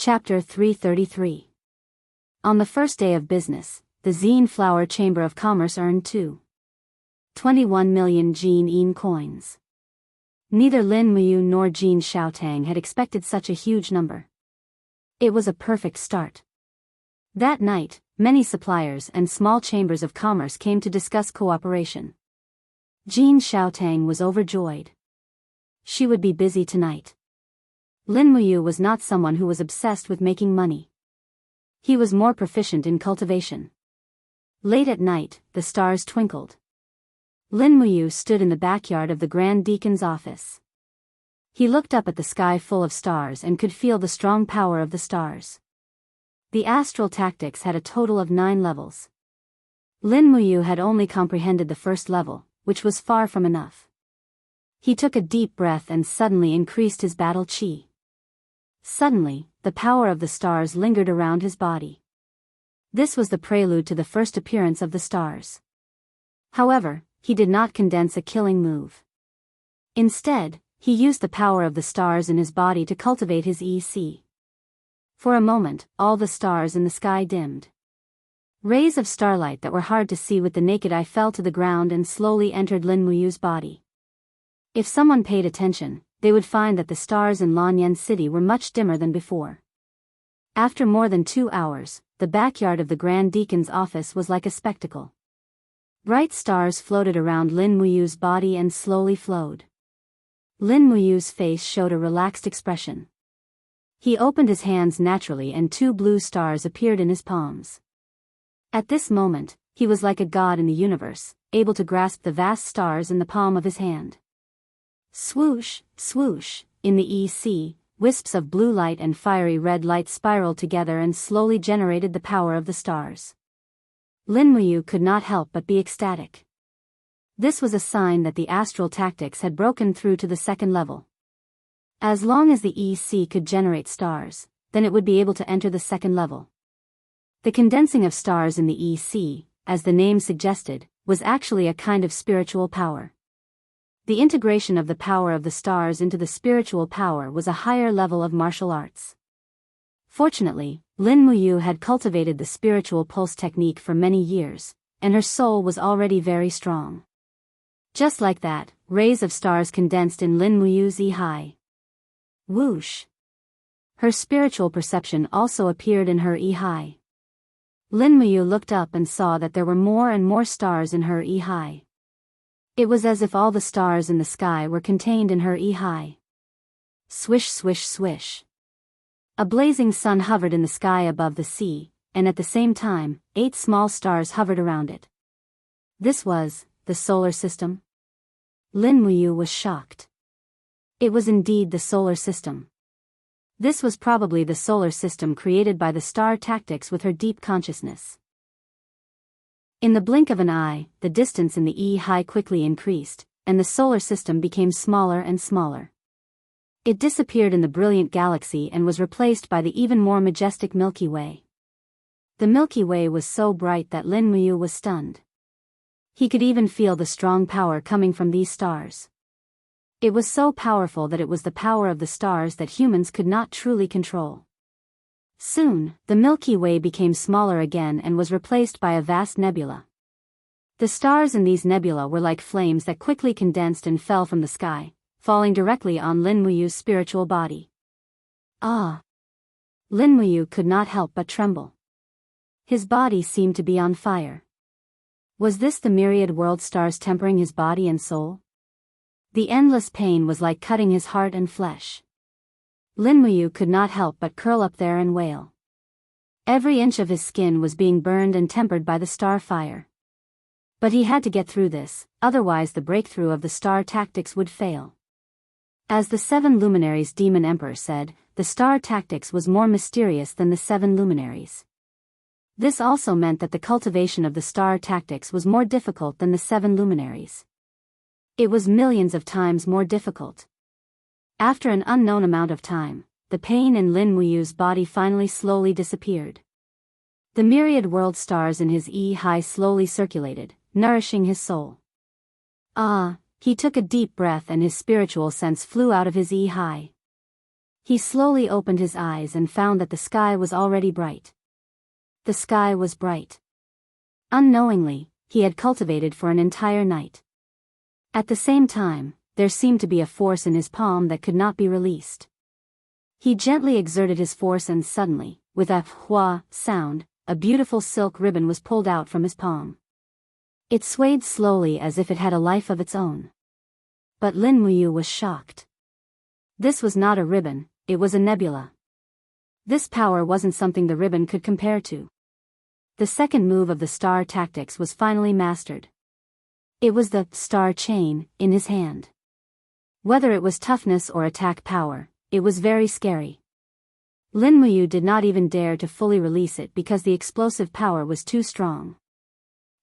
Chapter 333. On the first day of business, the Zine Flower Chamber of Commerce earned 21 million Jin coins. Neither Lin Muyu nor Jin Xiaotang had expected such a huge number. It was a perfect start. That night, many suppliers and small chambers of commerce came to discuss cooperation. Jin Xiaotang was overjoyed. She would be busy tonight. Lin Muyu was not someone who was obsessed with making money. He was more proficient in cultivation. Late at night, the stars twinkled. Lin Muyu stood in the backyard of the Grand Deacon's office. He looked up at the sky full of stars and could feel the strong power of the stars. The astral tactics had a total of 9 levels. Lin Muyu had only comprehended the first level, which was far from enough. He took a deep breath and suddenly increased his battle chi. Suddenly, the power of the stars lingered around his body. This was the prelude to the first appearance of the stars. However, he did not condense a killing move. Instead, he used the power of the stars in his body to cultivate his EC. For a moment, all the stars in the sky dimmed. Rays of starlight that were hard to see with the naked eye fell to the ground and slowly entered Lin Muyu's body. If someone paid attention, they would find that the stars in Lanyan City were much dimmer than before. After more than 2 hours, the backyard of the Grand Deacon's office was like a spectacle. Bright stars floated around Lin Muyu's body and slowly flowed. Lin Muyu's face showed a relaxed expression. He opened his hands naturally and 2 blue stars appeared in his palms. At this moment, he was like a god in the universe, able to grasp the vast stars in the palm of his hand. Swoosh, swoosh, in the EC, wisps of blue light and fiery red light spiraled together and slowly generated the power of the stars. Lin Muyu could not help but be ecstatic. This was a sign that the astral tactics had broken through to the second level. As long as the EC could generate stars, then it would be able to enter the second level. The condensing of stars in the EC, as the name suggested, was actually a kind of spiritual power. The integration of the power of the stars into the spiritual power was a higher level of martial arts. Fortunately, Lin Muyu had cultivated the spiritual pulse technique for many years, and her soul was already very strong. Just like that, rays of stars condensed in Lin Muyu's E-High. Whoosh! Her spiritual perception also appeared in her E-High. Lin Muyu looked up and saw that there were more and more stars in her E-High. It was as if all the stars in the sky were contained in her E-High. Swish swish swish. A blazing sun hovered in the sky above the sea, and at the same time, 8 small stars hovered around it. This was the solar system. Lin Muyu was shocked. It was indeed the solar system. This was probably the solar system created by the star tactics with her deep consciousness. In the blink of an eye, the distance in the E-High quickly increased, and the solar system became smaller and smaller. It disappeared in the brilliant galaxy and was replaced by the even more majestic Milky Way. The Milky Way was so bright that Lin Muyu was stunned. He could even feel the strong power coming from these stars. It was so powerful that it was the power of the stars that humans could not truly control. Soon, the Milky Way became smaller again and was replaced by a vast nebula. The stars in these nebula were like flames that quickly condensed and fell from the sky, falling directly on Lin Muyu's spiritual body. Ah! Lin Muyu could not help but tremble. His body seemed to be on fire. Was this the myriad world stars tempering his body and soul? The endless pain was like cutting his heart and flesh. Lin Muyu could not help but curl up there and wail. Every inch of his skin was being burned and tempered by the star fire. But he had to get through this, otherwise the breakthrough of the star tactics would fail. As the 7 luminaries Demon Emperor said, the star tactics was more mysterious than the 7 luminaries. This also meant that the cultivation of the star tactics was more difficult than the 7 luminaries. It was millions of times more difficult. After an unknown amount of time, the pain in Lin Muyu's body finally slowly disappeared. The myriad world stars in his E-High slowly circulated, nourishing his soul. Ah, he took a deep breath and his spiritual sense flew out of his E-High. He slowly opened his eyes and found that the sky was already bright. The sky was bright. Unknowingly, he had cultivated for an entire night. At the same time, there seemed to be a force in his palm that could not be released. He gently exerted his force and suddenly, with a hua sound, a beautiful silk ribbon was pulled out from his palm. It swayed slowly as if it had a life of its own. But Lin Muyu was shocked. This was not a ribbon, it was a nebula. This power wasn't something the ribbon could compare to. The second move of the star tactics was finally mastered. It was the star chain in his hand. Whether it was toughness or attack power, it was very scary. Lin Muyu did not even dare to fully release it because the explosive power was too strong.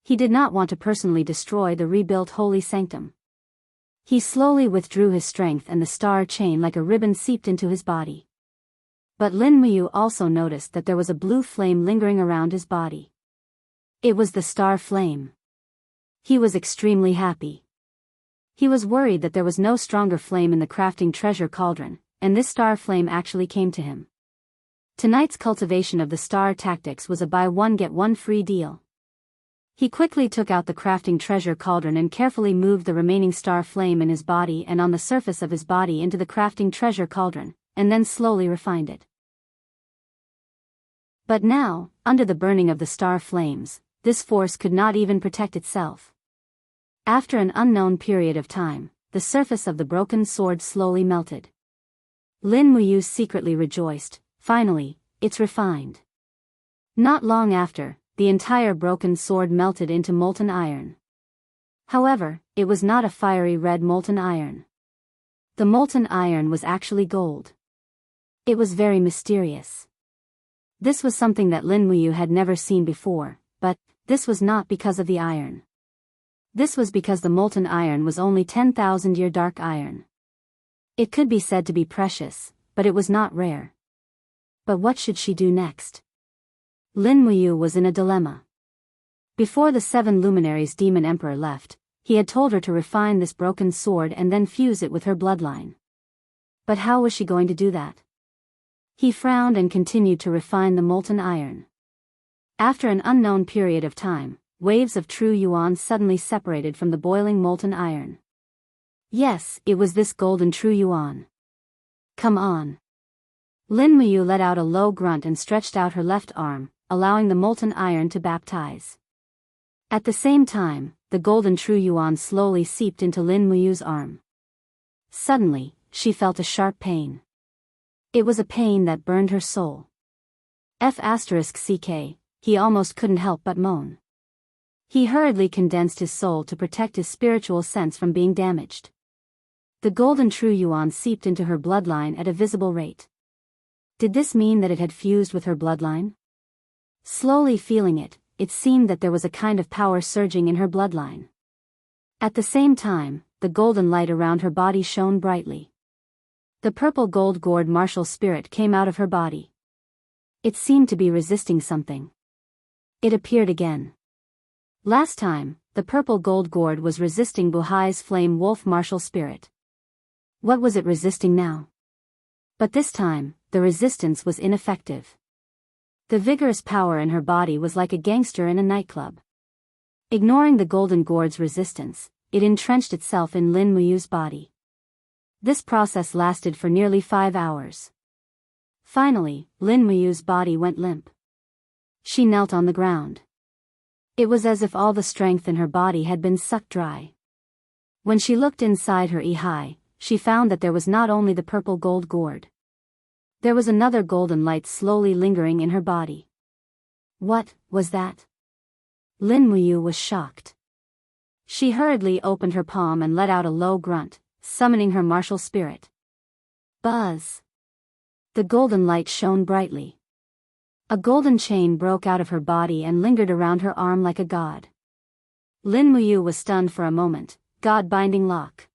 He did not want to personally destroy the rebuilt holy sanctum. He slowly withdrew his strength and the star chain like a ribbon seeped into his body. But Lin Muyu also noticed that there was a blue flame lingering around his body. It was the star flame. He was extremely happy. He was worried that there was no stronger flame in the crafting treasure cauldron, and this star flame actually came to him. Tonight's cultivation of the star tactics was a buy one get one free deal. He quickly took out the crafting treasure cauldron and carefully moved the remaining star flame in his body and on the surface of his body into the crafting treasure cauldron, and then slowly refined it. But now, under the burning of the star flames, this force could not even protect itself. After an unknown period of time, the surface of the broken sword slowly melted. Lin Muyu secretly rejoiced, finally, it's refined. Not long after, the entire broken sword melted into molten iron. However, it was not a fiery red molten iron. The molten iron was actually gold. It was very mysterious. This was something that Lin Muyu had never seen before, but this was not because of the iron. This was because the molten iron was only 10,000-year dark iron. It could be said to be precious, but it was not rare. But what should she do next? Lin Muyu was in a dilemma. Before the 7 luminaries demon emperor left, he had told her to refine this broken sword and then fuse it with her bloodline. But how was she going to do that? He frowned and continued to refine the molten iron. After an unknown period of time, waves of true yuan suddenly separated from the boiling molten iron. Yes, it was this golden true yuan. Come on. Lin Muyu let out a low grunt and stretched out her left arm, allowing the molten iron to baptize. At the same time, the golden true yuan slowly seeped into Lin Muyu's arm. Suddenly, she felt a sharp pain. It was a pain that burned her soul. *CK, he almost couldn't help but moan. He hurriedly condensed his soul to protect his spiritual sense from being damaged. The golden true yuan seeped into her bloodline at a visible rate. Did this mean that it had fused with her bloodline? Slowly feeling it, it seemed that there was a kind of power surging in her bloodline. At the same time, the golden light around her body shone brightly. The purple gold gourd martial spirit came out of her body. It seemed to be resisting something. It appeared again. Last time, the purple gold gourd was resisting Buhai's flame wolf martial spirit. What was it resisting now? But this time, the resistance was ineffective. The vigorous power in her body was like a gangster in a nightclub. Ignoring the golden gourd's resistance, it entrenched itself in Lin Muyu's body. This process lasted for nearly 5 hours. Finally, Lin Muyu's body went limp. She knelt on the ground. It was as if all the strength in her body had been sucked dry. When she looked inside her ihai, she found that there was not only the purple gold gourd. There was another golden light slowly lingering in her body. What was that? Lin Muyu was shocked. She hurriedly opened her palm and let out a low grunt, summoning her martial spirit. Buzz! The golden light shone brightly. A golden chain broke out of her body and lingered around her arm like a god. Lin Muyu was stunned for a moment. God-binding lock.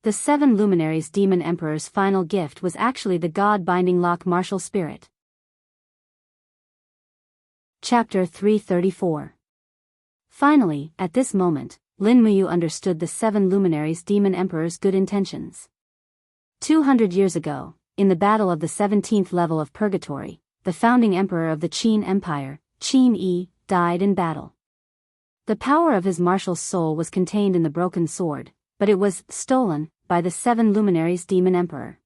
The 7 luminaries demon emperor's final gift was actually the God-binding lock martial spirit. Chapter 334. Finally, at this moment, Lin Muyu understood the 7 luminaries demon emperor's good intentions. 200 years ago, in the battle of the 17th level of Purgatory, the founding emperor of the Qin Empire, Qin Yi, died in battle. The power of his martial soul was contained in the broken sword, but it was stolen by the 7 luminaries demon emperor.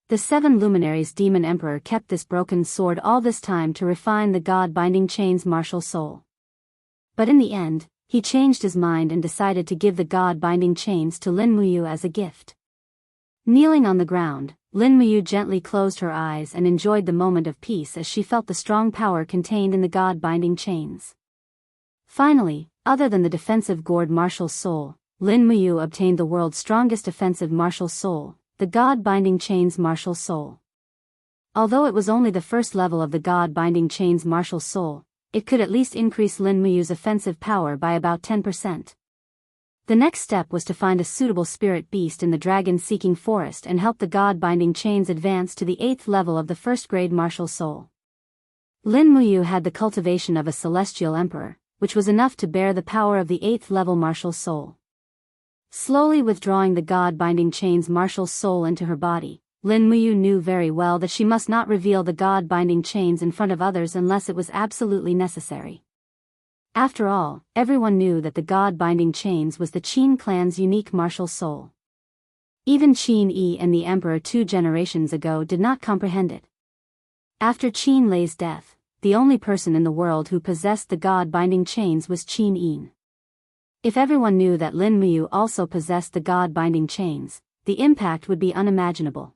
The 7 luminaries demon emperor kept this broken sword all this time to refine the god-binding chain's martial soul. But in the end, he changed his mind and decided to give the god-binding chains to Lin Muyu as a gift. Kneeling on the ground, Lin Muyu gently closed her eyes and enjoyed the moment of peace as she felt the strong power contained in the god-binding chains. Finally, other than the defensive gourd martial soul, Lin Muyu obtained the world's strongest offensive martial soul, the God-Binding Chains martial soul. Although it was only the first level of the God-Binding Chains martial soul, it could at least increase Lin Muyu's offensive power by about 10%. The next step was to find a suitable spirit beast in the dragon-seeking forest and help the God-Binding Chains advance to the 8th level of the first-grade martial soul. Lin Muyu had the cultivation of a celestial emperor, which was enough to bear the power of the 8th level martial soul. Slowly withdrawing the God-Binding Chains martial soul into her body, Lin Muyu knew very well that she must not reveal the God-Binding Chains in front of others unless it was absolutely necessary. After all, everyone knew that the God-Binding Chains was the Qin clan's unique martial soul. Even Qin Yi and the Emperor 2 generations ago did not comprehend it. After Qin Lei's death, the only person in the world who possessed the God-Binding Chains was Qin Yin. If everyone knew that Lin Muyu also possessed the God-Binding Chains, the impact would be unimaginable.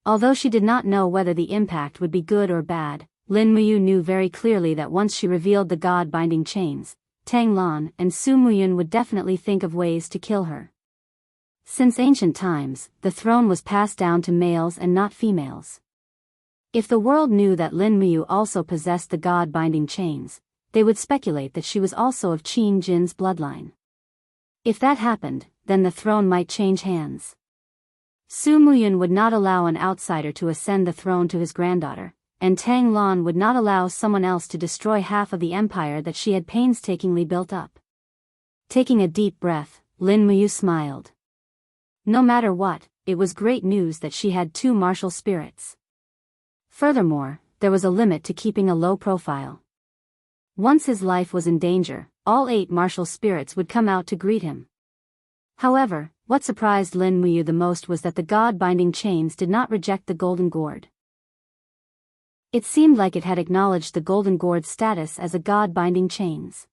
Although she did not know whether the impact would be good or bad, Lin Muyu knew very clearly that once she revealed the God-Binding Chains, Tang Lan and Su Muyun would definitely think of ways to kill her. Since ancient times, the throne was passed down to males and not females. If the world knew that Lin Muyu also possessed the God-Binding Chains, they would speculate that she was also of Qin Jin's bloodline. If that happened, then the throne might change hands. Su Muyun would not allow an outsider to ascend the throne to his granddaughter, and Tang Lan would not allow someone else to destroy half of the empire that she had painstakingly built up. Taking a deep breath, Lin Muyu smiled. No matter what, it was great news that she had 2 martial spirits. Furthermore, there was a limit to keeping a low profile. Once his life was in danger, all 8 martial spirits would come out to greet him. However, what surprised Lin Muyu the most was that the God-Binding Chains did not reject the Golden Gourd. It seemed like it had acknowledged the Golden Gourd's status as a God-Binding Chains.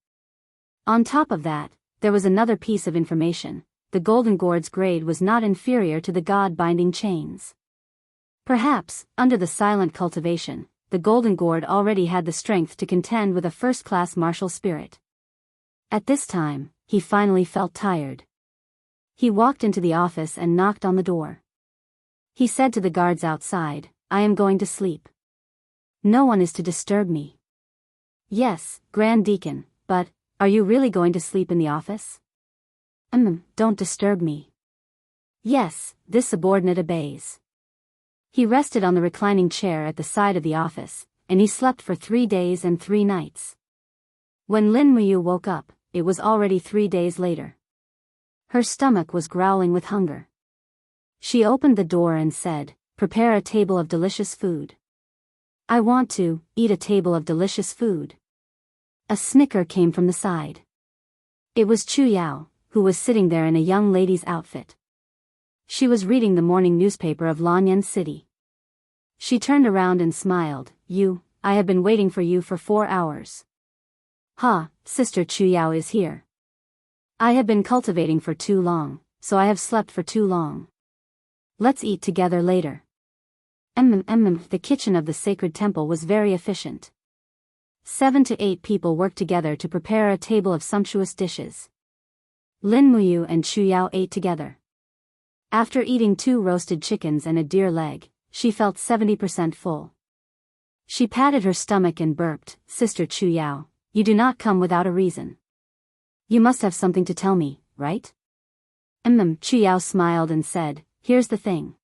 On top of that, there was another piece of information: the Golden Gourd's grade was not inferior to the God-Binding Chains. Perhaps, under the silent cultivation, the Golden Gourd already had the strength to contend with a first-class martial spirit. At this time, he finally felt tired. He walked into the office and knocked on the door. He said to the guards outside, "I am going to sleep. No one is to disturb me." "Yes, Grand Deacon, but, are you really going to sleep in the office?" Don't disturb me." "Yes," this subordinate obeys. He rested on the reclining chair at the side of the office, and he slept for 3 days and 3 nights. When Lin Muyu woke up, it was already 3 days later. Her stomach was growling with hunger. She opened the door and said, "Prepare a table of delicious food." "I want to eat a table of delicious food." A snicker came from the side. It was Chu Yao, who was sitting there in a young lady's outfit. She was reading the morning newspaper of Lanyan City. She turned around and smiled. I have been waiting for you for 4 hours." "Ha, Sister Chu Yao is here. I have been cultivating for too long, so I have slept for too long. Let's eat together later." The kitchen of the sacred temple was very efficient. 7 to 8 people worked together to prepare a table of sumptuous dishes. Lin Muyu and Chu Yao ate together. After eating 2 roasted chickens and a deer leg, she felt 70% full. She patted her stomach and burped, "Sister Chu Yao, you do not come without a reason. You must have something to tell me, right?" Chu Yao smiled and said, "Here's the thing.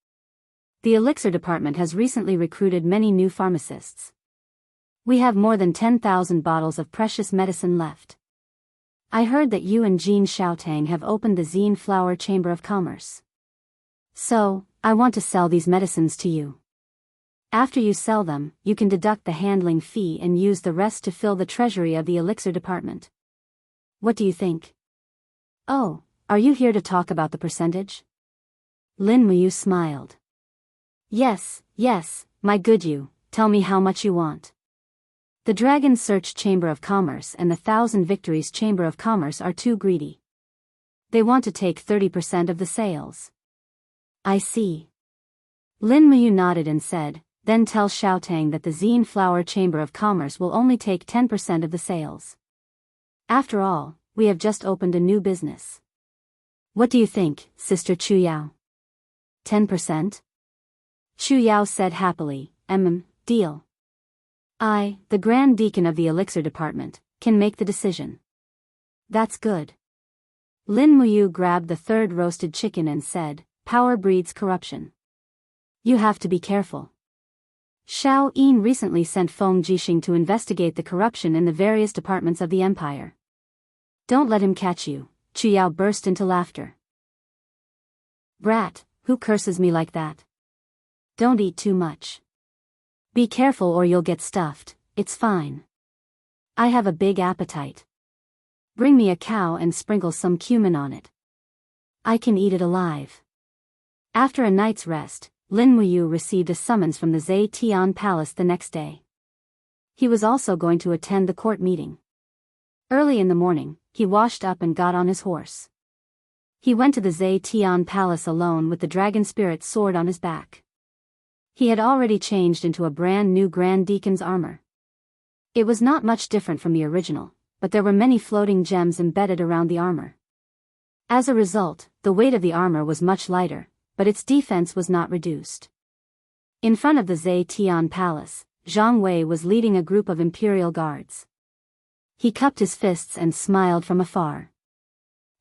The elixir department has recently recruited many new pharmacists. We have more than 10,000 bottles of precious medicine left. I heard that you and Jean Xiaotang have opened the Zine Flower Chamber of Commerce. So, I want to sell these medicines to you. After you sell them, you can deduct the handling fee and use the rest to fill the treasury of the elixir department. What do you think? Oh, are you here to talk about the percentage? Lin Muyu smiled. Yes, my good you, tell me how much you want. The Dragon Search Chamber of Commerce and the Thousand Victories Chamber of Commerce are too greedy. They want to take 30% of the sales. I see. Lin Muyu nodded and said, then tell Xiaotang that the Zine Flower Chamber of Commerce will only take 10% of the sales. After all, we have just opened a new business. What do you think, Sister Chu Yao? 10%? Chu Yao said happily, deal. I, the Grand Deacon of the Elixir Department, can make the decision. That's good. Lin Muyu grabbed the third roasted chicken and said, power breeds corruption. You have to be careful. Xiao Yin recently sent Feng Jixing to investigate the corruption in the various departments of the empire. Don't let him catch you. Chu Yao burst into laughter. Brat, who curses me like that? Don't eat too much. Be careful or you'll get stuffed, it's fine. I have a big appetite. Bring me a cow and sprinkle some cumin on it. I can eat it alive. After a night's rest, Lin Muyu received a summons from the Zetian Palace the next day. He was also going to attend the court meeting. Early in the morning, he washed up and got on his horse. He went to the Zetian Palace alone with the dragon spirit sword on his back. He had already changed into a brand new Grand Deacon's armor. It was not much different from the original, but there were many floating gems embedded around the armor. As a result, the weight of the armor was much lighter, but its defense was not reduced. In front of the Zetian Palace, Zhang Wei was leading a group of imperial guards. He cupped his fists and smiled from afar.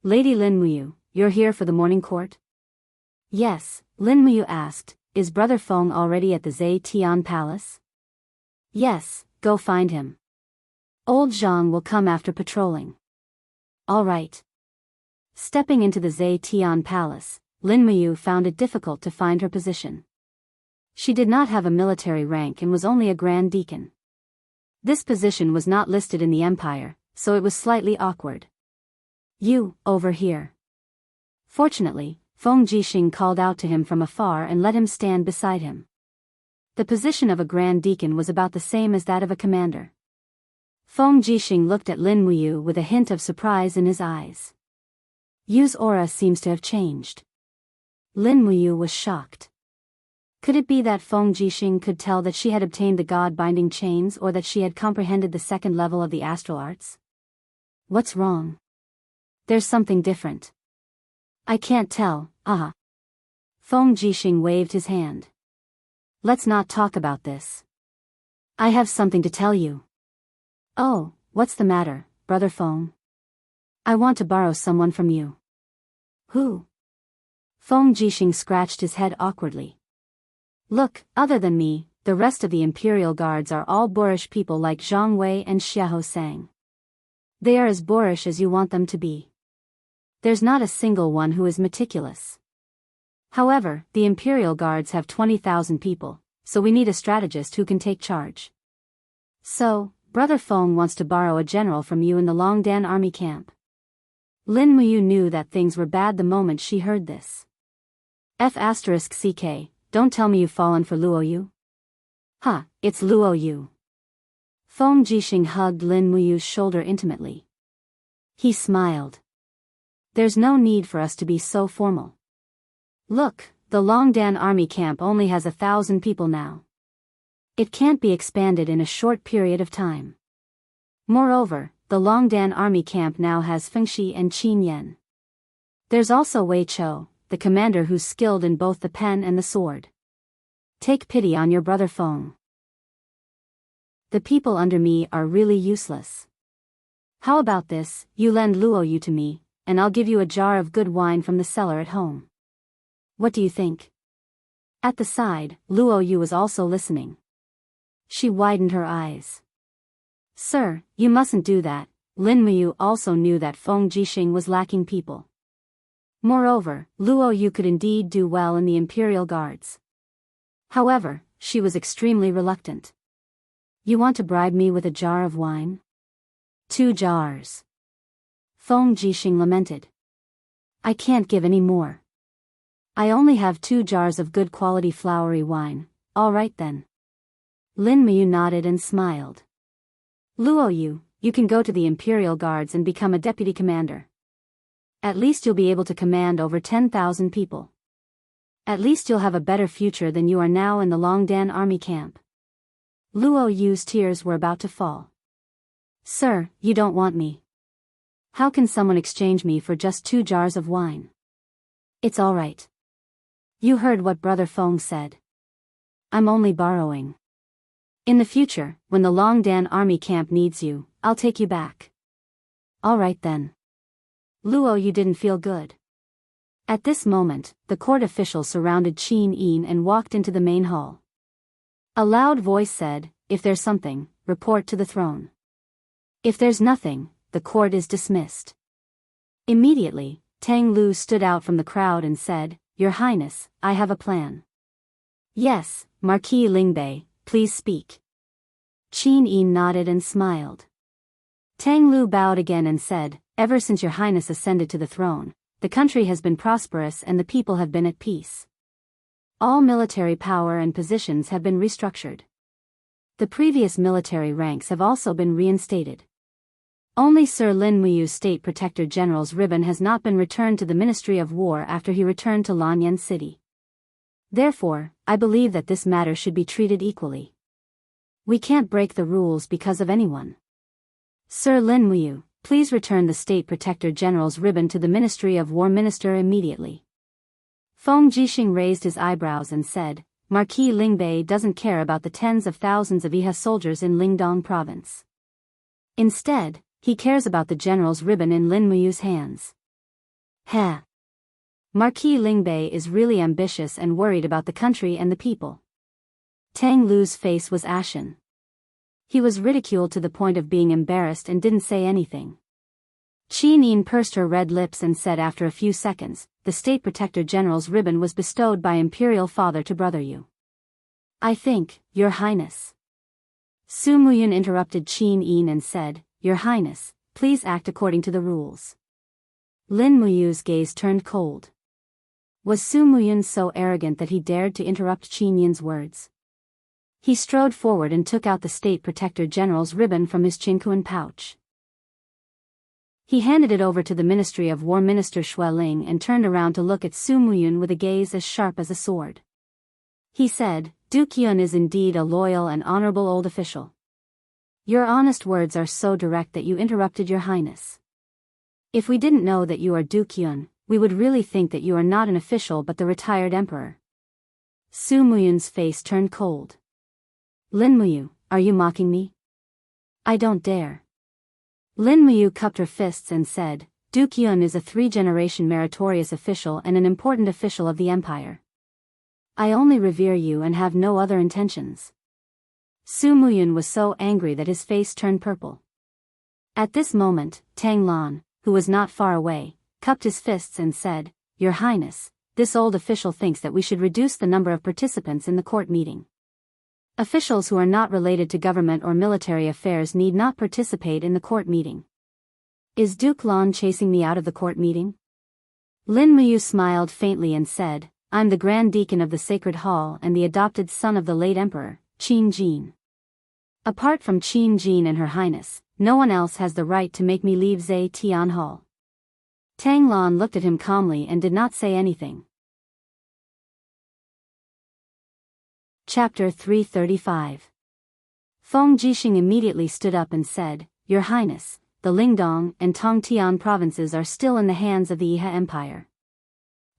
Lady Lin Muyu, you're here for the morning court? Yes, Lin Muyu asked, is Brother Feng already at the Zetian Palace? Yes, go find him. Old Zhang will come after patrolling. All right. Stepping into the Zetian Palace, Lin Muyu found it difficult to find her position. She did not have a military rank and was only a Grand Deacon. This position was not listed in the Empire, so it was slightly awkward. You, over here. Fortunately, Feng Jixing called out to him from afar and let him stand beside him. The position of a Grand Deacon was about the same as that of a commander. Feng Jixing looked at Lin Muyu with a hint of surprise in his eyes. Yu's aura seems to have changed. Lin Muyu was shocked. Could it be that Feng Jixing could tell that she had obtained the God-binding chains or that she had comprehended the second level of the astral arts? What's wrong? There's something different. I can't tell, Feng Jixing waved his hand. Let's not talk about this. I have something to tell you. Oh, what's the matter, Brother Feng? I want to borrow someone from you. Who? Feng Jixing scratched his head awkwardly. Look, other than me, the rest of the Imperial Guards are all boorish people like Zhang Wei and Xiahou Sang. They are as boorish as you want them to be. There's not a single one who is meticulous. However, the Imperial Guards have 20,000 people, so we need a strategist who can take charge. So, Brother Feng wants to borrow a general from you in the Longdan army camp. Lin Muyu knew that things were bad the moment she heard this. F***CK, don't tell me you've fallen for Luo Yu? It's Luo Yu. Feng Jixing hugged Lin Muyu's shoulder intimately. He smiled. There's no need for us to be so formal. Look, the Longdan army camp only has 1,000 people now. It can't be expanded in a short period of time. Moreover, the Longdan army camp now has Fengxi and Qin Yan. There's also Wei Chou, the commander who's skilled in both the pen and the sword. Take pity on your brother Feng. The people under me are really useless. How about this, you lend Luo Yu to me, and I'll give you a jar of good wine from the cellar at home. What do you think? At the side, Luo Yu was also listening. She widened her eyes. Sir, you mustn't do that. Lin Muyu also knew that Feng Jixing was lacking people. Moreover, Luo Yu could indeed do well in the Imperial Guards. However, she was extremely reluctant. You want to bribe me with a jar of wine? 2 jars. Feng Jixing lamented. I can't give any more. I only have 2 jars of good quality flowery wine. All right then. Lin Muyu nodded and smiled. Luo Yu, you can go to the Imperial Guards and become a deputy commander. At least you'll be able to command over 10,000 people. At least you'll have a better future than you are now in the Longdan army camp. Luo Yu's tears were about to fall. Sir, you don't want me. How can someone exchange me for just 2 jars of wine? It's all right. You heard what Brother Feng said. I'm only borrowing. In the future, when the Longdan army camp needs you, I'll take you back. All right then. Luo Yu didn't feel good. At this moment, the court official surrounded Qin Yin and walked into the main hall. A loud voice said, if there's something, report to the throne. If there's nothing, the court is dismissed. Immediately, Tang Lu stood out from the crowd and said, Your Highness, I have a plan. Yes, Marquis Lingbei, please speak. Qin Yin nodded and smiled. Tang Lu bowed again and said, Ever since Your Highness ascended to the throne, the country has been prosperous and the people have been at peace. All military power and positions have been restructured. The previous military ranks have also been reinstated. Only Sir Lin Muyu's State Protector General's ribbon has not been returned to the Ministry of War after he returned to Lanyan City. Therefore, I believe that this matter should be treated equally. We can't break the rules because of anyone. Sir Lin Muyu, please return the State Protector General's ribbon to the Ministry of War Minister immediately. Feng Jixing raised his eyebrows and said, Marquis Lingbei doesn't care about the tens of thousands of Iha soldiers in Lingdong province. Instead, he cares about the general's ribbon in Lin Muyu's hands. Heh. Marquis Lingbei is really ambitious and worried about the country and the people. Tang Lu's face was ashen. He was ridiculed to the point of being embarrassed and didn't say anything. Qin Yin pursed her red lips and said after a few seconds, the State Protector General's ribbon was bestowed by Imperial Father to Brother Yu. I think, Your Highness. Su Muyun interrupted Qin Yin and said, Your Highness, please act according to the rules. Lin Muyu's gaze turned cold. Was Su Muyun so arrogant that he dared to interrupt Qin Yin's words? He strode forward and took out the State Protector General's ribbon from his Qingkuan pouch. He handed it over to the Ministry of War Minister Xue Ling and turned around to look at Su Muyun with a gaze as sharp as a sword. He said, Duke Yun is indeed a loyal and honorable old official. Your honest words are so direct that you interrupted Your Highness. If we didn't know that you are Duke Yun, we would really think that you are not an official but the retired emperor. Su Muyun's face turned cold. Lin Muyu, are you mocking me? I don't dare. Lin Muyu cupped her fists and said, Duke Yun is a 3-generation meritorious official and an important official of the empire. I only revere you and have no other intentions. Su Muyun was so angry that his face turned purple. At this moment, Tang Lan, who was not far away, cupped his fists and said, Your Highness, this old official thinks that we should reduce the number of participants in the court meeting. Officials who are not related to government or military affairs need not participate in the court meeting. Is Duke Lan chasing me out of the court meeting? Lin Muyu smiled faintly and said, I'm the Grand Deacon of the Sacred Hall and the adopted son of the late Emperor, Qin Jin. Apart from Qin Jin and Her Highness, no one else has the right to make me leave Zhe Tian Hall. Tang Lan looked at him calmly and did not say anything. Chapter 335. Feng Jixing immediately stood up and said, Your Highness, the Lingdong and Tongtian provinces are still in the hands of the Iha Empire.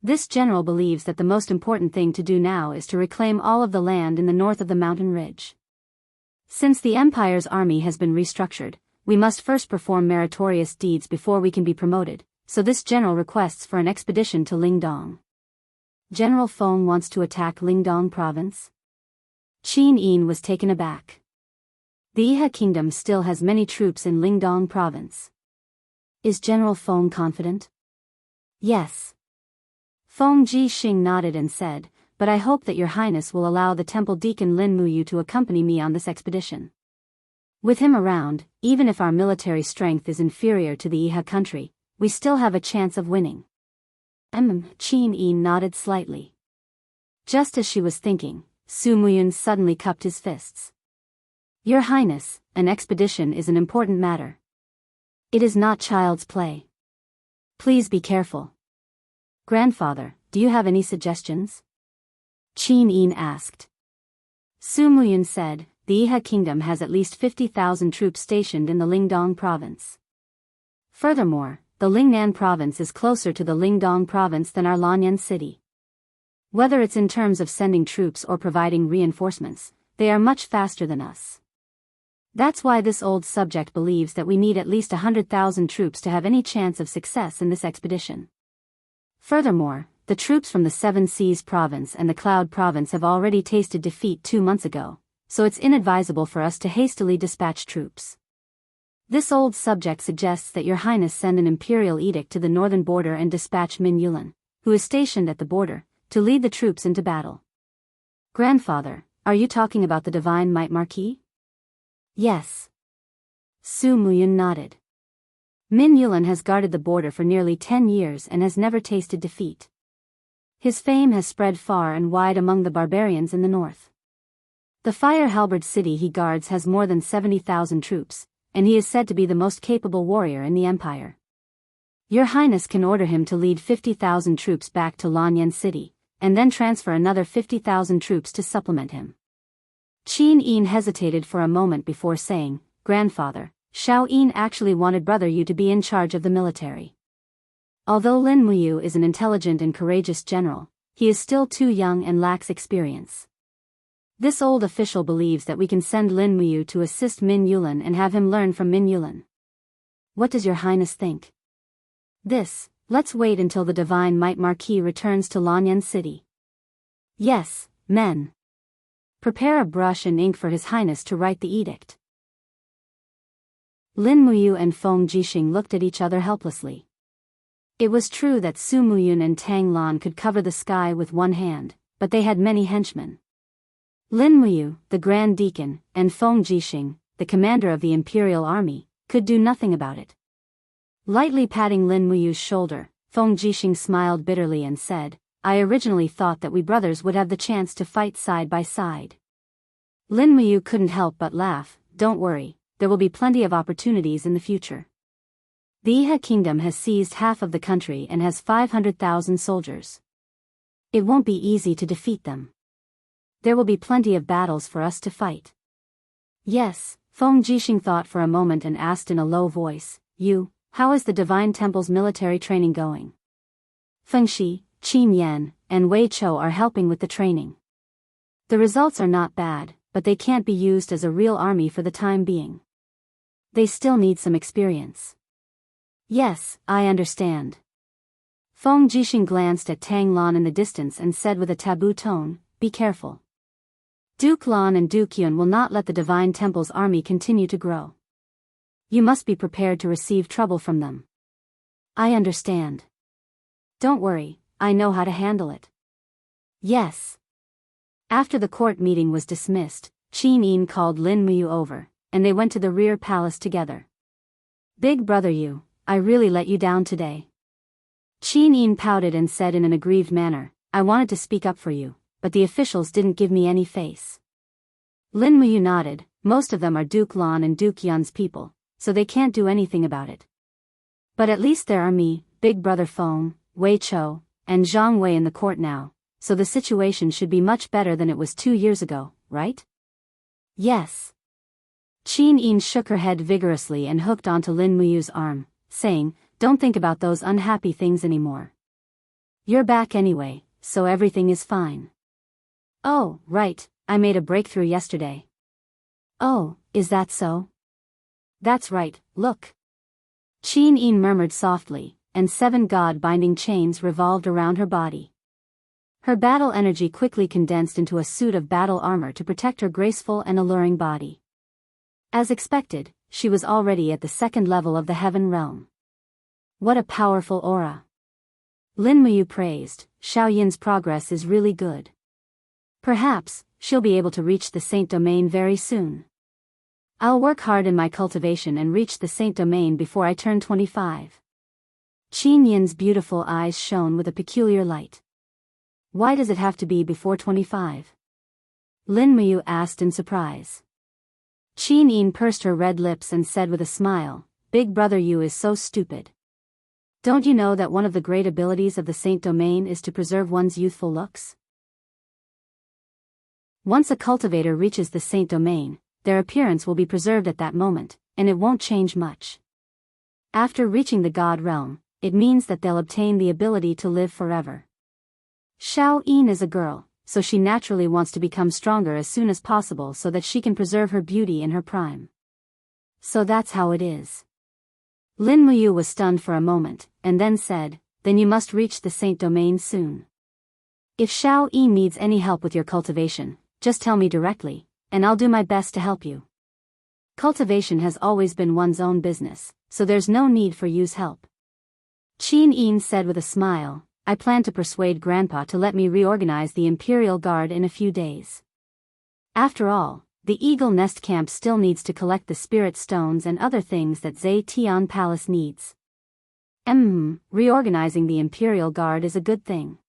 This general believes that the most important thing to do now is to reclaim all of the land in the north of the mountain ridge. Since the Empire's army has been restructured, we must first perform meritorious deeds before we can be promoted, so this general requests for an expedition to Lingdong. General Feng wants to attack Lingdong province? Qin Yin was taken aback. The Iha kingdom still has many troops in Lingdong province. Is General Feng confident? Yes. Feng Jixing nodded and said, "But I hope that your highness will allow the temple deacon Lin Muyu to accompany me on this expedition. With him around, even if our military strength is inferior to the Iha country, we still have a chance of winning." Qin Yi nodded slightly. Just as she was thinking, Su Muyun suddenly cupped his fists. "Your Highness, an expedition is an important matter. It is not child's play. Please be careful." "Grandfather, do you have any suggestions?" Qin Yi asked. Su Muyun said, "The Iha kingdom has at least 50,000 troops stationed in the Lingdong province. Furthermore, the Lingnan province is closer to the Lingdong province than our Lanyan city. Whether it's in terms of sending troops or providing reinforcements, they are much faster than us. That's why this old subject believes that we need at least 100,000 troops to have any chance of success in this expedition. Furthermore, the troops from the Seven Seas province and the Cloud province have already tasted defeat 2 months ago, so it's inadvisable for us to hastily dispatch troops. This old subject suggests that your highness send an imperial edict to the northern border and dispatch Min Yulan, who is stationed at the border, to lead the troops into battle." "Grandfather, are you talking about the Divine Might Marquis?" "Yes." Su Muyun nodded. "Min Yulan has guarded the border for nearly 10 years and has never tasted defeat. His fame has spread far and wide among the barbarians in the north. The Fire Halberd city he guards has more than 70,000 troops, and he is said to be the most capable warrior in the empire. Your highness can order him to lead 50,000 troops back to Lanyan city, and then transfer another 50,000 troops to supplement him." Qin Yi hesitated for a moment before saying, "Grandfather, Xiao Yin actually wanted brother Yu to be in charge of the military. Although Lin Muyu is an intelligent and courageous general, he is still too young and lacks experience. This old official believes that we can send Lin Muyu to assist Min Yulan and have him learn from Min Yulan. What does your highness think?" Let's wait until the Divine Might Marquis returns to Lanyan city." "Yes, men. Prepare a brush and ink for his highness to write the edict." Lin Muyu and Feng Jixing looked at each other helplessly. It was true that Su Muyun and Tang Lan could cover the sky with one hand, but they had many henchmen. Lin Muyu, the Grand Deacon, and Feng Jixing, the commander of the Imperial Army, could do nothing about it. Lightly patting Lin Muyu's shoulder, Feng Jixing smiled bitterly and said, "I originally thought that we brothers would have the chance to fight side by side." Lin Muyu couldn't help but laugh. "Don't worry, there will be plenty of opportunities in the future. The Iha kingdom has seized half of the country and has 500,000 soldiers. It won't be easy to defeat them. There will be plenty of battles for us to fight." "Yes," Feng Jixing thought for a moment and asked in a low voice, "How is the Divine Temple's military training going?" "Feng Shi, Qin Yan, and Wei Chou are helping with the training. The results are not bad, but they can't be used as a real army for the time being. They still need some experience." "Yes, I understand." Feng Jixing glanced at Tang Lan in the distance and said with a taboo tone, "Be careful. Duke Lan and Duke Yun will not let the Divine Temple's army continue to grow. You must be prepared to receive trouble from them." "I understand. Don't worry, I know how to handle it." "Yes." After the court meeting was dismissed, Qin Yi called Lin Muyu over, and they went to the rear palace together. "Big brother Yu, I really let you down today." Qin Yi pouted and said in an aggrieved manner, "I wanted to speak up for you, but the officials didn't give me any face." Lin Muyu nodded. "Most of them are Duke Lan and Duke Yun's people, so they can't do anything about it. But at least there are me, Big Brother Feng, Wei Chou, and Zhang Wei in the court now, so the situation should be much better than it was 2 years ago, right?" "Yes." Qin Yi shook her head vigorously and hooked onto Lin Muyu's arm, saying, "Don't think about those unhappy things anymore. You're back anyway, so everything is fine." "Oh, right, I made a breakthrough yesterday." "Oh, is that so?" "That's right, look." Qin Yi murmured softly, and 7 god-binding chains revolved around her body. Her battle energy quickly condensed into a suit of battle armor to protect her graceful and alluring body. As expected, she was already at the 2nd level of the heaven realm. What a powerful aura! Lin Muyu praised, Xiao Yin's progress is really good. Perhaps, she'll be able to reach the Saint Domain very soon. I'll work hard in my cultivation and reach the Saint Domain before I turn 25. Qin Yin's beautiful eyes shone with a peculiar light. Why does it have to be before 25? Lin Muyu asked in surprise. Qin Yin pursed her red lips and said with a smile, Big brother Yu is so stupid. Don't you know that one of the great abilities of the Saint Domain is to preserve one's youthful looks? Once a cultivator reaches the Saint Domain, their appearance will be preserved at that moment, and it won't change much. After reaching the God realm, it means that they'll obtain the ability to live forever. Xiao Yin is a girl, so she naturally wants to become stronger as soon as possible so that she can preserve her beauty in her prime. So that's how it is. Lin Muyu was stunned for a moment, and then said, Then you must reach the Saint Domain soon. If Xiao Yin needs any help with your cultivation, just tell me directly, and I'll do my best to help you. Cultivation has always been one's own business, so there's no need for Yu's help. Qin Yin said with a smile, I plan to persuade Grandpa to let me reorganize the Imperial Guard in a few days. After all, the Eagle Nest Camp still needs to collect the spirit stones and other things that Zetian Palace needs. Reorganizing the Imperial Guard is a good thing.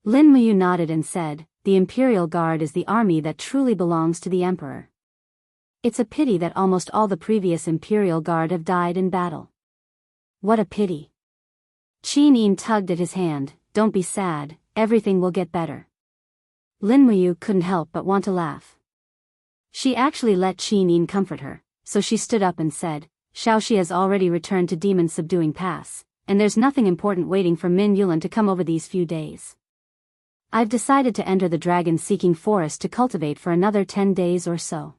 Lin Muyu nodded and said, The Imperial Guard is the army that truly belongs to the Emperor. It's a pity that almost all the previous Imperial Guard have died in battle. What a pity. Qin Yin tugged at his hand, Don't be sad, everything will get better. Lin Muyu couldn't help but want to laugh. She actually let Qin Yin comfort her, so she stood up and said, Xiaoxi has already returned to Demon Subduing Pass, and there's nothing important waiting for Min Yulan to come over these few days. I've decided to enter the dragon-seeking forest to cultivate for another 10 days or so.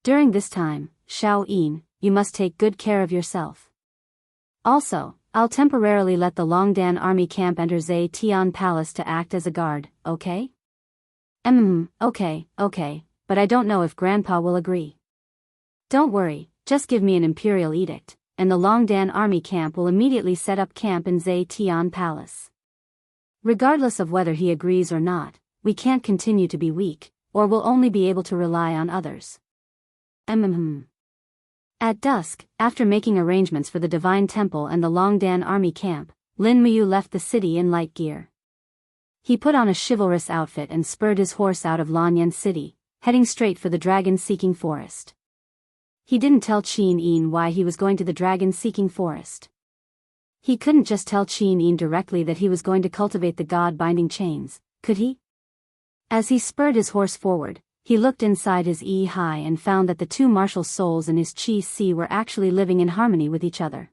During this time, Xiao Yin, you must take good care of yourself. Also, I'll temporarily let the Longdan army camp enter Zetian Palace to act as a guard, okay? Okay, but I don't know if Grandpa will agree. Don't worry, just give me an imperial edict, and the Longdan army camp will immediately set up camp in Zetian Palace. Regardless of whether he agrees or not, we can't continue to be weak, or we'll only be able to rely on others. At dusk, after making arrangements for the Divine Temple and the Longdan army camp, Lin Muyu left the city in light gear. He put on a chivalrous outfit and spurred his horse out of Lanyan City, heading straight for the dragon-seeking forest. He didn't tell Qin Yin why he was going to the dragon-seeking forest. He couldn't just tell Qin Yin directly that he was going to cultivate the god-binding chains, could he? As he spurred his horse forward, he looked inside his Yi-Hai and found that the two martial souls in his Qi-Si were actually living in harmony with each other.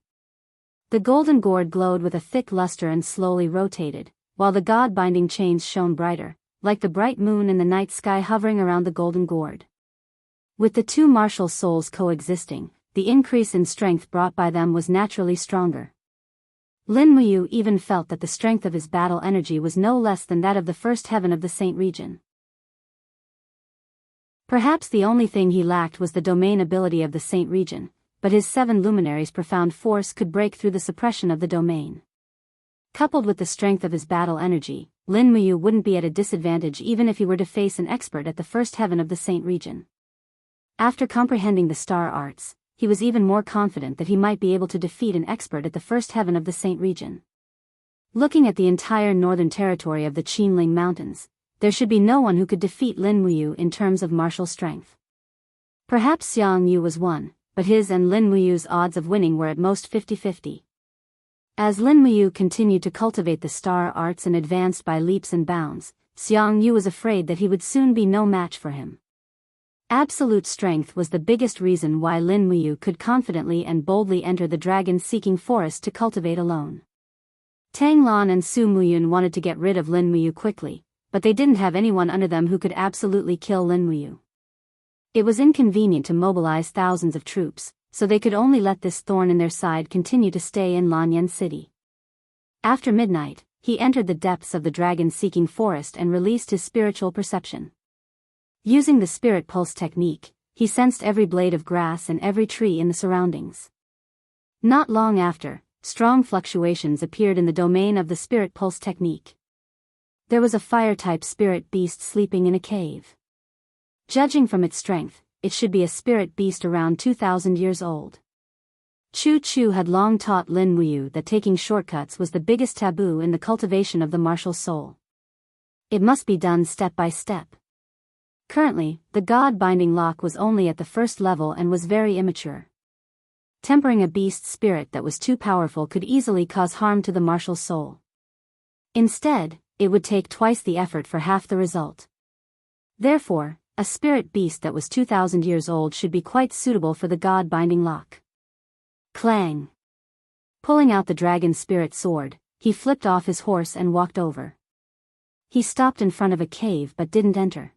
The golden gourd glowed with a thick luster and slowly rotated, while the god-binding chains shone brighter, like the bright moon in the night sky hovering around the golden gourd. With the two martial souls coexisting, the increase in strength brought by them was naturally stronger. Lin Muyu even felt that the strength of his battle energy was no less than that of the first heaven of the Saint region. Perhaps the only thing he lacked was the domain ability of the Saint region, but his 7 luminaries' profound force could break through the suppression of the domain. Coupled with the strength of his battle energy, Lin Muyu wouldn't be at a disadvantage even if he were to face an expert at the first heaven of the Saint region. After comprehending the star arts, he was even more confident that he might be able to defeat an expert at the first heaven of the Saint region. Looking at the entire northern territory of the Qinling Mountains, there should be no one who could defeat Lin Muyu in terms of martial strength. Perhaps Xiang Yu was one, but his and Lin Muyu's odds of winning were at most 50-50. As Lin Muyu continued to cultivate the star arts and advanced by leaps and bounds, Xiang Yu was afraid that he would soon be no match for him. Absolute strength was the biggest reason why Lin Muyu could confidently and boldly enter the dragon-seeking forest to cultivate alone. Tang Lan and Su Muyun wanted to get rid of Lin Muyu quickly, but they didn't have anyone under them who could absolutely kill Lin Muyu. It was inconvenient to mobilize thousands of troops, so they could only let this thorn in their side continue to stay in Lanyan City. After midnight, he entered the depths of the dragon-seeking forest and released his spiritual perception. Using the spirit pulse technique, he sensed every blade of grass and every tree in the surroundings. Not long after, strong fluctuations appeared in the domain of the spirit pulse technique. There was a fire-type spirit beast sleeping in a cave. Judging from its strength, it should be a spirit beast around 2,000 years old. Chu Chu had long taught Lin Muyu that taking shortcuts was the biggest taboo in the cultivation of the martial soul. It must be done step by step. Currently, the God-binding lock was only at the first level and was very immature. Tempering a beast spirit that was too powerful could easily cause harm to the martial soul. Instead, it would take twice the effort for half the result. Therefore, a spirit beast that was 2,000 years old should be quite suitable for the God-binding lock. Clang! Pulling out the dragon spirit sword, he flipped off his horse and walked over. He stopped in front of a cave but didn't enter.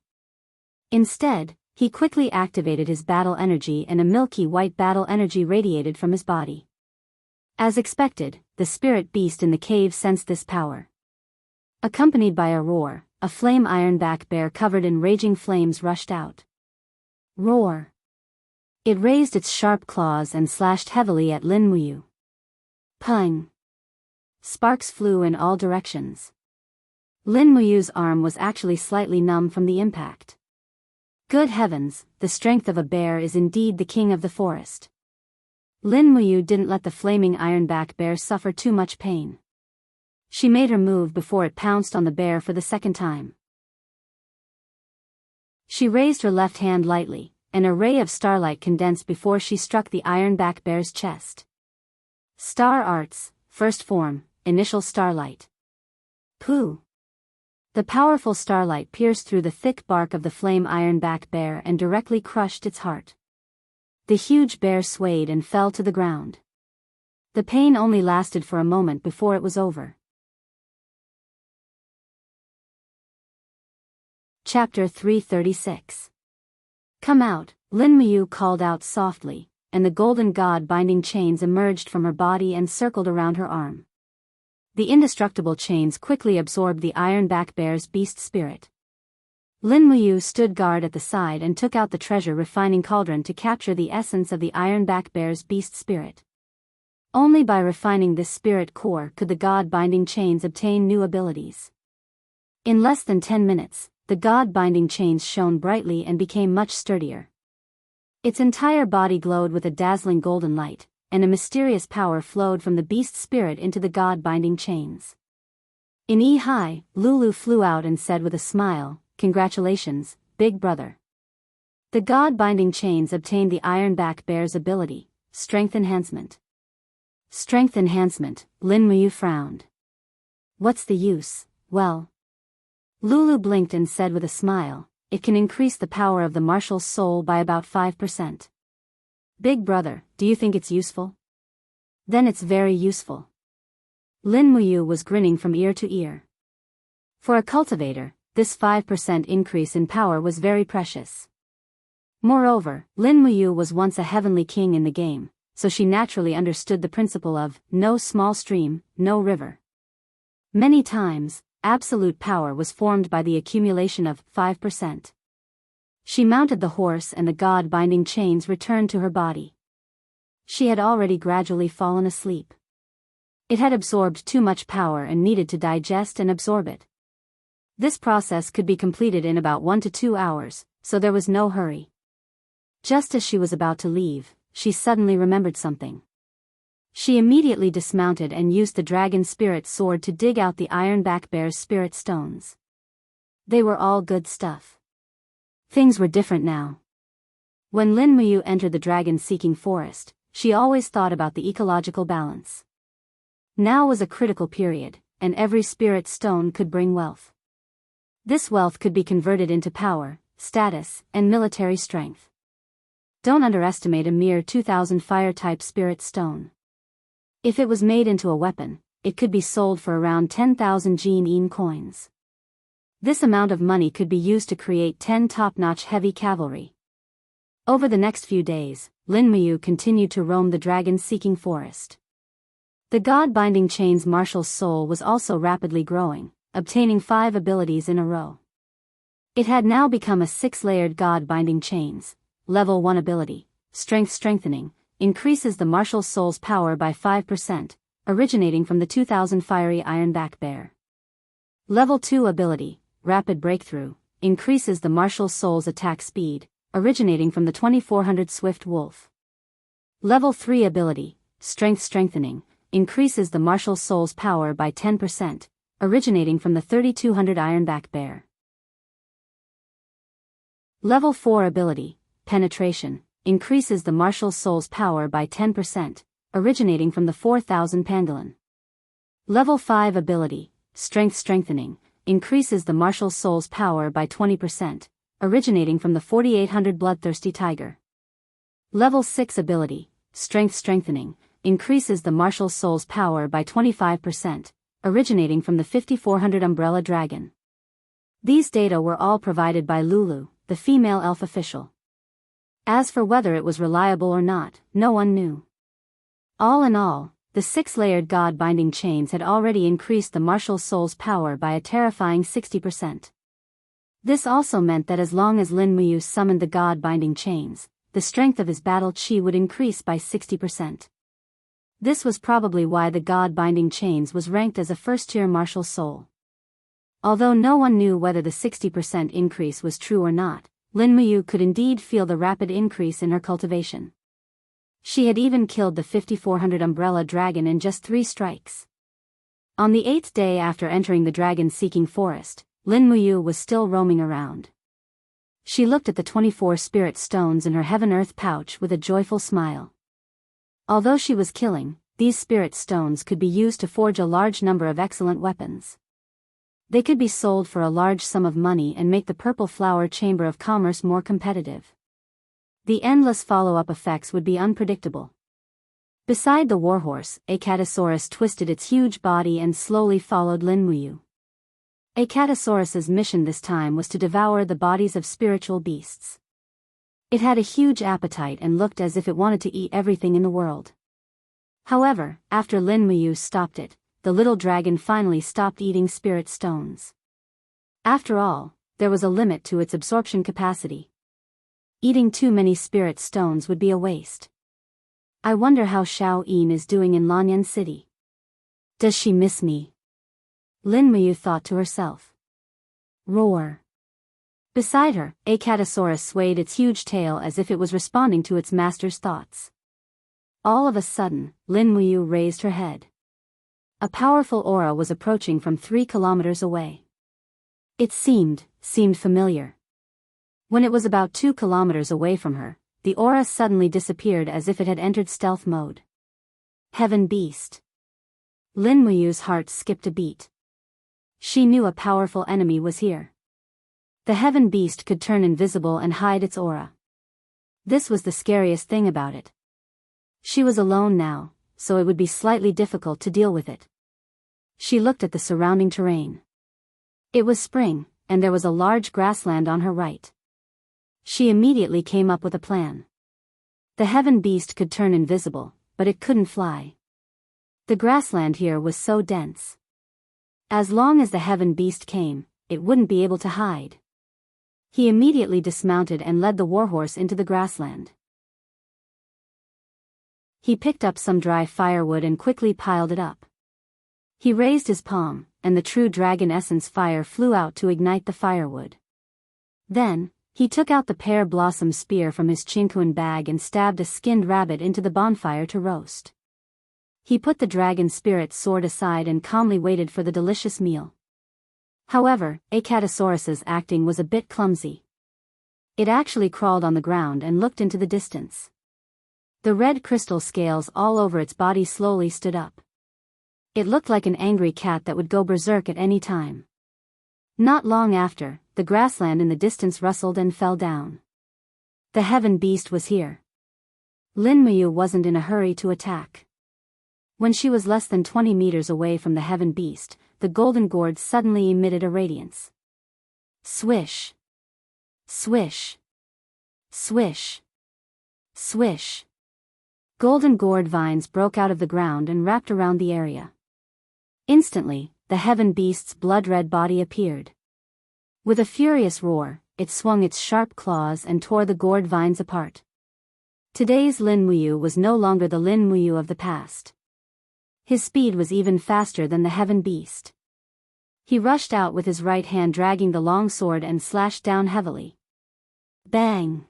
Instead, he quickly activated his battle energy and a milky white battle energy radiated from his body. As expected, the spirit beast in the cave sensed this power. Accompanied by a roar, a flame ironback bear covered in raging flames rushed out. Roar! It raised its sharp claws and slashed heavily at Lin Muyu. Pung! Sparks flew in all directions. Lin Muyu's arm was actually slightly numb from the impact. Good heavens, the strength of a bear is indeed the king of the forest. Lin Muyu didn't let the flaming ironback bear suffer too much pain. She made her move before it pounced on the bear for the second time. She raised her left hand lightly, and a ray of starlight condensed before she struck the ironback bear's chest. Star Arts, First Form, Initial Starlight. Pooh! The powerful starlight pierced through the thick bark of the flame ironback bear and directly crushed its heart. The huge bear swayed and fell to the ground. The pain only lasted for a moment before it was over. Chapter 336. Come out, Lin Muyu called out softly, and the golden god-binding chains emerged from her body and circled around her arm. The indestructible chains quickly absorbed the ironback bear's beast spirit. Lin Muyu stood guard at the side and took out the treasure refining cauldron to capture the essence of the ironback bear's beast spirit. Only by refining this spirit core could the god-binding chains obtain new abilities. In less than 10 minutes, the god-binding chains shone brightly and became much sturdier. Its entire body glowed with a dazzling golden light, and a mysterious power flowed from the beast spirit into the god-binding chains. In Yi, Lulu flew out and said with a smile, "Congratulations, big brother." The god-binding chains obtained the ironback bear's ability, Strength Enhancement. Strength Enhancement, Lin Muyu frowned. What's the use? Well. Lulu blinked and said with a smile, it can increase the power of the martial soul by about 5%. Big brother, do you think it's useful? Then it's very useful. Lin Muyu was grinning from ear to ear. For a cultivator, this 5% increase in power was very precious. Moreover, Lin Muyu was once a heavenly king in the game, so she naturally understood the principle of, no small stream, no river. Many times, absolute power was formed by the accumulation of 5%. She mounted the horse and the god-binding chains returned to her body. She had already gradually fallen asleep. It had absorbed too much power and needed to digest and absorb it. This process could be completed in about 1 to 2 hours, so there was no hurry. Just as she was about to leave, she suddenly remembered something. She immediately dismounted and used the dragon spirit sword to dig out the ironback bear's spirit stones. They were all good stuff. Things were different now. When Lin Muyu entered the dragon-seeking forest, she always thought about the ecological balance. Now was a critical period, and every spirit stone could bring wealth. This wealth could be converted into power, status, and military strength. Don't underestimate a mere 2,000 fire-type spirit stone. If it was made into a weapon, it could be sold for around 10,000 Jin coins. This amount of money could be used to create 10 top-notch heavy cavalry. Over the next few days, Lin Muyu continued to roam the dragon-seeking forest. The god-binding chain's martial soul was also rapidly growing, obtaining 5 abilities in a row. It had now become a 6-layered god-binding chains. Level 1 ability, Strength Strengthening, increases the martial soul's power by 5%, originating from the 2000 fiery Ironback Bear. Level 2 ability, Rapid Breakthrough, increases the martial soul's attack speed, originating from the 2400 Swift Wolf. Level 3 ability, Strength Strengthening, increases the martial soul's power by 10%, originating from the 3200 Ironback Bear. Level 4 ability, Penetration, increases the martial soul's power by 10%, originating from the 4000 Pangolin. Level 5 ability, Strength Strengthening, increases the martial soul's power by 20%, originating from the 4800 Bloodthirsty Tiger. Level 6 ability, Strength Strengthening, increases the martial soul's power by 25%, originating from the 5400 Umbrella Dragon. These data were all provided by Lulu, the female elf official. As for whether it was reliable or not, no one knew. All in all, the 6-layered God-binding chains had already increased the martial soul's power by a terrifying 60%. This also meant that as long as Lin Muyu summoned the God-binding chains, the strength of his battle chi would increase by 60%. This was probably why the God-binding chains was ranked as a first-tier martial soul. Although no one knew whether the 60% increase was true or not, Lin Muyu could indeed feel the rapid increase in her cultivation. She had even killed the 5400 Umbrella Dragon in just 3 strikes. On the 8th day after entering the dragon-seeking forest, Lin Muyu was still roaming around. She looked at the 24 spirit stones in her heaven-earth pouch with a joyful smile. Although she was killing, these spirit stones could be used to forge a large number of excellent weapons. They could be sold for a large sum of money and make the Purple Flower Chamber of Commerce more competitive. The endless follow-up effects would be unpredictable. Beside the warhorse, Acatosaurus twisted its huge body and slowly followed Lin Muyu. Acatosaurus's mission this time was to devour the bodies of spiritual beasts. It had a huge appetite and looked as if it wanted to eat everything in the world. However, after Lin Muyu stopped it, the little dragon finally stopped eating spirit stones. After all, there was a limit to its absorption capacity. Eating too many spirit stones would be a waste. I wonder how Xiao Yin is doing in Lanyan City. Does she miss me? Lin Muyu thought to herself. Roar. Beside her, Acatosaurus swayed its huge tail as if it was responding to its master's thoughts. All of a sudden, Lin Muyu raised her head. A powerful aura was approaching from 3 kilometers away. It seemed familiar. When it was about 2 kilometers away from her, the aura suddenly disappeared as if it had entered stealth mode. Heaven Beast. Lin Muyu's heart skipped a beat. She knew a powerful enemy was here. The Heaven Beast could turn invisible and hide its aura. This was the scariest thing about it. She was alone now, so it would be slightly difficult to deal with it. She looked at the surrounding terrain. It was spring, and there was a large grassland on her right. She immediately came up with a plan. The Heaven Beast could turn invisible, but it couldn't fly. The grassland here was so dense. As long as the Heaven Beast came, it wouldn't be able to hide. He immediately dismounted and led the warhorse into the grassland. He picked up some dry firewood and quickly piled it up. He raised his palm, and the true dragon essence fire flew out to ignite the firewood. Then, he took out the pear blossom spear from his chinkuan bag and stabbed a skinned rabbit into the bonfire to roast. He put the dragon spirit sword aside and calmly waited for the delicious meal. However, Acatosaurus's acting was a bit clumsy. It actually crawled on the ground and looked into the distance. The red crystal scales all over its body slowly stood up. It looked like an angry cat that would go berserk at any time. Not long after, the grassland in the distance rustled and fell down. The Heaven Beast was here. Lin Muyu wasn't in a hurry to attack. When she was less than 20 meters away from the Heaven Beast, the golden gourd suddenly emitted a radiance. Swish. Swish. Swish. Swish. Golden gourd vines broke out of the ground and wrapped around the area. Instantly, the Heaven Beast's blood-red body appeared. With a furious roar, it swung its sharp claws and tore the gourd vines apart. Today's Lin Muyu was no longer the Lin Muyu of the past. His speed was even faster than the heaven beast. He rushed out with his right hand dragging the long sword and slashed down heavily. Bang!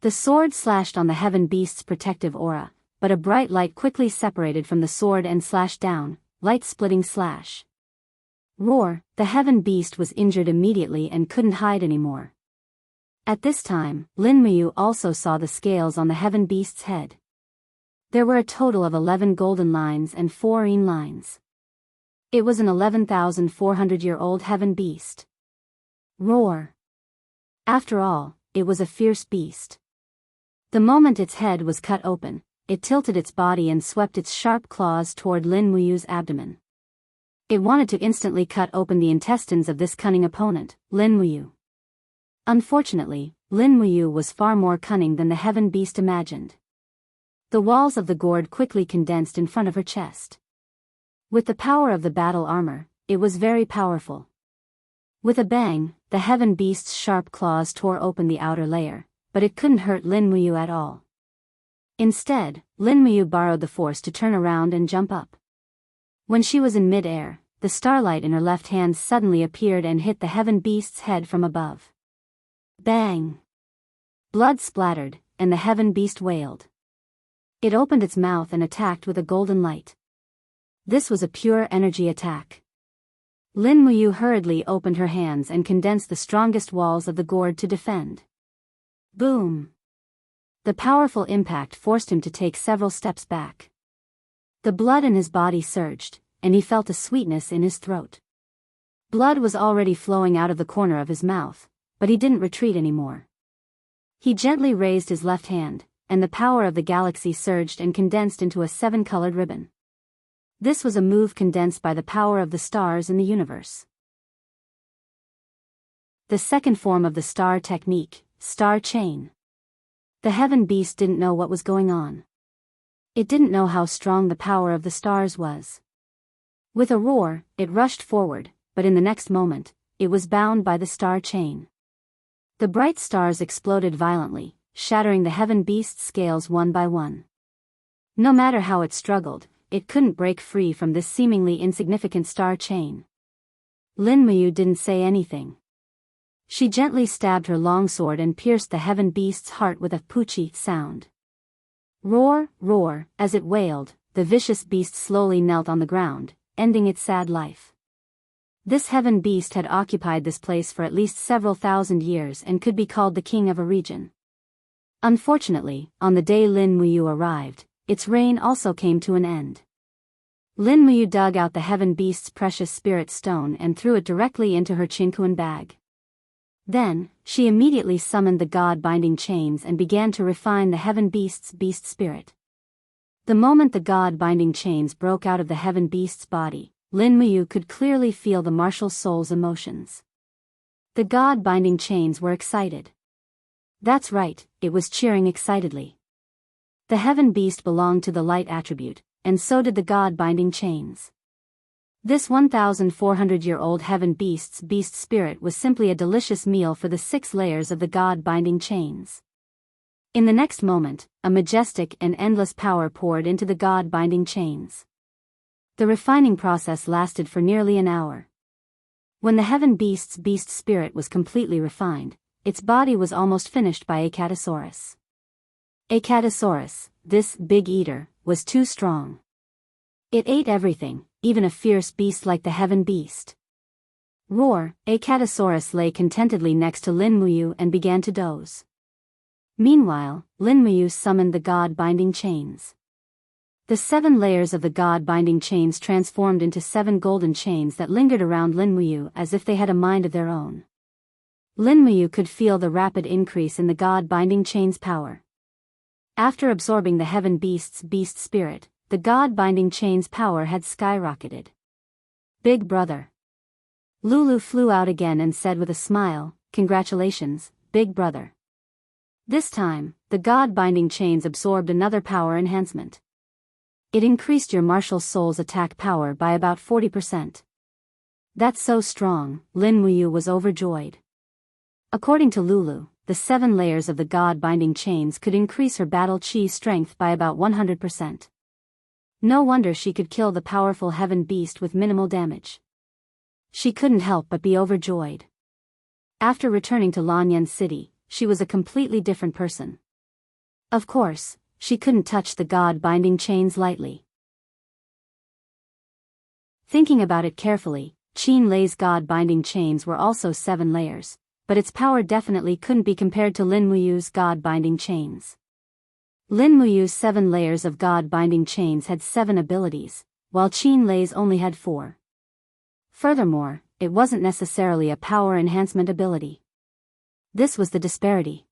The sword slashed on the heaven beast's protective aura, but a bright light quickly separated from the sword and slashed down, light-splitting slash. Roar! The heaven beast was injured immediately and couldn't hide anymore. At this time, Lin Muyu also saw the scales on the heaven beast's head. There were a total of 11 golden lines and 4 green lines. It was an 11,400-year-old heaven beast. Roar! After all, it was a fierce beast. The moment its head was cut open, it tilted its body and swept its sharp claws toward Lin Muyu's abdomen. It wanted to instantly cut open the intestines of this cunning opponent, Lin Muyu. Unfortunately, Lin Muyu was far more cunning than the heaven beast imagined. The walls of the gourd quickly condensed in front of her chest. With the power of the battle armor, it was very powerful. With a bang, the heaven beast's sharp claws tore open the outer layer, but it couldn't hurt Lin Muyu at all. Instead, Lin Muyu borrowed the force to turn around and jump up. When she was in mid-air, the starlight in her left hand suddenly appeared and hit the heaven beast's head from above. Bang! Blood splattered, and the heaven beast wailed. It opened its mouth and attacked with a golden light. This was a pure energy attack. Lin Muyu hurriedly opened her hands and condensed the strongest walls of the gourd to defend. Boom! The powerful impact forced him to take several steps back. The blood in his body surged, and he felt a sweetness in his throat. Blood was already flowing out of the corner of his mouth, but he didn't retreat anymore. He gently raised his left hand, and the power of the galaxy surged and condensed into a 7-colored ribbon. This was a move condensed by the power of the stars in the universe. The second form of the star technique, star chain. The heaven beast didn't know what was going on. It didn't know how strong the power of the stars was. With a roar, it rushed forward, but in the next moment, it was bound by the star chain. The bright stars exploded violently, shattering the heaven beast's scales one by one. No matter how it struggled, it couldn't break free from this seemingly insignificant star chain. Lin Muyu didn't say anything. She gently stabbed her long sword and pierced the heaven beast's heart with a poochie sound. Roar, roar, as it wailed, the vicious beast slowly knelt on the ground, ending its sad life. This heaven beast had occupied this place for at least several thousand years and could be called the king of a region. Unfortunately, on the day Lin Muyu arrived, its reign also came to an end. Lin Muyu dug out the heaven beast's precious spirit stone and threw it directly into her chinkuan bag. Then, she immediately summoned the god-binding chains and began to refine the heaven beast's beast spirit. The moment the god-binding chains broke out of the heaven beast's body, Lin Muyu could clearly feel the martial soul's emotions. The god-binding chains were excited. That's right, it was cheering excitedly. The heaven beast belonged to the light attribute, and so did the god-binding chains. This 1,400-year-old heaven beast's beast spirit was simply a delicious meal for the 6 layers of the god-binding chains. In the next moment, a majestic and endless power poured into the god-binding chains. The refining process lasted for nearly an hour. When the heaven beast's beast spirit was completely refined, its body was almost finished by Acatosaurus. Acatosaurus, this big eater, was too strong. It ate everything, even a fierce beast like the heaven beast. Roar, Acatosaurus lay contentedly next to Lin Muyu and began to doze. Meanwhile, Lin Muyu summoned the god-binding chains. The 7 layers of the god-binding chains transformed into 7 golden chains that lingered around Lin Muyu as if they had a mind of their own. Lin Muyu could feel the rapid increase in the god-binding chain's power. After absorbing the heaven beast's beast spirit, the god-binding chain's power had skyrocketed. Big brother. Lulu flew out again and said with a smile, "Congratulations, big brother." This time, the god-binding chains absorbed another power enhancement. It increased your martial soul's attack power by about 40%. That's so strong, Lin Muyu was overjoyed. According to Lulu, the 7 layers of the god-binding chains could increase her battle chi strength by about 100%. No wonder she could kill the powerful heaven beast with minimal damage. She couldn't help but be overjoyed. After returning to Lanyan City, she was a completely different person. Of course, she couldn't touch the god-binding chains lightly. Thinking about it carefully, Qin Lei's god-binding chains were also 7 layers, but its power definitely couldn't be compared to Lin Muyu's god-binding chains. Lin Muyu's 7 layers of god-binding chains had 7 abilities, while Qin Lei's only had 4. Furthermore, it wasn't necessarily a power enhancement ability. This was the disparity.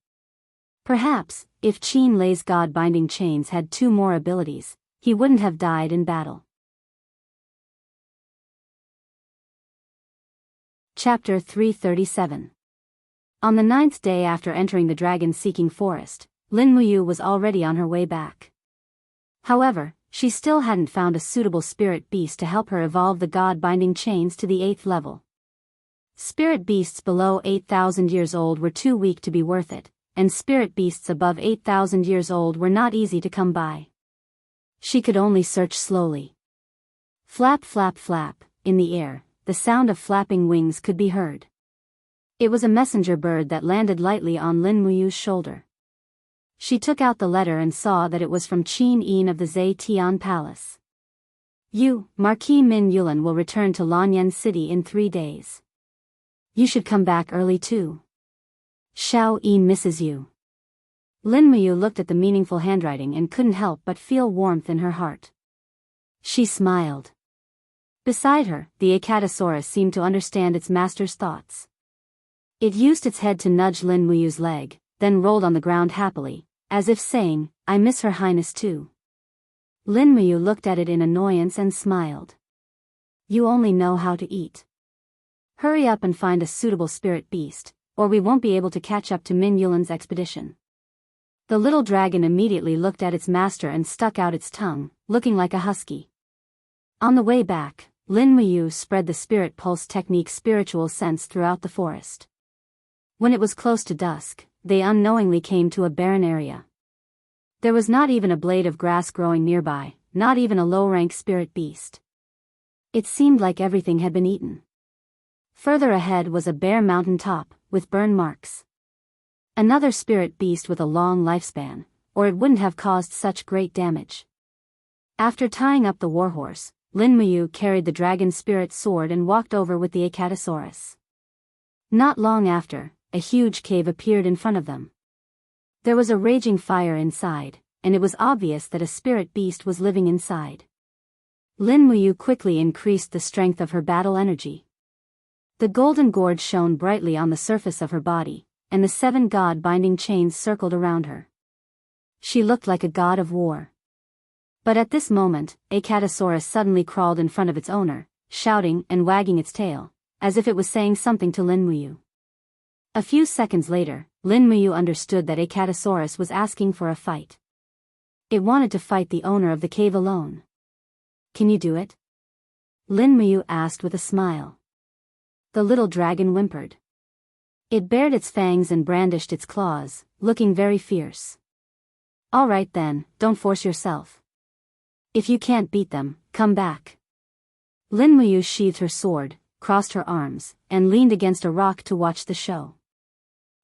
Perhaps, if Qin Lei's god-binding chains had 2 more abilities, he wouldn't have died in battle. Chapter 337. On the 9th day after entering the dragon-seeking forest, Lin Muyu was already on her way back. However, she still hadn't found a suitable spirit beast to help her evolve the god-binding chains to the 8th level. Spirit beasts below 8,000 years old were too weak to be worth it, and spirit beasts above 8,000 years old were not easy to come by. She could only search slowly. Flap flap flap, in the air, the sound of flapping wings could be heard. It was a messenger bird that landed lightly on Lin Muyu's shoulder. She took out the letter and saw that it was from Qin Yin of the Zetian Palace. You, Marquis Min Yulan, will return to Lanyan City in 3 days. You should come back early too. Xiao Yin misses you. Lin Muyu looked at the meaningful handwriting and couldn't help but feel warmth in her heart. She smiled. Beside her, the Acatosaurus seemed to understand its master's thoughts. It used its head to nudge Lin Muyu's leg, then rolled on the ground happily, as if saying, I miss Her Highness too. Lin Muyu looked at it in annoyance and smiled. You only know how to eat. Hurry up and find a suitable spirit beast, or we won't be able to catch up to Min Yulan's expedition. The little dragon immediately looked at its master and stuck out its tongue, looking like a husky. On the way back, Lin Muyu spread the spirit pulse technique's spiritual sense throughout the forest. When it was close to dusk, they unknowingly came to a barren area. There was not even a blade of grass growing nearby, not even a low-rank spirit beast. It seemed like everything had been eaten. Further ahead was a bare mountain top, with burn marks. Another spirit beast with a long lifespan, or it wouldn't have caused such great damage. After tying up the warhorse, Lin Muyu carried the dragon spirit sword and walked over with the Acatosaurus. Not long after, a huge cave appeared in front of them. There was a raging fire inside, and it was obvious that a spirit beast was living inside. Lin Muyu quickly increased the strength of her battle energy. The golden gourd shone brightly on the surface of her body, and the 7 god-binding chains circled around her. She looked like a god of war. But at this moment, Acatosaurus suddenly crawled in front of its owner, shouting and wagging its tail, as if it was saying something to Lin Muyu. A few seconds later, Lin Muyu understood that Acatosaurus was asking for a fight. It wanted to fight the owner of the cave alone. Can you do it? Lin Muyu asked with a smile. The little dragon whimpered. It bared its fangs and brandished its claws, looking very fierce. All right then, don't force yourself. If you can't beat them, come back. Lin Muyu sheathed her sword, crossed her arms, and leaned against a rock to watch the show.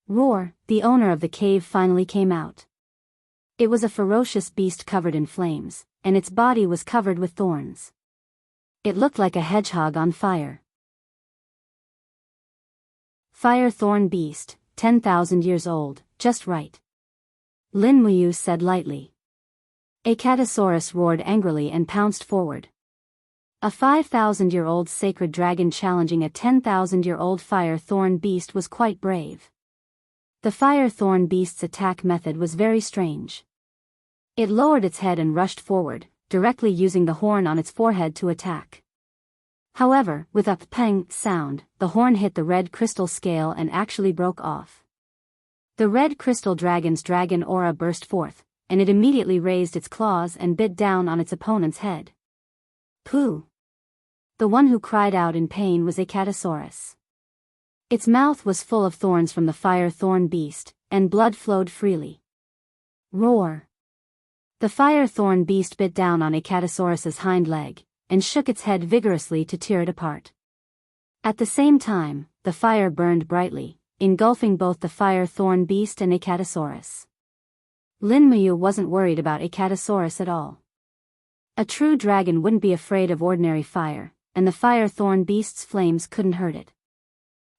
Roar, the owner of the cave finally came out. It was a ferocious beast covered in flames, and its body was covered with thorns. It looked like a hedgehog on fire. Fire thorn beast, 10,000 years old, just right. Lin Muyu said lightly. Acatosaurus roared angrily and pounced forward. A 5,000-year-old sacred dragon challenging a 10,000-year-old fire thorn beast was quite brave. The fire thorn beast's attack method was very strange. It lowered its head and rushed forward, directly using the horn on its forehead to attack. However, with a pang sound, the horn hit the red crystal scale and actually broke off. The red crystal dragon's dragon aura burst forth, and it immediately raised its claws and bit down on its opponent's head. Pooh! The one who cried out in pain was Acatosaurus. Its mouth was full of thorns from the fire thorn beast, and blood flowed freely. Roar! The fire thorn beast bit down on Acatosaurus's hind leg, and shook its head vigorously to tear it apart. At the same time, the fire burned brightly, engulfing both the fire thorn beast and Acatosaurus. Lin Muyu wasn't worried about Acatosaurus at all. A true dragon wouldn't be afraid of ordinary fire, and the fire thorn beast's flames couldn't hurt it.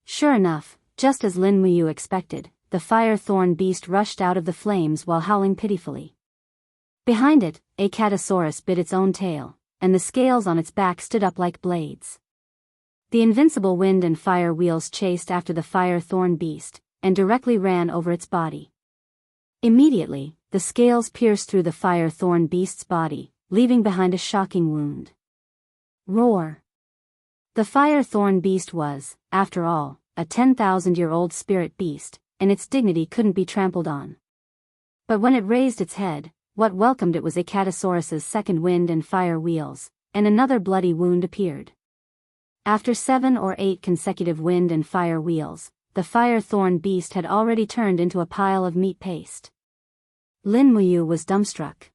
Sure enough, just as Lin Muyu expected, the fire thorn beast rushed out of the flames while howling pitifully. Behind it, Acatosaurus bit its own tail, and the scales on its back stood up like blades. The invincible wind and fire wheels chased after the fire thorn beast, and directly ran over its body. Immediately, the scales pierced through the fire thorn beast's body, leaving behind a shocking wound. Roar! The fire thorn beast was, after all, a 10,000-year-old spirit beast, and its dignity couldn't be trampled on. But when it raised its head, what welcomed it was Acatosaurus's second wind and fire wheels, and another bloody wound appeared. After 7 or 8 consecutive wind and fire wheels, the fire thorn beast had already turned into a pile of meat paste. Lin Muyu was dumbstruck.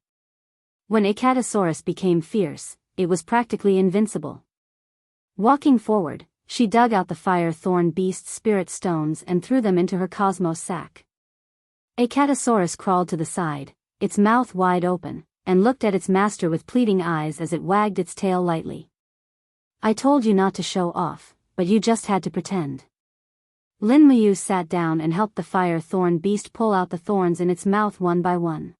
When Acatosaurus became fierce, it was practically invincible. Walking forward, she dug out the fire thorn beast's spirit stones and threw them into her cosmos sack. Acatosaurus crawled to the side, its mouth wide open, and looked at its master with pleading eyes as it wagged its tail lightly. "I told you not to show off, but you just had to pretend." Lin Muyu sat down and helped the fire thorn beast pull out the thorns in its mouth one by one.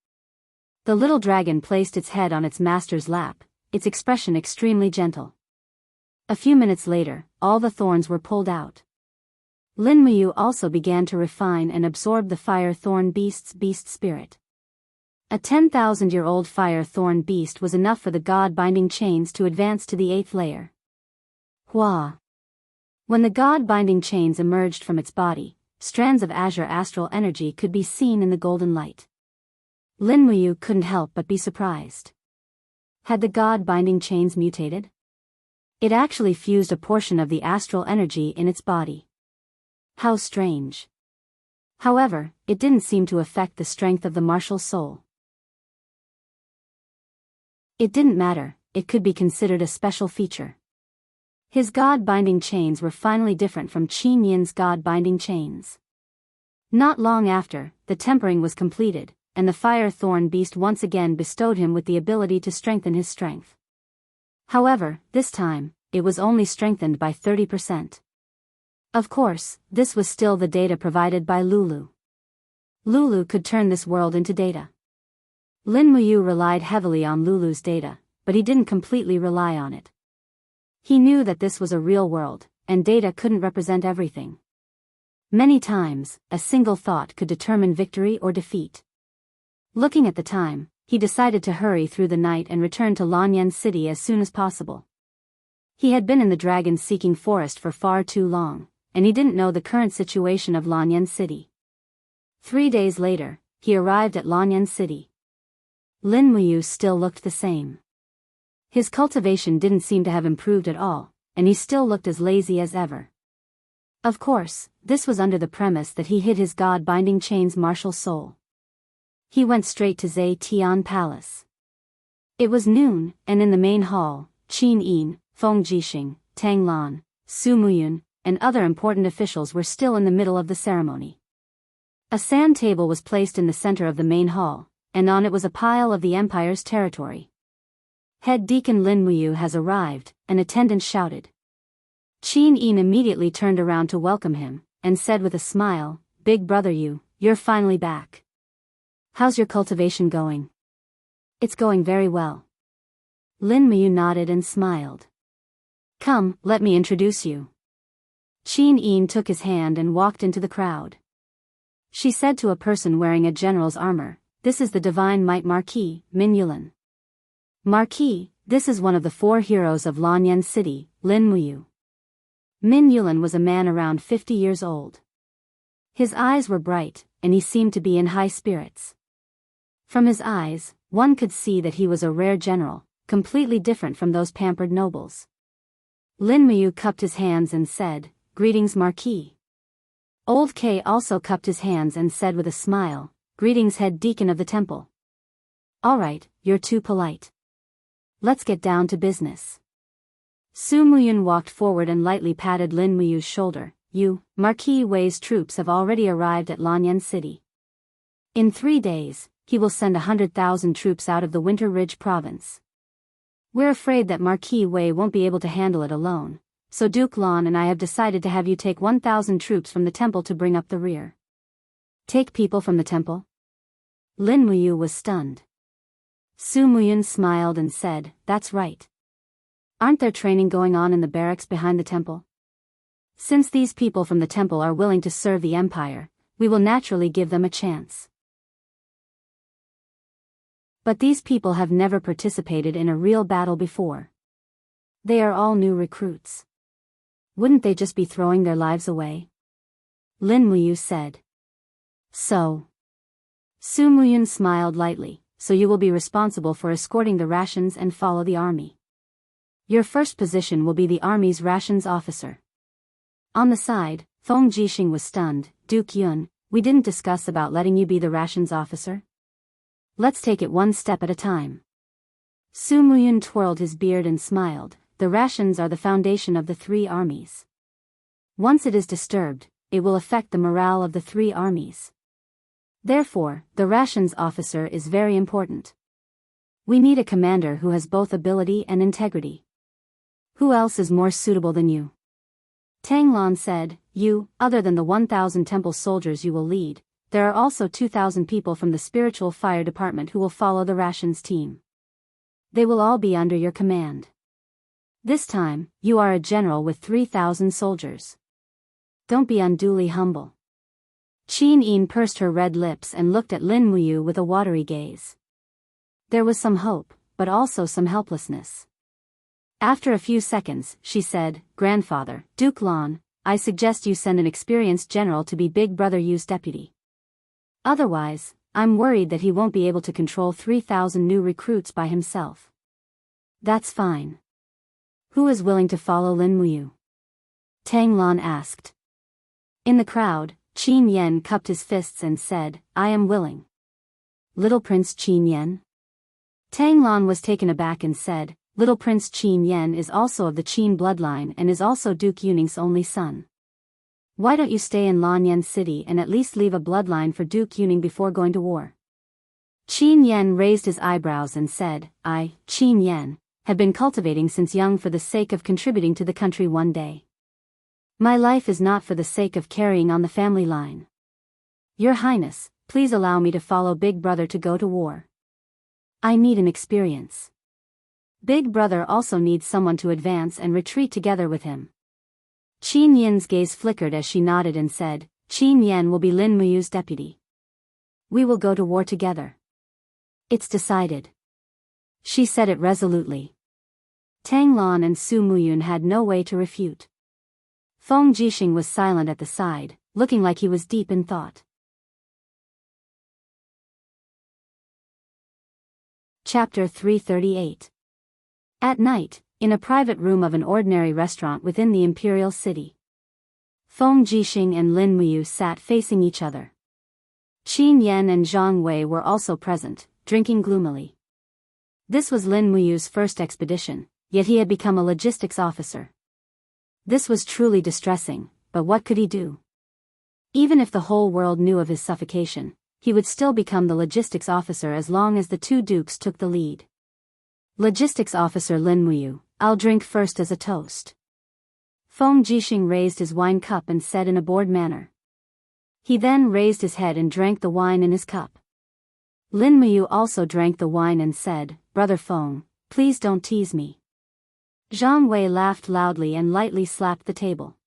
The little dragon placed its head on its master's lap, its expression extremely gentle. A few minutes later, all the thorns were pulled out. Lin Muyu also began to refine and absorb the fire thorn beast's beast spirit. A 10,000-year-old fire thorn beast was enough for the god-binding chains to advance to the 8th layer. Hua! When the god-binding chains emerged from its body, strands of azure astral energy could be seen in the golden light. Lin Muyu couldn't help but be surprised. Had the god-binding chains mutated? It actually fused a portion of the astral energy in its body. How strange. However, it didn't seem to affect the strength of the martial soul. It didn't matter, it could be considered a special feature. His god-binding chains were finally different from Qin Yin's god-binding chains. Not long after, the tempering was completed, and the fire thorn beast once again bestowed him with the ability to strengthen his strength. However, this time, it was only strengthened by 30%. Of course, this was still the data provided by Lulu. Lulu could turn this world into data. Lin Muyu relied heavily on Lulu's data, but he didn't completely rely on it. He knew that this was a real world, and data couldn't represent everything. Many times, a single thought could determine victory or defeat. Looking at the time, he decided to hurry through the night and return to Lanyan City as soon as possible. He had been in the dragon-seeking forest for far too long, and he didn't know the current situation of Lanyan City. 3 days later, he arrived at Lanyan City. Lin Muyu still looked the same. His cultivation didn't seem to have improved at all, and he still looked as lazy as ever. Of course, this was under the premise that he hid his god-binding chain's martial soul. He went straight to Zhe Tian Palace. It was noon, and in the main hall, Qin Yin, Feng Jixing, Tang Lan, Su Muyun, and other important officials were still in the middle of the ceremony. A sand table was placed in the center of the main hall, and on it was a pile of the empire's territory. "Head Deacon Lin Muyu has arrived," an attendant shouted. Qin Yin immediately turned around to welcome him, and said with a smile, "Big brother you're finally back. How's your cultivation going?" "It's going very well." Lin Muyu nodded and smiled. "Come, let me introduce you." Qin Yin took his hand and walked into the crowd. She said to a person wearing a general's armor, "This is the Divine Might Marquis, Min Yulan." "Marquis, this is one of the 4 heroes of Lanyan City, Lin Muyu." Min Yulan was a man around 50 years old. His eyes were bright, and he seemed to be in high spirits. From his eyes, one could see that he was a rare general, completely different from those pampered nobles. Lin Muyu cupped his hands and said, "Greetings Marquis." Old K also cupped his hands and said with a smile, "Greetings head deacon of the temple." Alright, you're too polite. Let's get down to business. Su Muyun walked forward and lightly patted Lin Muyu's shoulder. Marquis Wei's troops have already arrived at Lanyan City. In 3 days, he will send 100,000 troops out of the Winter Ridge province. We're afraid that Marquis Wei won't be able to handle it alone, so Duke Lan and I have decided to have you take 1,000 troops from the temple to bring up the rear. Take people from the temple? Lin Muyu was stunned. Su Muyun smiled and said, that's right. Aren't there training going on in the barracks behind the temple? Since these people from the temple are willing to serve the empire, we will naturally give them a chance. But these people have never participated in a real battle before. They are all new recruits. Wouldn't they just be throwing their lives away? Lin Muyu said. So. Su Muyun smiled lightly. So you will be responsible for escorting the rations and follow the army. Your first position will be the army's rations officer. On the side, Feng Jixing was stunned. Duke Yun, we didn't discuss about letting you be the rations officer? Let's take it one step at a time. Su Muyun twirled his beard and smiled. The rations are the foundation of the 3 armies. Once it is disturbed, it will affect the morale of the 3 armies. Therefore, the rations officer is very important. We need a commander who has both ability and integrity. Who else is more suitable than you? Tang Lan said, other than the 1,000 temple soldiers you will lead, there are also 2,000 people from the spiritual fire department who will follow the rations team. They will all be under your command. This time, you are a general with 3,000 soldiers. Don't be unduly humble. Qin Yin pursed her red lips and looked at Lin Muyu with a watery gaze. There was some hope, but also some helplessness. After a few seconds, she said, Grandfather, Duke Lan, I suggest you send an experienced general to be Big Brother Yu's deputy. Otherwise, I'm worried that he won't be able to control 3,000 new recruits by himself. That's fine. Who is willing to follow Lin Muyu? Tang Lan asked. In the crowd, Qin Yen cupped his fists and said, I am willing. Little Prince Qin Yen? Tang Lan was taken aback and said, Little Prince Qin Yen is also of the Qin bloodline and is also Duke Yuning's only son. Why don't you stay in Lanyan City and at least leave a bloodline for Duke Yuning before going to war? Qin Yen raised his eyebrows and said, I, Qin Yen, have been cultivating since young for the sake of contributing to the country one day. My life is not for the sake of carrying on the family line. Your Highness, please allow me to follow Big Brother to go to war. I need an experience. Big Brother also needs someone to advance and retreat together with him. Qin Yin's gaze flickered as she nodded and said, Qin Yen will be Lin Muyu's deputy. We will go to war together. It's decided. She said it resolutely. Tang Lan and Su Muyun had no way to refute. Feng Jixing was silent at the side, looking like he was deep in thought. Chapter 338. At night, in a private room of an ordinary restaurant within the imperial city, Feng Jixing and Lin Muyu sat facing each other. Qin Yen and Zhang Wei were also present, drinking gloomily. This was Lin Muyu's first expedition, yet he had become a logistics officer. This was truly distressing, but what could he do? Even if the whole world knew of his suffocation, he would still become the logistics officer as long as the 2 dukes took the lead. Logistics officer Lin Muyu, I'll drink first as a toast. Feng Jixing raised his wine cup and said in a bored manner. He then raised his head and drank the wine in his cup. Lin Muyu also drank the wine and said, Brother Feng, please don't tease me. Zhang Wei laughed loudly and lightly slapped the table.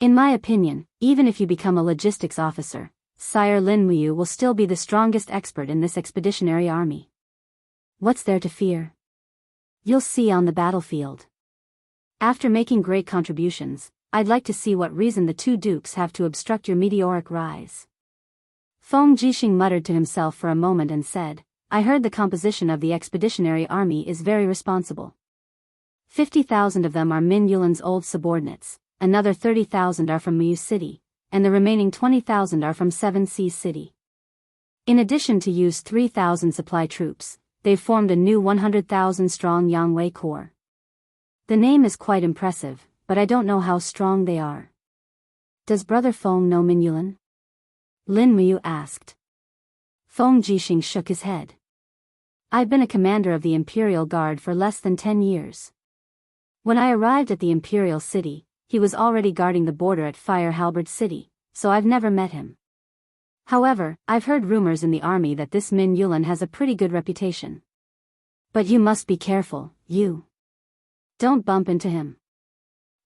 In my opinion, even if you become a logistics officer, Sire Lin Muyu will still be the strongest expert in this expeditionary army. What's there to fear? You'll see on the battlefield. After making great contributions, I'd like to see what reason the 2 dukes have to obstruct your meteoric rise. Feng Jixing muttered to himself for a moment and said, I heard the composition of the expeditionary army is very responsible. 50,000 of them are Min Yulin's old subordinates, another 30,000 are from Muyu City, and the remaining 20,000 are from Seven Seas City. In addition to use 3,000 supply troops, they've formed a new 100,000-strong Yangwei Corps. The name is quite impressive, but I don't know how strong they are. Does Brother Feng know Min Yulan? Lin Muyu asked. Feng Jixing shook his head. I've been a commander of the Imperial Guard for less than 10 years. When I arrived at the Imperial City, he was already guarding the border at Fire Halberd City, so I've never met him. However, I've heard rumors in the army that this Min Yulan has a pretty good reputation. But you must be careful, you. Don't bump into him.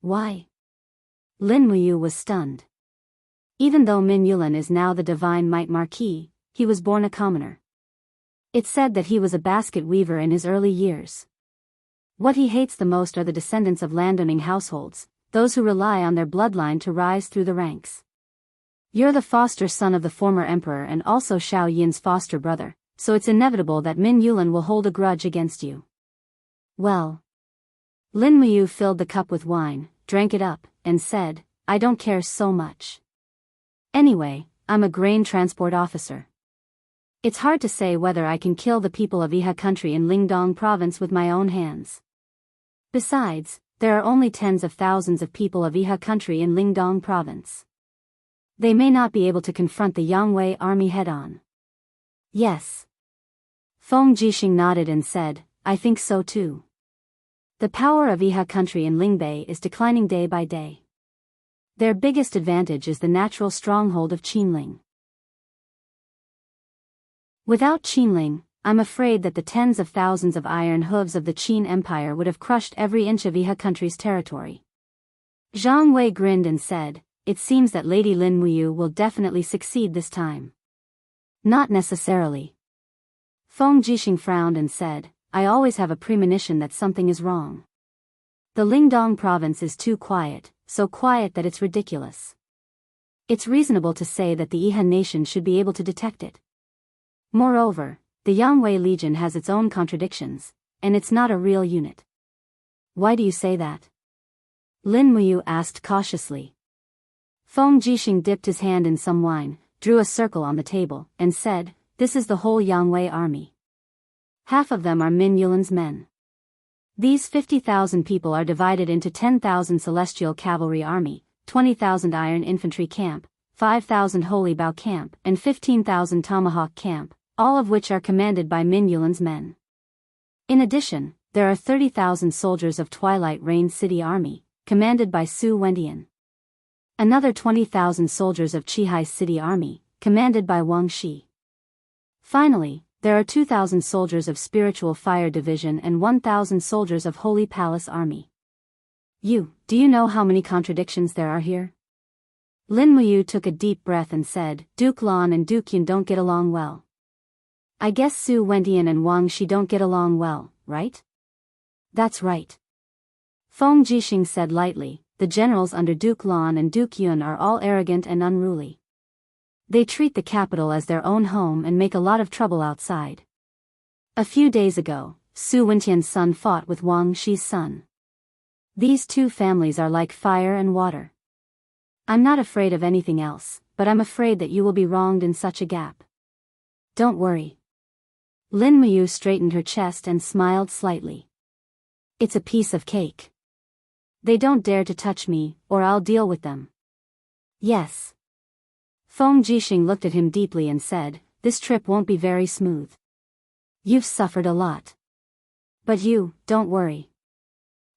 Why? Lin Muyu was stunned. Even though Min Yulan is now the Divine Might Marquis, he was born a commoner. It's said that he was a basket weaver in his early years. What he hates the most are the descendants of landowning households, those who rely on their bloodline to rise through the ranks. You're the foster son of the former emperor and also Xiao Yin's foster brother, so it's inevitable that Min Yulan will hold a grudge against you. Well. Lin Muyu filled the cup with wine, drank it up, and said, I don't care so much. Anyway, I'm a grain transport officer. It's hard to say whether I can kill the people of Iha country in Lingdong province with my own hands. Besides, there are only tens of thousands of people of Iha country in Lingdong province. They may not be able to confront the Yangwei army head-on. Yes. Feng Jixing nodded and said, I think so too. The power of Iha country in Lingbei is declining day by day. Their biggest advantage is the natural stronghold of Qinling. Without Qinling, I'm afraid that the tens of thousands of iron hooves of the Qin Empire would have crushed every inch of Iha country's territory. Zhang Wei grinned and said, it seems that Lady Lin Muyu will definitely succeed this time. Not necessarily. Feng Jixing frowned and said, I always have a premonition that something is wrong. The Lingdong province is too quiet, so quiet that it's ridiculous. It's reasonable to say that the Iha nation should be able to detect it. Moreover, the Yangwei Legion has its own contradictions, and it's not a real unit. Why do you say that? Lin Muyu asked cautiously. Feng Jixing dipped his hand in some wine, drew a circle on the table, and said, this is the whole Yangwei army. Half of them are Min Yulan's men. These 50,000 people are divided into 10,000 Celestial Cavalry Army, 20,000 Iron Infantry Camp, 5,000 Holy Bow Camp, and 15,000 Tomahawk Camp, all of which are commanded by Min Yulan's men. In addition, there are 30,000 soldiers of Twilight Rain City Army, commanded by Su Wendian. Another 20,000 soldiers of Qihai City Army, commanded by Wang Shi. Finally, there are 2,000 soldiers of Spiritual Fire Division and 1,000 soldiers of Holy Palace Army. Do you know how many contradictions there are here? Lin Muyu took a deep breath and said, Duke Lan and Duke Yun don't get along well. I guess Su Wendian and Wang Shi don't get along well, right? That's right. Feng Jixing said lightly, the generals under Duke Lan and Duke Yun are all arrogant and unruly. They treat the capital as their own home and make a lot of trouble outside. A few days ago, Su Wendian's son fought with Wang Shi's son. These two families are like fire and water. I'm not afraid of anything else, but I'm afraid that you will be wronged in such a gap. Don't worry. Lin Muyu straightened her chest and smiled slightly. It's a piece of cake. They don't dare to touch me, or I'll deal with them. Yes. Feng Jixing looked at him deeply and said, this trip won't be very smooth. You've suffered a lot. But don't worry.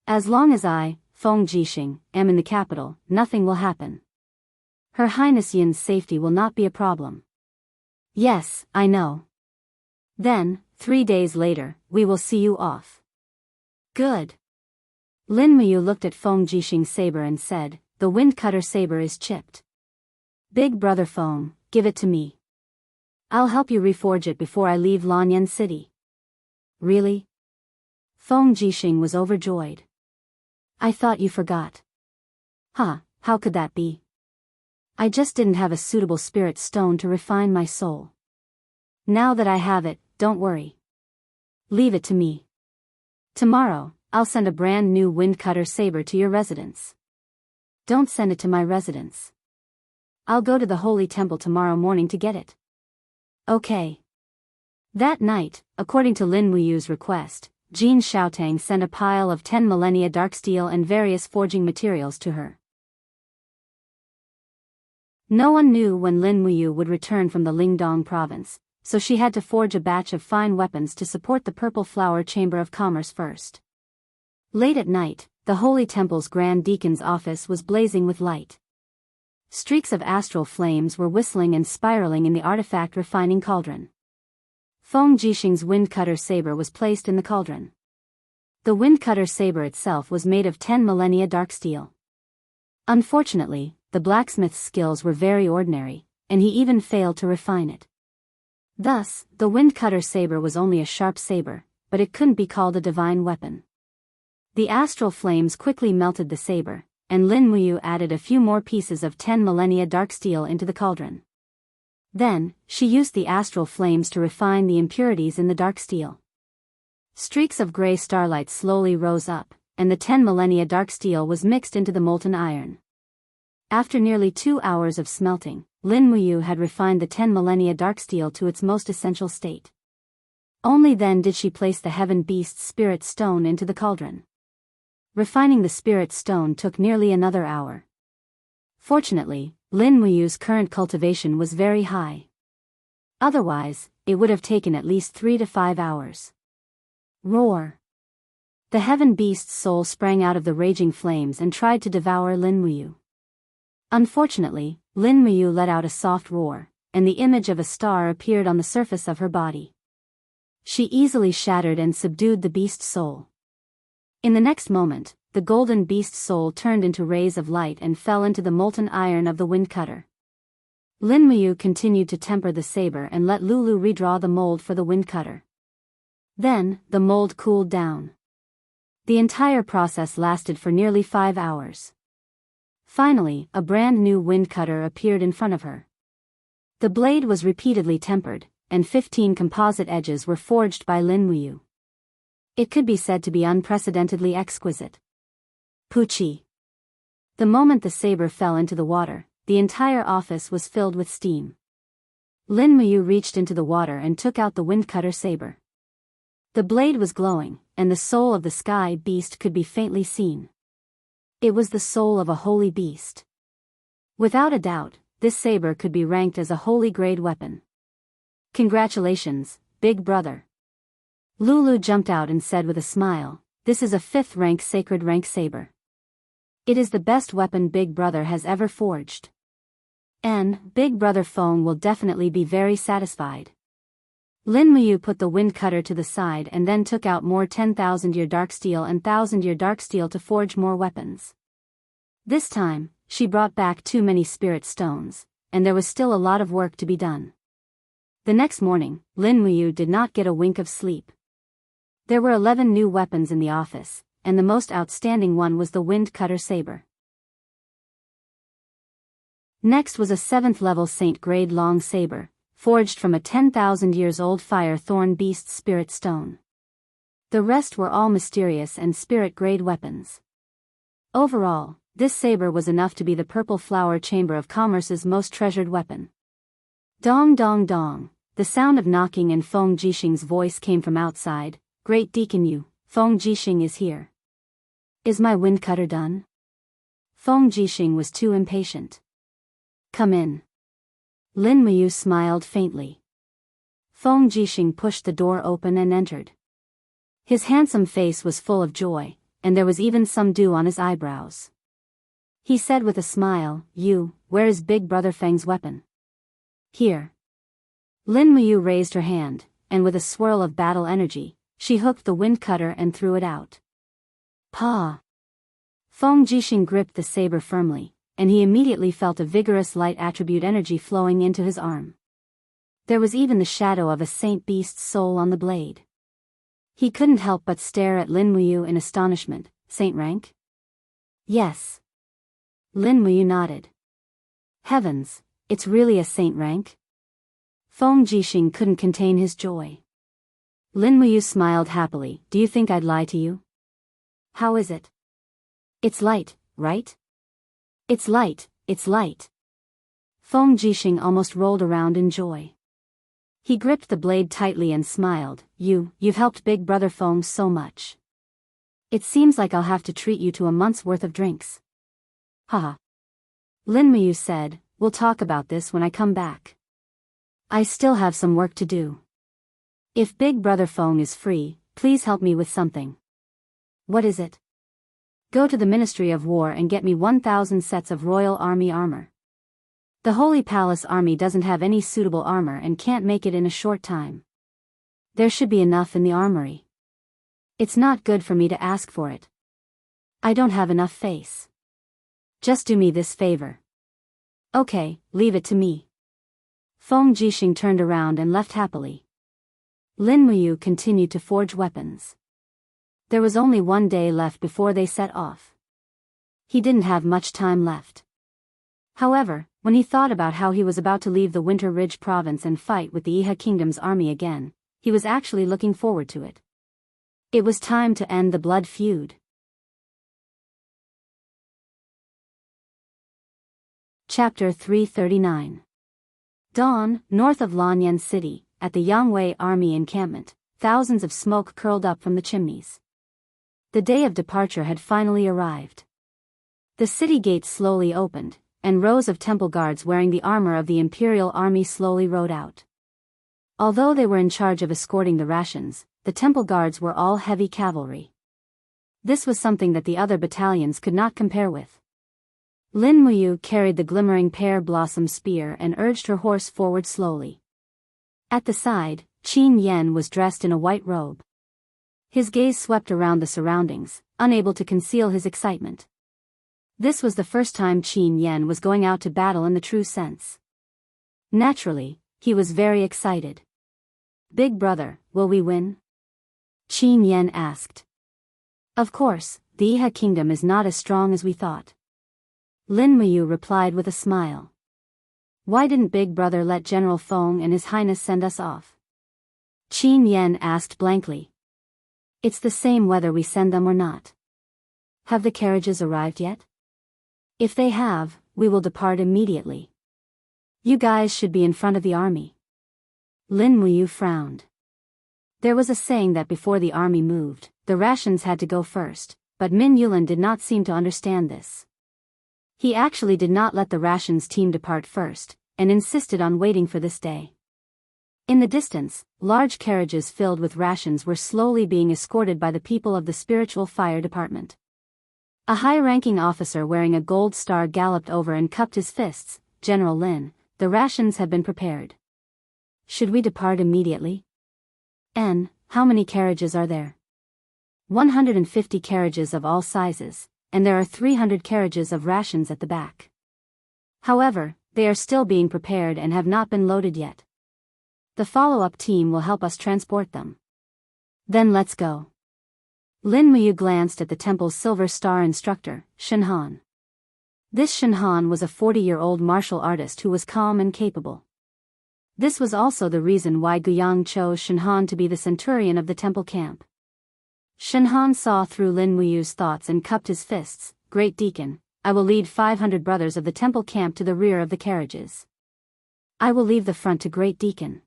As long as I, Feng Jixing, am in the capital, nothing will happen. Her Highness Yin's safety will not be a problem. Yes, I know. Then, 3 days later, we will see you off. Good. Lin Muyu looked at Feng Jixing's saber and said, the wind cutter saber is chipped. Big brother Feng, give it to me. I'll help you reforge it before I leave Lanyan City. Really? Feng Jixing was overjoyed. I thought you forgot. Huh, how could that be? I just didn't have a suitable spirit stone to refine my soul. Now that I have it, don't worry. Leave it to me. Tomorrow, I'll send a brand new wind cutter saber to your residence. Don't send it to my residence. I'll go to the Holy Temple tomorrow morning to get it. Okay. That night, according to Lin Muyu's request, Jin Xiaotang sent a pile of 10 millennia dark steel and various forging materials to her. No one knew when Lin Muyu would return from the Lingdong province, so she had to forge a batch of fine weapons to support the Purple Flower Chamber of Commerce first. Late at night, the Holy Temple's Grand Deacon's office was blazing with light. Streaks of astral flames were whistling and spiraling in the artifact refining cauldron. Feng Jixing's wind-cutter saber was placed in the cauldron. The wind-cutter saber itself was made of 10 millennia dark steel. Unfortunately, the blacksmith's skills were very ordinary, and he even failed to refine it. Thus, the wind-cutter saber was only a sharp saber, but it couldn't be called a divine weapon. The astral flames quickly melted the saber, and Lin Muyu added a few more pieces of 10 millennia dark steel into the cauldron. Then, she used the astral flames to refine the impurities in the dark steel. Streaks of gray starlight slowly rose up, and the 10 millennia dark steel was mixed into the molten iron. After nearly 2 hours of smelting, Lin Muyu had refined the 10 millennia dark steel to its most essential state. Only then did she place the Heaven Beast's spirit stone into the cauldron. Refining the spirit stone took nearly another hour. Fortunately, Lin Muyu's current cultivation was very high. Otherwise, it would have taken at least 3 to 5 hours. Roar! The Heaven Beast's soul sprang out of the raging flames and tried to devour Lin Muyu. Unfortunately, Lin Muyu let out a soft roar, and the image of a star appeared on the surface of her body. She easily shattered and subdued the beast's soul. In the next moment, the golden beast's soul turned into rays of light and fell into the molten iron of the wind cutter. Lin Muyu continued to temper the saber and let Lulu redraw the mold for the wind cutter. Then, the mold cooled down. The entire process lasted for nearly 5 hours. Finally, a brand new wind cutter appeared in front of her. The blade was repeatedly tempered, and 15 composite edges were forged by Lin Muyu. It could be said to be unprecedentedly exquisite. Poochie! The moment the saber fell into the water, the entire office was filled with steam. Lin Muyu reached into the water and took out the wind cutter saber. The blade was glowing, and the soul of the sky beast could be faintly seen. It was the soul of a holy beast. Without a doubt, this saber could be ranked as a holy grade weapon. Congratulations, big brother. Lulu jumped out and said with a smile, "This is a 5th rank sacred rank saber. It is the best weapon Big Brother has ever forged. And Big Brother Feng will definitely be very satisfied." Lin Muyu put the wind cutter to the side and then took out more 10,000-year dark steel and 1,000-year dark steel to forge more weapons. This time, she brought back too many spirit stones, and there was still a lot of work to be done. The next morning, Lin Muyu did not get a wink of sleep. There were 11 new weapons in the office, and the most outstanding one was the wind cutter saber. Next was a 7th level Saint grade long saber, forged from a 10,000 years old fire thorn beast's spirit stone. The rest were all mysterious and spirit grade weapons. Overall, this saber was enough to be the Purple Flower Chamber of Commerce's most treasured weapon. Dong dong dong, the sound of knocking and Feng Jixing's voice came from outside. "Great Deacon Yu, Feng Jixing is here. Is my wind cutter done?" Feng Jixing was too impatient. "Come in." Lin Muyu smiled faintly. Feng Jixing pushed the door open and entered. His handsome face was full of joy, and there was even some dew on his eyebrows. He said with a smile, "Yu, where is Big Brother Feng's weapon?" "Here." Lin Muyu raised her hand, and with a swirl of battle energy, she hooked the wind cutter and threw it out. "Pa!" Feng Jixing gripped the saber firmly, and he immediately felt a vigorous light attribute energy flowing into his arm. There was even the shadow of a saint beast's soul on the blade. He couldn't help but stare at Lin Muyu in astonishment. "Saint rank?" "Yes." Lin Muyu nodded. "Heavens, it's really a saint rank?" Feng Jixing couldn't contain his joy. Lin Muyu smiled happily. "Do you think I'd lie to you? How is it? It's light, right?" "It's light, it's light." Feng Jixing almost rolled around in joy. He gripped the blade tightly and smiled. You've helped Big Brother Fong so much. It seems like I'll have to treat you to a month's worth of drinks. Haha. Lin Muyu said, we'll talk about this when I come back. I still have some work to do. If Big Brother Fong is free, please help me with something. What is it? Go to the Ministry of War and get me 1,000 sets of Royal Army armor. The Holy Palace Army doesn't have any suitable armor and can't make it in a short time. There should be enough in the armory. It's not good for me to ask for it. I don't have enough face. Just do me this favor. Okay, leave it to me. Feng Jixing turned around and left happily. Lin Muyu continued to forge weapons. There was only one day left before they set off. He didn't have much time left. However, when he thought about how he was about to leave the Winter Ridge province and fight with the Iha Kingdom's army again, he was actually looking forward to it. It was time to end the blood feud. Chapter 339. Dawn, north of Lanyan City, at the Yangwei Army encampment, thousands of smoke curled up from the chimneys. The day of departure had finally arrived. The city gates slowly opened, and rows of temple guards wearing the armor of the Imperial Army slowly rode out. Although they were in charge of escorting the rations, the temple guards were all heavy cavalry. This was something that the other battalions could not compare with. Lin Muyu carried the glimmering pear blossom spear and urged her horse forward slowly. At the side, Qin Yen was dressed in a white robe. His gaze swept around the surroundings, unable to conceal his excitement. This was the first time Qin Yen was going out to battle in the true sense. Naturally, he was very excited. Big Brother, will we win? Qin Yen asked. Of course, the Iha Kingdom is not as strong as we thought. Lin Muyu replied with a smile. Why didn't Big Brother let General Feng and His Highness send us off? Qin Yen asked blankly. It's the same whether we send them or not. Have the carriages arrived yet? If they have, we will depart immediately. You guys should be in front of the army. Lin Muyu frowned. There was a saying that before the army moved, the rations had to go first, but Min Yulin did not seem to understand this. He actually did not let the rations team depart first, and insisted on waiting for this day. In the distance, large carriages filled with rations were slowly being escorted by the people of the Spiritual Fire Department. A high-ranking officer wearing a gold star galloped over and cupped his fists. General Lin, the rations have been prepared. Should we depart immediately? How many carriages are there? 150 carriages of all sizes, and there are 300 carriages of rations at the back. However, they are still being prepared and have not been loaded yet. The follow-up team will help us transport them. Then let's go. Lin Muyu glanced at the temple's Silver Star instructor, Shenhan. This Shenhan was a 40-year-old martial artist who was calm and capable. This was also the reason why Guyang chose Shenhan to be the centurion of the temple camp. Shenhan saw through Lin Muyu's thoughts and cupped his fists. Great Deacon, I will lead 500 brothers of the temple camp to the rear of the carriages. I will leave the front to Great Deacon.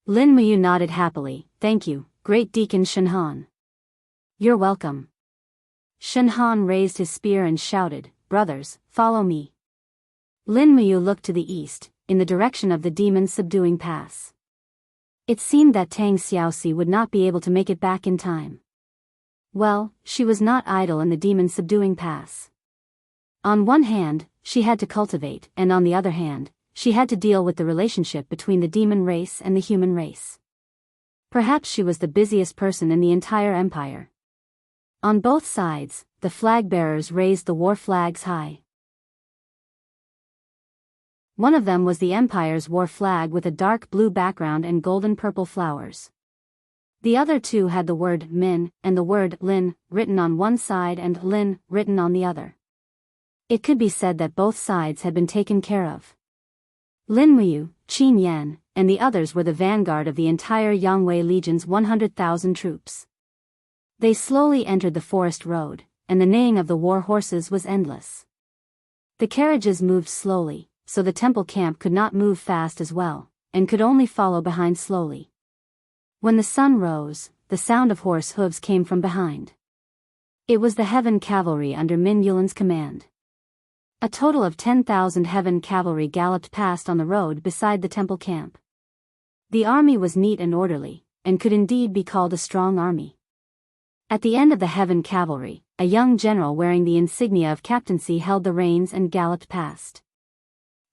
Lin Muyu nodded happily. Thank you, Great Deacon Shenhan. You're welcome. Shenhan raised his spear and shouted, Brothers, follow me. Lin Muyu looked to the east, in the direction of the demon-subduing pass. It seemed that Tang Xiaoxi would not be able to make it back in time. Well, she was not idle in the demon-subduing pass. On one hand, she had to cultivate, and on the other hand, she had to deal with the relationship between the demon race and the human race. Perhaps she was the busiest person in the entire empire. On both sides, the flag-bearers raised the war flags high. One of them was the Empire's war flag with a dark blue background and golden-purple flowers. The other two had the word Min and the word Lin written on one side and Lin written on the other. It could be said that both sides had been taken care of. Lin Muyu, Qin Yan, and the others were the vanguard of the entire Yangwei Legion's 100,000 troops. They slowly entered the forest road, and the neighing of the war horses was endless. The carriages moved slowly, so the temple camp could not move fast as well, and could only follow behind slowly. When the sun rose, the sound of horse hooves came from behind. It was the Heaven Cavalry under Min Yulin's command. A total of 10,000 Heaven Cavalry galloped past on the road beside the temple camp. The army was neat and orderly, and could indeed be called a strong army. At the end of the Heaven Cavalry, a young general wearing the insignia of captaincy held the reins and galloped past.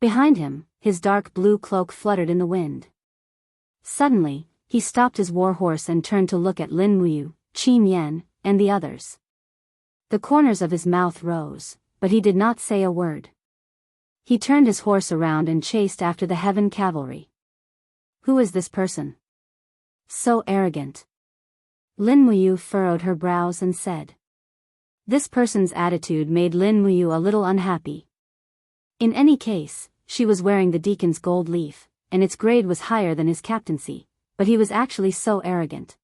Behind him, his dark blue cloak fluttered in the wind. Suddenly, he stopped his war horse and turned to look at Lin Muyu, Qin Yan, and the others. The corners of his mouth rose, but he did not say a word. He turned his horse around and chased after the Heaven Cavalry. Who is this person? So arrogant. Lin Muyu furrowed her brows and said. This person's attitude made Lin Muyu a little unhappy. In any case, she was wearing the deacon's gold leaf, and its grade was higher than his captaincy, but he was actually so arrogant.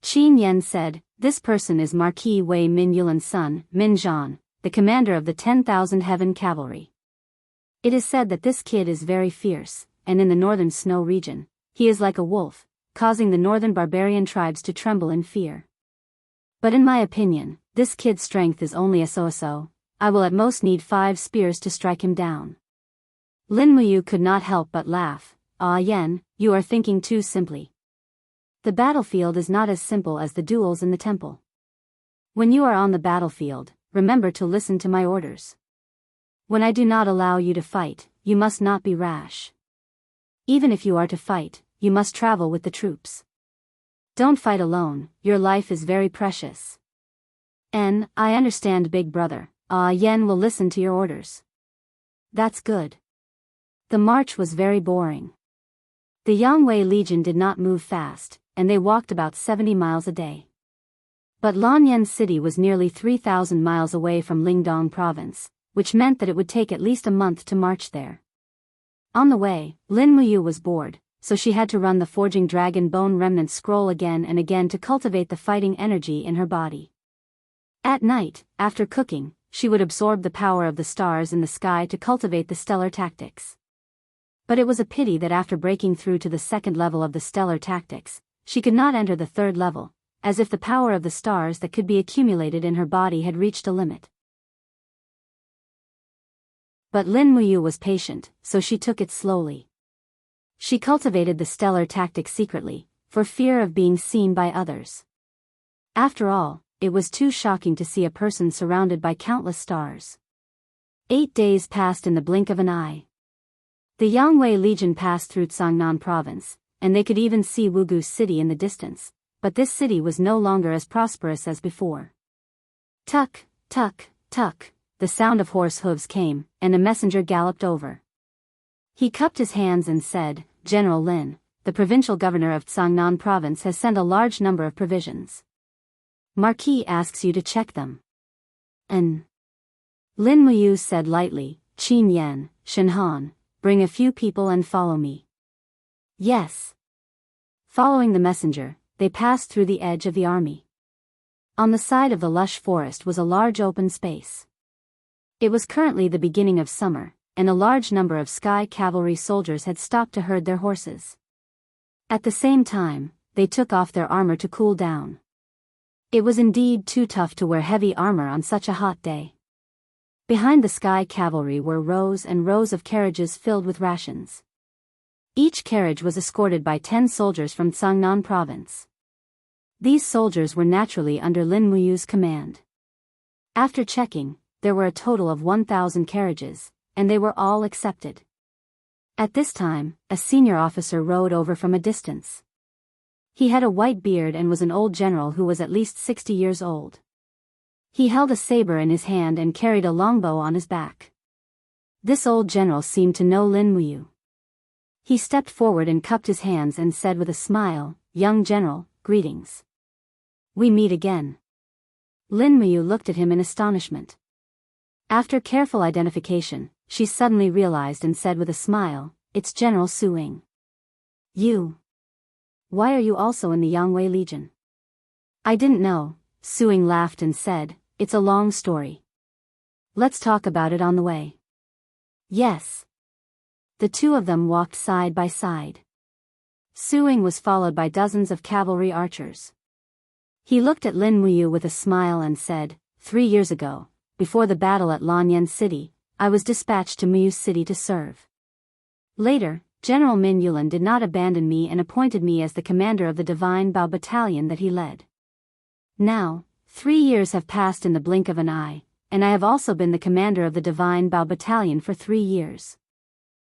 Qin Yan said, this person is Marquis Wei Min Yulin's son, Min Zhan, the commander of the 10,000 Heaven Cavalry. It is said that this kid is very fierce, and in the northern snow region, he is like a wolf, causing the northern barbarian tribes to tremble in fear. But in my opinion, this kid's strength is only a so-so. I will at most need 5 spears to strike him down. Lin Muyu could not help but laugh. Ah Yen, you are thinking too simply. The battlefield is not as simple as the duels in the temple. When you are on the battlefield, remember to listen to my orders. When I do not allow you to fight, you must not be rash. Even if you are to fight, you must travel with the troops. Don't fight alone, your life is very precious. I understand, big brother. Ah Yen will listen to your orders. That's good. The march was very boring. The Yangwei Legion did not move fast, and they walked about 70 miles a day. But Lanyan City was nearly 3,000 miles away from Lingdong province, which meant that it would take at least a month to march there. On the way, Lin Muyu was bored, so she had to run the Forging Dragon Bone Remnant scroll again and again to cultivate the fighting energy in her body. At night, after cooking, she would absorb the power of the stars in the sky to cultivate the stellar tactics. But it was a pity that after breaking through to the 2nd level of the stellar tactics, she could not enter the 3rd level, as if the power of the stars that could be accumulated in her body had reached a limit. But Lin Muyu was patient, so she took it slowly. She cultivated the stellar tactics secretly, for fear of being seen by others. After all, it was too shocking to see a person surrounded by countless stars. 8 days passed in the blink of an eye. The Yangwei Legion passed through Tsangnan province, and they could even see Wugu City in the distance. But this city was no longer as prosperous as before. Tuck, tuck, tuck, the sound of horse hooves came, and a messenger galloped over. He cupped his hands and said, General Lin, the provincial governor of Tsangnan province has sent a large number of provisions. Marquis asks you to check them. Lin Muyu said lightly, Qin Yan, Shenhan, bring a few people and follow me. Yes. Following the messenger, they passed through the edge of the army. On the side of the lush forest was a large open space. It was currently the beginning of summer, and a large number of Sky Cavalry soldiers had stopped to herd their horses. At the same time, they took off their armor to cool down. It was indeed too tough to wear heavy armor on such a hot day. Behind the Sky Cavalry were rows and rows of carriages filled with rations. Each carriage was escorted by 10 soldiers from Tsangnan province. These soldiers were naturally under Lin Muyu's command. After checking, there were a total of 1,000 carriages, and they were all accepted. At this time, a senior officer rode over from a distance. He had a white beard and was an old general who was at least 60 years old. He held a saber in his hand and carried a longbow on his back. This old general seemed to know Lin Muyu. He stepped forward and cupped his hands and said with a smile, Young general, greetings. We meet again. Lin Muyu looked at him in astonishment. After careful identification, she suddenly realized and said with a smile, It's General Suing. You. Why are you also in the Yangwei Legion? I didn't know, Suing laughed and said, It's a long story. Let's talk about it on the way. Yes. The two of them walked side by side. Suing was followed by dozens of cavalry archers. He looked at Lin Muyu with a smile and said, 3 years ago, before the battle at Lanyan City, I was dispatched to Muyu City to serve. Later, General Min Yulan did not abandon me and appointed me as the commander of the Divine Bao Battalion that he led. Now, 3 years have passed in the blink of an eye, and I have also been the commander of the Divine Bao Battalion for 3 years.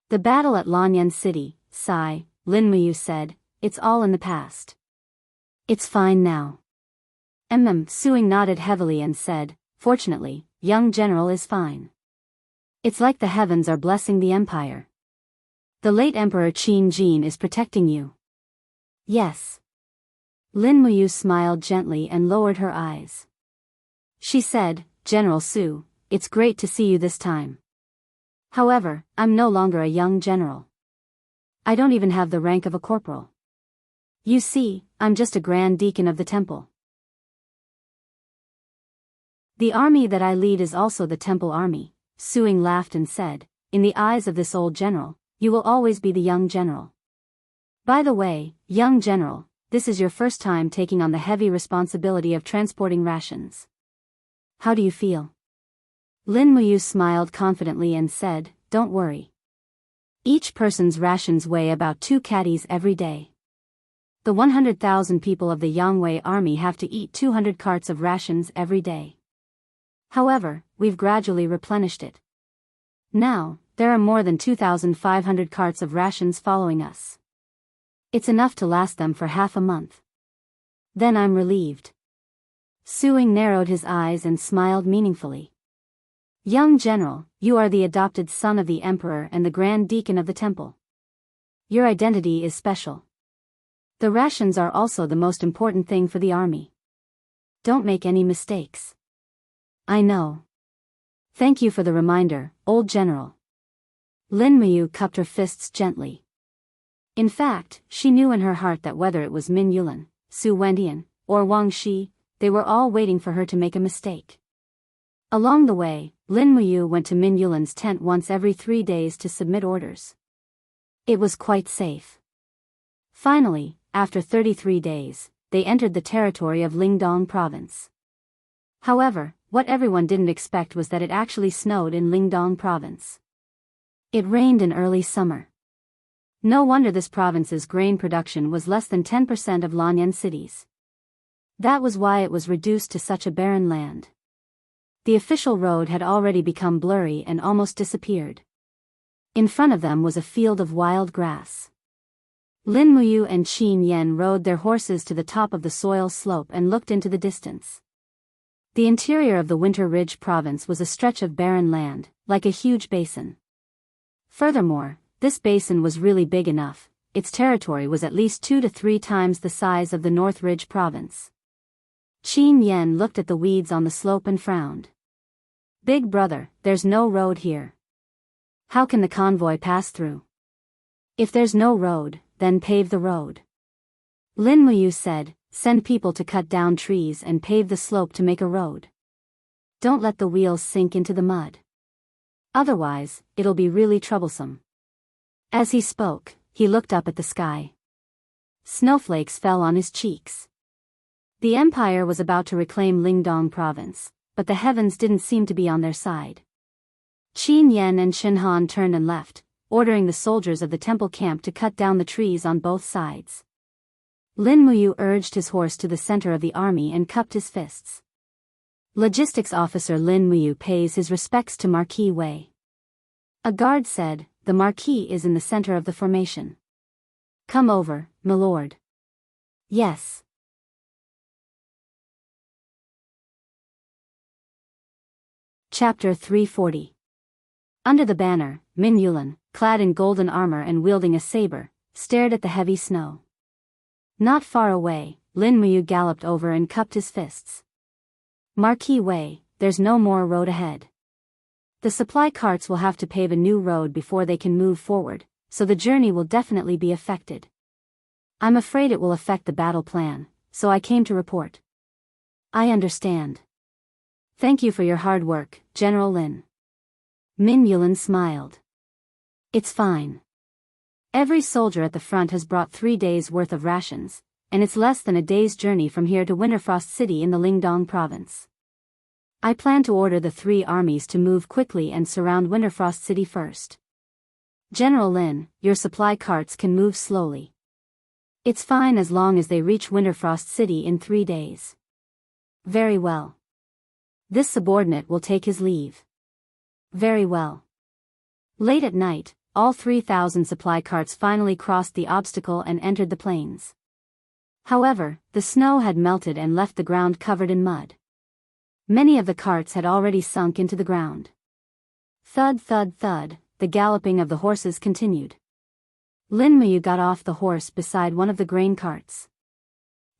The battle at Lanyan City, sigh, Lin Muyu said, it's all in the past. It's fine now. Suing nodded heavily and said, fortunately, young general is fine. It's like the heavens are blessing the empire. The late Emperor Qin Jin is protecting you. Yes. Lin Muyu smiled gently and lowered her eyes. She said, General Su, it's great to see you this time. However, I'm no longer a young general. I don't even have the rank of a corporal. You see, I'm just a grand deacon of the temple. The army that I lead is also the temple army, Suing laughed and said, in the eyes of this old general, you will always be the young general. By the way, young general, this is your first time taking on the heavy responsibility of transporting rations. How do you feel? Lin Muyu smiled confidently and said, don't worry. Each person's rations weigh about 2 caddies every day. The 100,000 people of the Yangwei army have to eat 200 carts of rations every day. However, we've gradually replenished it. Now, there are more than 2,500 carts of rations following us. It's enough to last them for half a month. Then I'm relieved. Suing narrowed his eyes and smiled meaningfully. Young general, you are the adopted son of the emperor and the grand deacon of the temple. Your identity is special. The rations are also the most important thing for the army. Don't make any mistakes. I know. Thank you for the reminder, old general. Lin Muyu cupped her fists gently. In fact, she knew in her heart that whether it was Min Yulan, Su Wendian, or Wang Shi, they were all waiting for her to make a mistake. Along the way, Lin Muyu went to Min Yulan's tent once every 3 days to submit orders. It was quite safe. Finally, after 33 days, they entered the territory of Lingdong province. However, what everyone didn't expect was that it actually snowed in Lingdong province. It rained in early summer. No wonder this province's grain production was less than 10% of Lanyan cities. That was why it was reduced to such a barren land. The official road had already become blurry and almost disappeared. In front of them was a field of wild grass. Lin Muyu and Qin Yan rode their horses to the top of the soil slope and looked into the distance. The interior of the Winter Ridge province was a stretch of barren land, like a huge basin. Furthermore, this basin was really big enough, its territory was at least 2 to 3 times the size of the North Ridge province. Qin Yan looked at the weeds on the slope and frowned. Big brother, there's no road here. How can the convoy pass through? If there's no road, then pave the road. Lin Muyu said, send people to cut down trees and pave the slope to make a road. Don't let the wheels sink into the mud. Otherwise, it'll be really troublesome. As he spoke, he looked up at the sky. Snowflakes fell on his cheeks. The empire was about to reclaim Lingdong province, but the heavens didn't seem to be on their side. Qin Yan and Shen Han turned and left, ordering the soldiers of the temple camp to cut down the trees on both sides. Lin Muyu urged his horse to the center of the army and cupped his fists. Logistics officer Lin Muyu pays his respects to Marquis Wei. A guard said, the Marquis is in the center of the formation. Come over, milord. Yes. Chapter 340. Under the banner, Min Yulan, clad in golden armor and wielding a saber, stared at the heavy snow. Not far away, Lin Muyu galloped over and cupped his fists. Marquis Wei, there's no more road ahead. The supply carts will have to pave a new road before they can move forward, so the journey will definitely be affected. I'm afraid it will affect the battle plan, so I came to report. I understand. Thank you for your hard work, General Lin. Min Yulan smiled. It's fine. Every soldier at the front has brought 3 days' worth of rations, and it's less than a day's journey from here to Winterfrost City in the Lingdong province. I plan to order the 3 armies to move quickly and surround Winterfrost City first. General Lin, your supply carts can move slowly. It's fine as long as they reach Winterfrost City in 3 days. Very well. This subordinate will take his leave. Very well. Late at night, all 3,000 supply carts finally crossed the obstacle and entered the plains. However, the snow had melted and left the ground covered in mud. Many of the carts had already sunk into the ground. Thud, thud, thud, the galloping of the horses continued. Lin Muyu got off the horse beside one of the grain carts.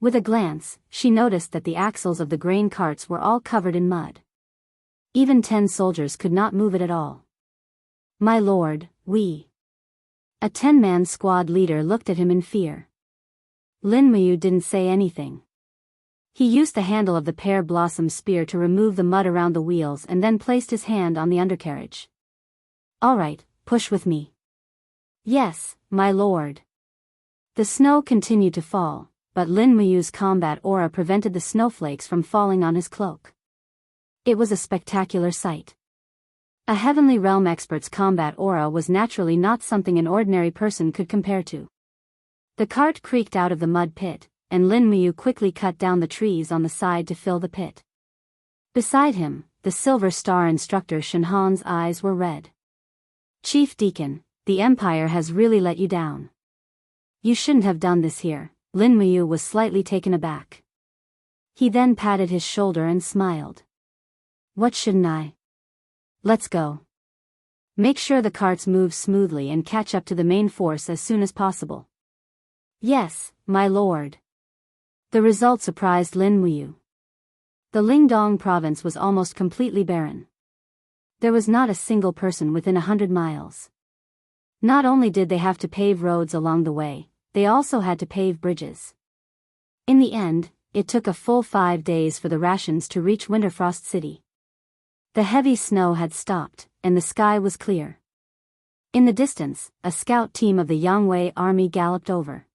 With a glance, she noticed that the axles of the grain carts were all covered in mud. Even 10 soldiers could not move it at all. My lord, A 10-man squad leader looked at him in fear. Lin Muyu didn't say anything. He used the handle of the pear blossom spear to remove the mud around the wheels and then placed his hand on the undercarriage. All right, push with me. Yes, my lord. The snow continued to fall, but Lin Muyu's combat aura prevented the snowflakes from falling on his cloak. It was a spectacular sight. A Heavenly Realm expert's combat aura was naturally not something an ordinary person could compare to. The cart creaked out of the mud pit, and Lin Muyu quickly cut down the trees on the side to fill the pit. Beside him, the Silver Star instructor Shenhan's eyes were red. Chief Deacon, the Empire has really let you down. You shouldn't have done this here. Lin Muyu was slightly taken aback. He then patted his shoulder and smiled. What shouldn't I? Let's go. Make sure the carts move smoothly and catch up to the main force as soon as possible. Yes, my lord. The result surprised Lin Muyu. The Lingdong province was almost completely barren. There was not a single person within 100 miles. Not only did they have to pave roads along the way, they also had to pave bridges. In the end, it took a full 5 days for the rations to reach Winterfrost City. The heavy snow had stopped, and the sky was clear. In the distance, a scout team of the Yangwei army galloped over.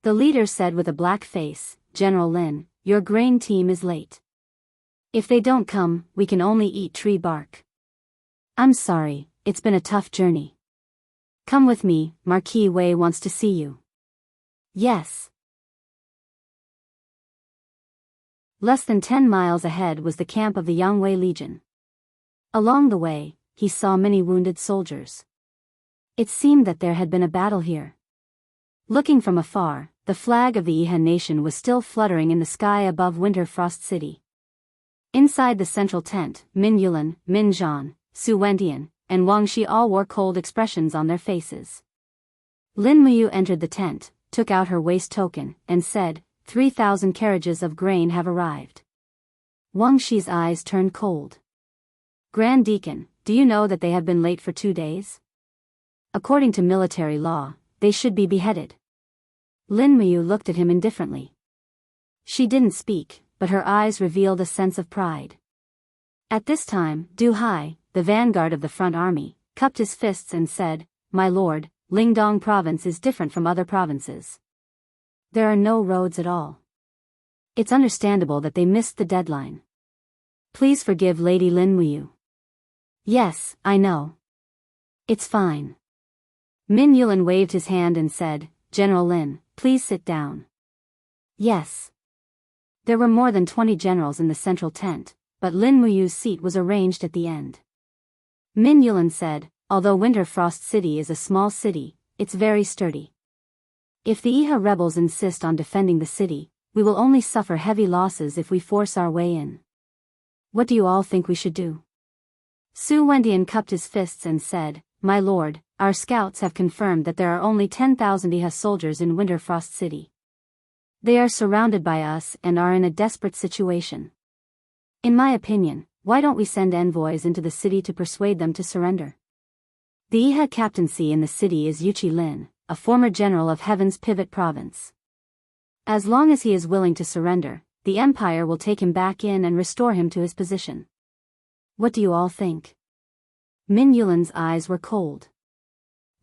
The leader said with a black face, General Lin, your grain team is late. If they don't come, we can only eat tree bark. I'm sorry, it's been a tough journey. Come with me, Marquis Wei wants to see you. Yes. Less than 10 miles ahead was the camp of the Yangwei Legion. Along the way, he saw many wounded soldiers. It seemed that there had been a battle here. Looking from afar, the flag of the Iha nation was still fluttering in the sky above Winterfrost City. Inside the central tent, Min Yulan, Min Zhan, Su Wentian, and Wang Shi all wore cold expressions on their faces. Lin Muyu entered the tent, took out her waist token, and said, 3,000 carriages of grain have arrived. Wang Shi's eyes turned cold. Grand Deacon, do you know that they have been late for 2 days? According to military law, they should be beheaded. Lin Muyu looked at him indifferently. She didn't speak, but her eyes revealed a sense of pride. At this time, Du Hai, the vanguard of the front army, cupped his fists and said, My lord, Lingdong province is different from other provinces. There are no roads at all. It's understandable that they missed the deadline. Please forgive Lady Lin Muyu. Yes, I know. It's fine. Min Yulan waved his hand and said, General Lin, please sit down. Yes. There were more than 20 generals in the central tent, but Lin Muyu's seat was arranged at the end. Min Yulan said, although Winterfrost City is a small city, it's very sturdy. If the Iha rebels insist on defending the city, we will only suffer heavy losses if we force our way in. What do you all think we should do? Su Wentian cupped his fists and said, My lord, our scouts have confirmed that there are only 10,000 Iha soldiers in Winterfrost City. They are surrounded by us and are in a desperate situation. In my opinion, why don't we send envoys into the city to persuade them to surrender? The Iha captaincy in the city is Yuchi Lin, a former general of Heaven's Pivot Province. As long as he is willing to surrender, the Empire will take him back in and restore him to his position. What do you all think? Min Yulan's eyes were cold.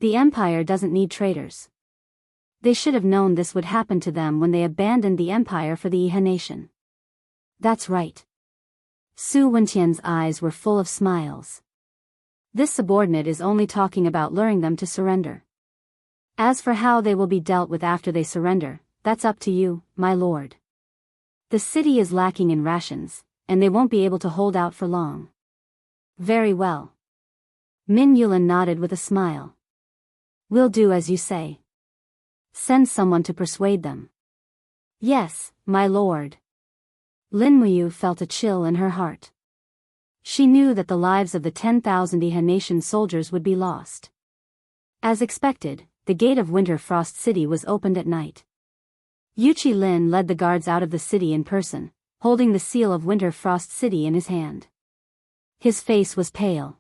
The Empire doesn't need traitors. They should have known this would happen to them when they abandoned the Empire for the Iha nation. That's right. Su Wenqian's eyes were full of smiles. This subordinate is only talking about luring them to surrender. As for how they will be dealt with after they surrender, that's up to you, my lord. The city is lacking in rations, and they won't be able to hold out for long. Very well. Min Yulin nodded with a smile. We'll do as you say. Send someone to persuade them. Yes, my lord. Lin Muyu felt a chill in her heart. She knew that the lives of the 10,000 Iha nation soldiers would be lost. As expected, the gate of Winter Frost City was opened at night. Yuchi Lin led the guards out of the city in person, holding the seal of Winter Frost City in his hand. His face was pale.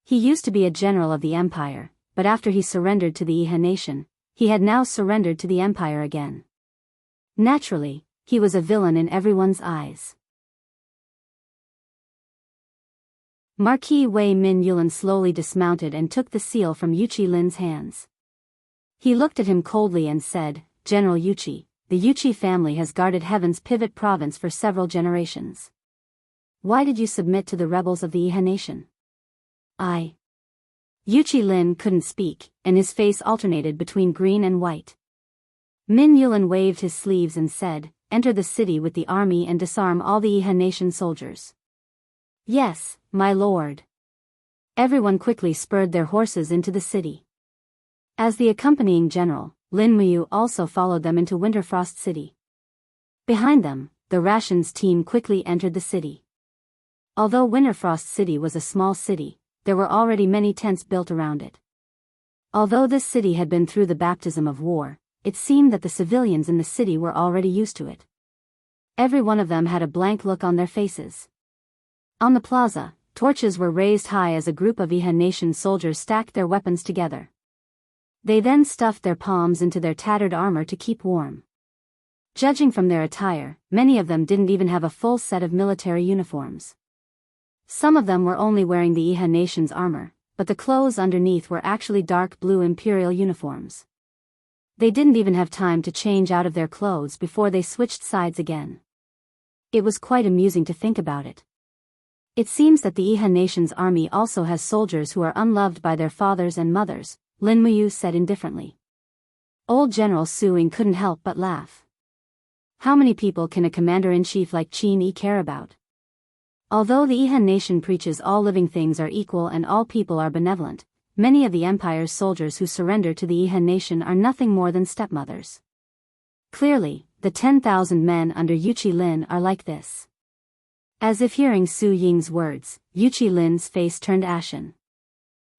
He used to be a general of the Empire, but after he surrendered to the Iha nation, he had now surrendered to the Empire again. Naturally, he was a villain in everyone's eyes. Marquis Wei Min Yulin slowly dismounted and took the seal from Yuchi Lin's hands. He looked at him coldly and said, General Yuchi, the Yuchi family has guarded Heaven's Pivot province for several generations. Why did you submit to the rebels of the Iha nation? Yuchi Lin couldn't speak, and his face alternated between green and white. Min Yulin waved his sleeves and said, Enter the city with the army and disarm all the Iha nation soldiers. Yes, my lord. Everyone quickly spurred their horses into the city. As the accompanying general, Lin Muyu also followed them into Winterfrost City. Behind them, the rations team quickly entered the city. Although Winterfrost City was a small city, there were already many tents built around it. Although this city had been through the baptism of war, it seemed that the civilians in the city were already used to it. Every one of them had a blank look on their faces. On the plaza, torches were raised high as a group of Iha nation soldiers stacked their weapons together. They then stuffed their palms into their tattered armor to keep warm. Judging from their attire, many of them didn't even have a full set of military uniforms. Some of them were only wearing the Iha nation's armor, but the clothes underneath were actually dark blue imperial uniforms. They didn't even have time to change out of their clothes before they switched sides again. It was quite amusing to think about it. It seems that the Iha nation's army also has soldiers who are unloved by their fathers and mothers, Lin Muyu said indifferently. Old General Su Ying couldn't help but laugh. How many people can a commander-in-chief like Qin Yi care about? Although the Iha nation preaches all living things are equal and all people are benevolent, many of the Empire's soldiers who surrender to the Iha nation are nothing more than stepmothers. Clearly, the 10,000 men under Yuchi Lin are like this. As if hearing Su Ying's words, Yuchi Lin's face turned ashen.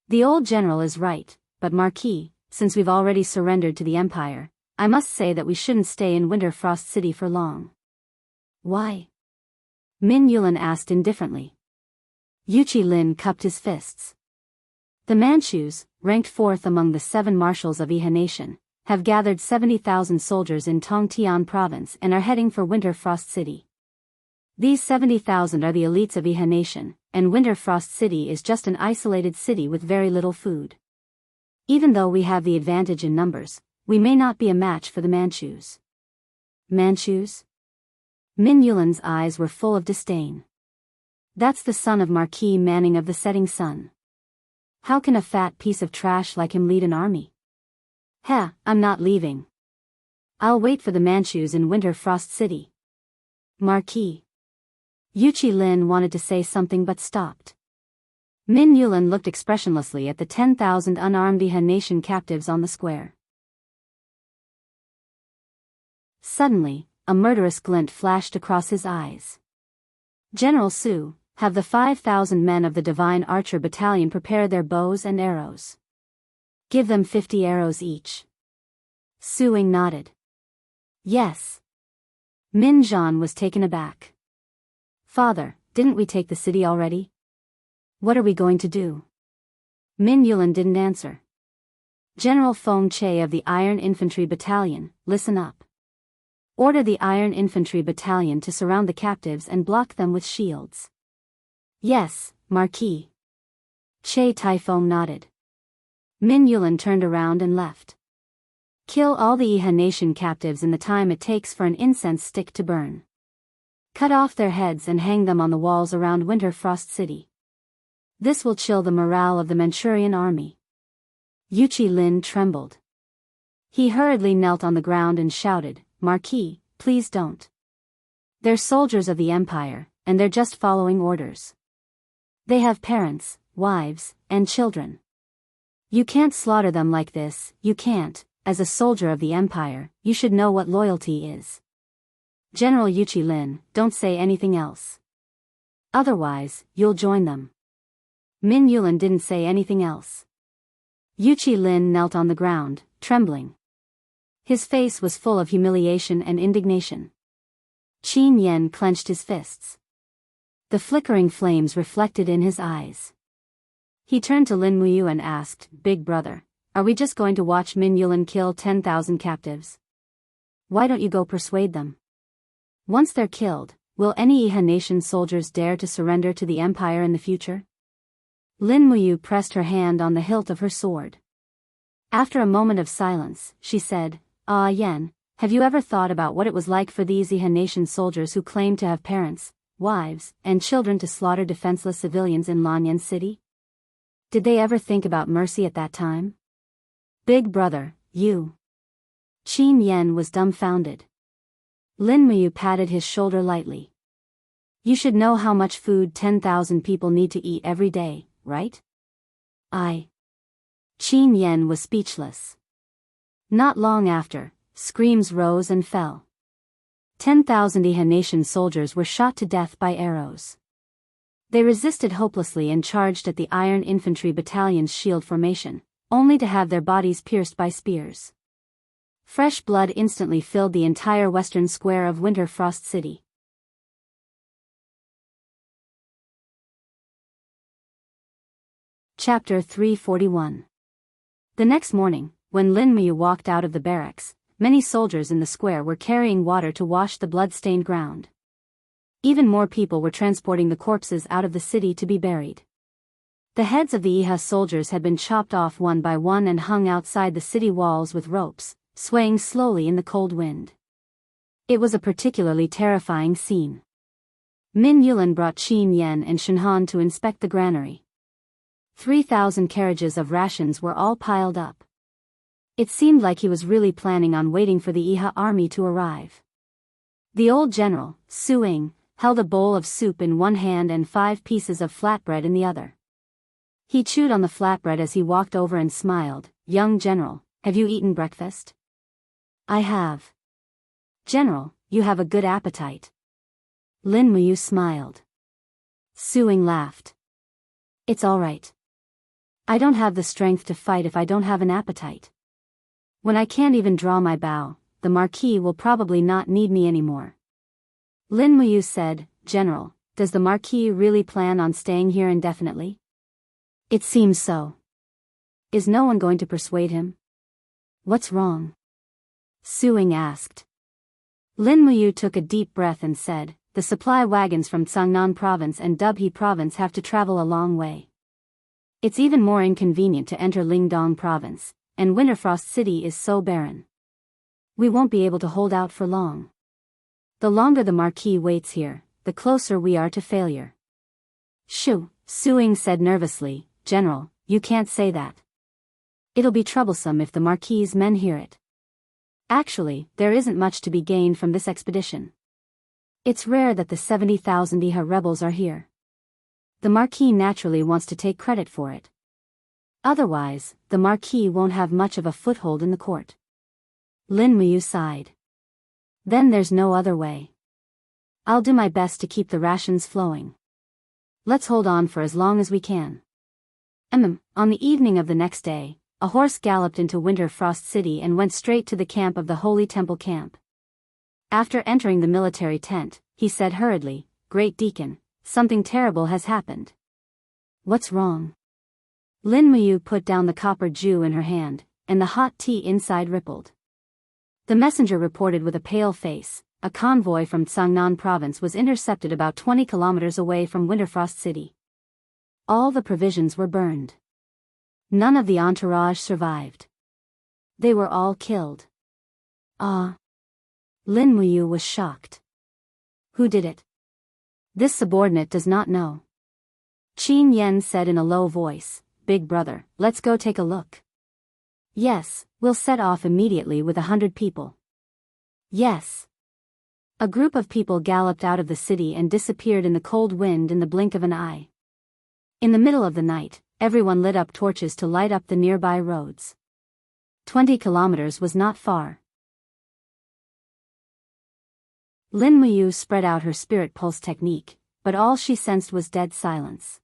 The old general is right, but Marquis, since we've already surrendered to the Empire, I must say that we shouldn't stay in Winterfrost City for long. Why? Min Yulin asked indifferently. Yuchi Lin cupped his fists. The Manchus, ranked fourth among the 7 marshals of Iha nation, have gathered 70,000 soldiers in Tongtian province and are heading for Winterfrost City. These 70,000 are the elites of Iha nation, and Winterfrost City is just an isolated city with very little food. Even though we have the advantage in numbers, we may not be a match for the Manchus. Manchus? Min Yulin's eyes were full of disdain. That's the son of Marquis Manning of the Setting Sun. How can a fat piece of trash like him lead an army? I'm not leaving. I'll wait for the Manchus in Winterfrost City. Marquis. Yuchi Lin wanted to say something but stopped. Min Yulin looked expressionlessly at the 10,000 unarmed Iha nation captives on the square. Suddenly, a murderous glint flashed across his eyes. General Su, have the 5,000 men of the Divine Archer Battalion prepare their bows and arrows. Give them 50 arrows each. Su Ying nodded. Yes. Min Zhan was taken aback. Father, didn't we take the city already? What are we going to do? Min Yulin didn't answer. General Feng Che of the Iron Infantry Battalion, listen up. Order the Iron Infantry Battalion to surround the captives and block them with shields. Yes, Marquis. Che Taifeng nodded. Min Yulin turned around and left. Kill all the Iha nation captives in the time it takes for an incense stick to burn. Cut off their heads and hang them on the walls around Winter Frost City. This will chill the morale of the Manchurian army. Yuchi Lin trembled. He hurriedly knelt on the ground and shouted, "Marquis, please don't. They're soldiers of the Empire, and they're just following orders. They have parents, wives, and children. You can't slaughter them like this, you can't. As a soldier of the Empire, you should know what loyalty is. General Yuchi Lin, don't say anything else. Otherwise, you'll join them." Min Yulin didn't say anything else. Yuchi Lin knelt on the ground, trembling. His face was full of humiliation and indignation. Qin Yen clenched his fists. The flickering flames reflected in his eyes. He turned to Lin Muyu and asked, "Big brother, are we just going to watch Min Yulin kill 10,000 captives? Why don't you go persuade them? Once they're killed, will any Iha nation soldiers dare to surrender to the Empire in the future?" Lin Muyu pressed her hand on the hilt of her sword. After a moment of silence, she said, "Ah Yen, have you ever thought about what it was like for these Iha nation soldiers who claim to have parents, wives, and children to slaughter defenseless civilians in Lanyan City? Did they ever think about mercy at that time? Big brother, you..." Qin Yen was dumbfounded. Lin Muyu patted his shoulder lightly. "You should know how much food 10,000 people need to eat every day, right?" Qin Yen was speechless. Not long after, screams rose and fell. 10,000 Iha nation soldiers were shot to death by arrows. They resisted hopelessly and charged at the Iron Infantry Battalion's shield formation, only to have their bodies pierced by spears. Fresh blood instantly filled the entire western square of Winter Frost City. Chapter 341. The next morning, when Lin Muyu walked out of the barracks, many soldiers in the square were carrying water to wash the blood-stained ground. Even more people were transporting the corpses out of the city to be buried. The heads of the Iha soldiers had been chopped off one by one and hung outside the city walls with ropes, swaying slowly in the cold wind. It was a particularly terrifying scene. Min Yulin brought Qin Yen and Shenhan to inspect the granary. 3,000 carriages of rations were all piled up. It seemed like he was really planning on waiting for the Iha army to arrive. The old general, Su Ing, held a bowl of soup in one hand and 5 pieces of flatbread in the other. He chewed on the flatbread as he walked over and smiled. "Young general, have you eaten breakfast?" "I have." "General, you have a good appetite." Lin Muyu smiled. Su Ing laughed. "It's all right. I don't have the strength to fight if I don't have an appetite. When I can't even draw my bow, the Marquis will probably not need me anymore." Lin Muyu said, "General, does the Marquis really plan on staying here indefinitely?" "It seems so." "Is no one going to persuade him?" "What's wrong?" Su Ing asked. Lin Muyu took a deep breath and said, "The supply wagons from Tsangnan province and Dubhe province have to travel a long way. It's even more inconvenient to enter Lingdong province, and Winterfrost City is so barren. We won't be able to hold out for long. The longer the Marquis waits here, the closer we are to failure." "Shoo," Su Ing said nervously, "General, you can't say that. It'll be troublesome if the Marquis's men hear it. Actually, there isn't much to be gained from this expedition. It's rare that the 70,000 Iha rebels are here. The Marquis naturally wants to take credit for it. Otherwise, the Marquis won't have much of a foothold in the court." Lin Muyu sighed. "Then there's no other way. I'll do my best to keep the rations flowing. Let's hold on for as long as we can." On the evening of the next day, a horse galloped into Winter Frost City and went straight to the camp of the Holy Temple camp. After entering the military tent, he said hurriedly, "Great Deacon, something terrible has happened." "What's wrong?" Lin Muyu put down the copper Jew in her hand, and the hot tea inside rippled. The messenger reported with a pale face, a convoy from Tsangnan province was intercepted about 20 kilometers away from Winterfrost City. All the provisions were burned. None of the entourage survived. They were all killed. Ah! Lin Muyu was shocked. Who did it? This subordinate does not know. Qin Yen said in a low voice, Big brother, let's go take a look. Yes, we'll set off immediately with 100 people. Yes. A group of people galloped out of the city and disappeared in the cold wind in the blink of an eye. In the middle of the night, everyone lit up torches to light up the nearby roads. 20 kilometers was not far. Lin Muyu spread out her spirit pulse technique, but all she sensed was dead silence.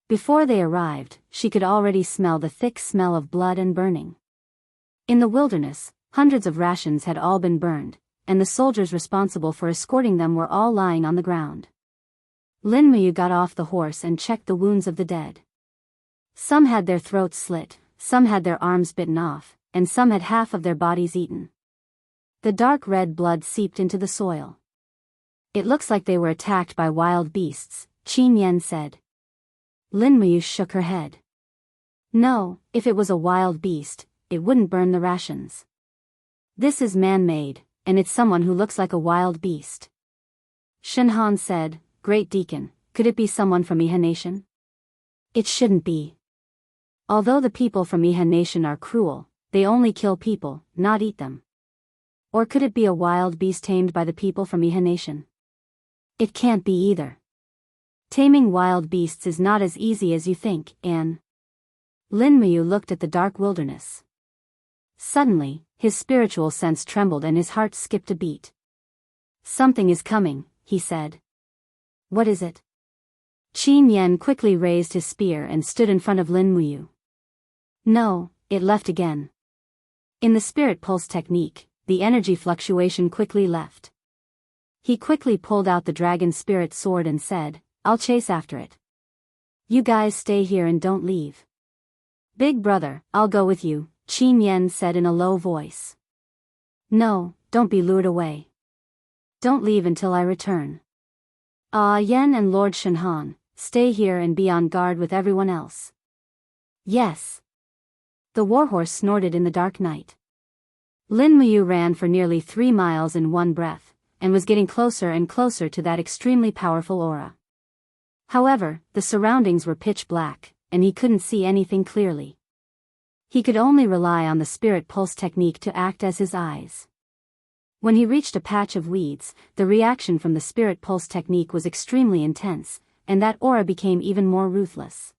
Before they arrived, she could already smell the thick smell of blood and burning. In the wilderness, hundreds of rations had all been burned, and the soldiers responsible for escorting them were all lying on the ground. Lin Muyu got off the horse and checked the wounds of the dead. Some had their throats slit, some had their arms bitten off, and some had half of their bodies eaten. The dark red blood seeped into the soil. It looks like they were attacked by wild beasts, Qin Yen said. Lin Muyu shook her head. No, if it was a wild beast, it wouldn't burn the rations. This is man-made, and it's someone who looks like a wild beast. Shenhan said, Great Deacon, could it be someone from Iha Nation? It shouldn't be. Although the people from Iha Nation are cruel, they only kill people, not eat them. Or could it be a wild beast tamed by the people from Iha Nation? It can't be either. Taming wild beasts is not as easy as you think, Anne. Lin Muyu looked at the dark wilderness. Suddenly, his spiritual sense trembled and his heart skipped a beat. Something is coming, he said. What is it? Qin Yen quickly raised his spear and stood in front of Lin Muyu. No, it left again. In the spirit pulse technique, the energy fluctuation quickly left. He quickly pulled out the dragon spirit sword and said, I'll chase after it. You guys stay here and don't leave. Big brother, I'll go with you, Qin Yen said in a low voice. No, don't be lured away. Don't leave until I return. Yen and Lord Shenhan, stay here and be on guard with everyone else. Yes. The warhorse snorted in the dark night. Lin Muyu ran for nearly 3 miles in one breath, and was getting closer and closer to that extremely powerful aura. However, the surroundings were pitch black, and he couldn't see anything clearly. He could only rely on the spirit pulse technique to act as his eyes. When he reached a patch of weeds, the reaction from the spirit pulse technique was extremely intense, and that aura became even more ruthless.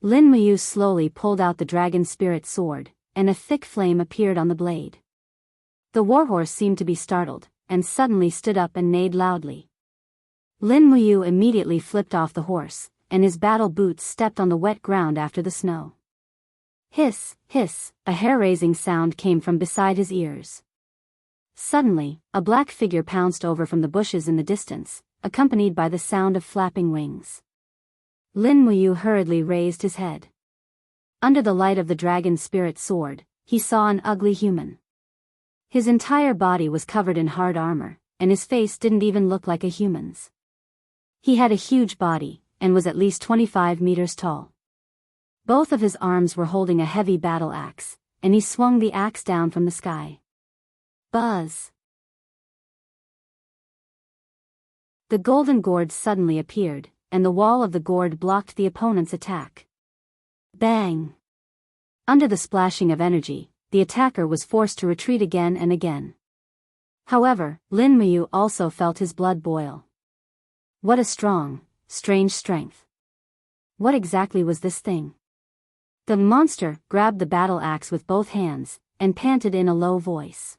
Lin Muyu slowly pulled out the dragon spirit sword, and a thick flame appeared on the blade. The warhorse seemed to be startled, and suddenly stood up and neighed loudly. Lin Muyu immediately flipped off the horse, and his battle boots stepped on the wet ground after the snow. Hiss, hiss, a hair-raising sound came from beside his ears. Suddenly, a black figure pounced over from the bushes in the distance, accompanied by the sound of flapping wings. Lin Muyu hurriedly raised his head. Under the light of the dragon spirit sword, he saw an ugly human. His entire body was covered in hard armor, and his face didn't even look like a human's. He had a huge body, and was at least 25 meters tall. Both of his arms were holding a heavy battle axe, and he swung the axe down from the sky. Buzz! The golden gourd suddenly appeared, and the wall of the gourd blocked the opponent's attack. Bang! Under the splashing of energy, the attacker was forced to retreat again and again. However, Lin Muyu also felt his blood boil. What a strong, strange strength. What exactly was this thing? The monster grabbed the battle axe with both hands, and panted in a low voice.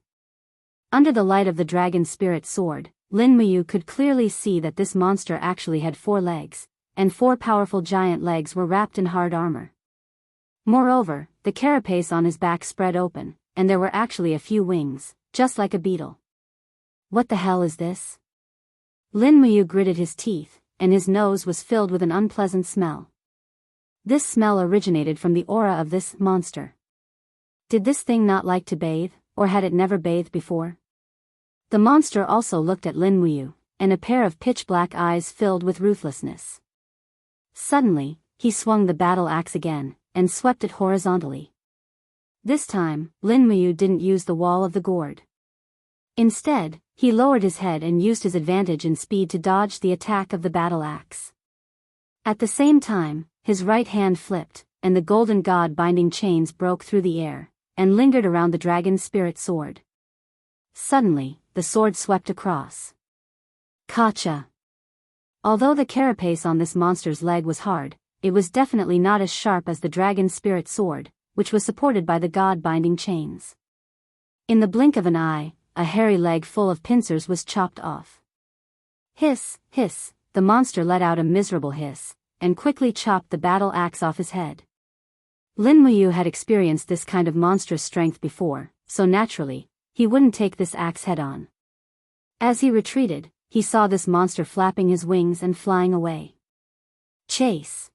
Under the light of the dragon spirit sword, Lin Muyu could clearly see that this monster actually had 4 legs, and 4 powerful giant legs were wrapped in hard armor. Moreover, the carapace on his back spread open, and there were actually a few wings, just like a beetle. What the hell is this? Lin Muyu gritted his teeth, and his nose was filled with an unpleasant smell. This smell originated from the aura of this monster. Did this thing not like to bathe, or had it never bathed before? The monster also looked at Lin Muyu, and a pair of pitch-black eyes filled with ruthlessness. Suddenly, he swung the battle axe again, and swept it horizontally. This time, Lin Muyu didn't use the wall of the gourd. Instead, he lowered his head and used his advantage in speed to dodge the attack of the battle axe. At the same time, his right hand flipped, and the golden god-binding chains broke through the air, and lingered around the dragon's spirit sword. Suddenly, the sword swept across. Gotcha! Although the carapace on this monster's leg was hard, it was definitely not as sharp as the dragon's spirit sword, which was supported by the god-binding chains. In the blink of an eye, a hairy leg full of pincers was chopped off. Hiss, hiss, the monster let out a miserable hiss, and quickly chopped the battle axe off his head. Lin Muyu had experienced this kind of monstrous strength before, so naturally, he wouldn't take this axe head-on. As he retreated, he saw this monster flapping his wings and flying away. Chase!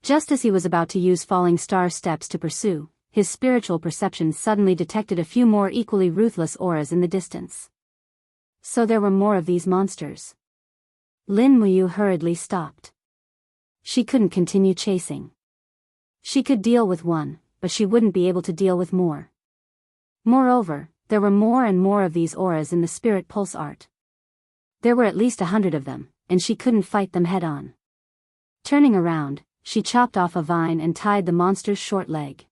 Just as he was about to use falling star steps to pursue, his spiritual perception suddenly detected a few more equally ruthless auras in the distance. So there were more of these monsters. Lin Muyu hurriedly stopped. She couldn't continue chasing. She could deal with one, but she wouldn't be able to deal with more. Moreover, there were more and more of these auras in the spirit pulse art. There were at least 100 of them, and she couldn't fight them head-on. Turning around, she chopped off a vine and tied the monster's short leg.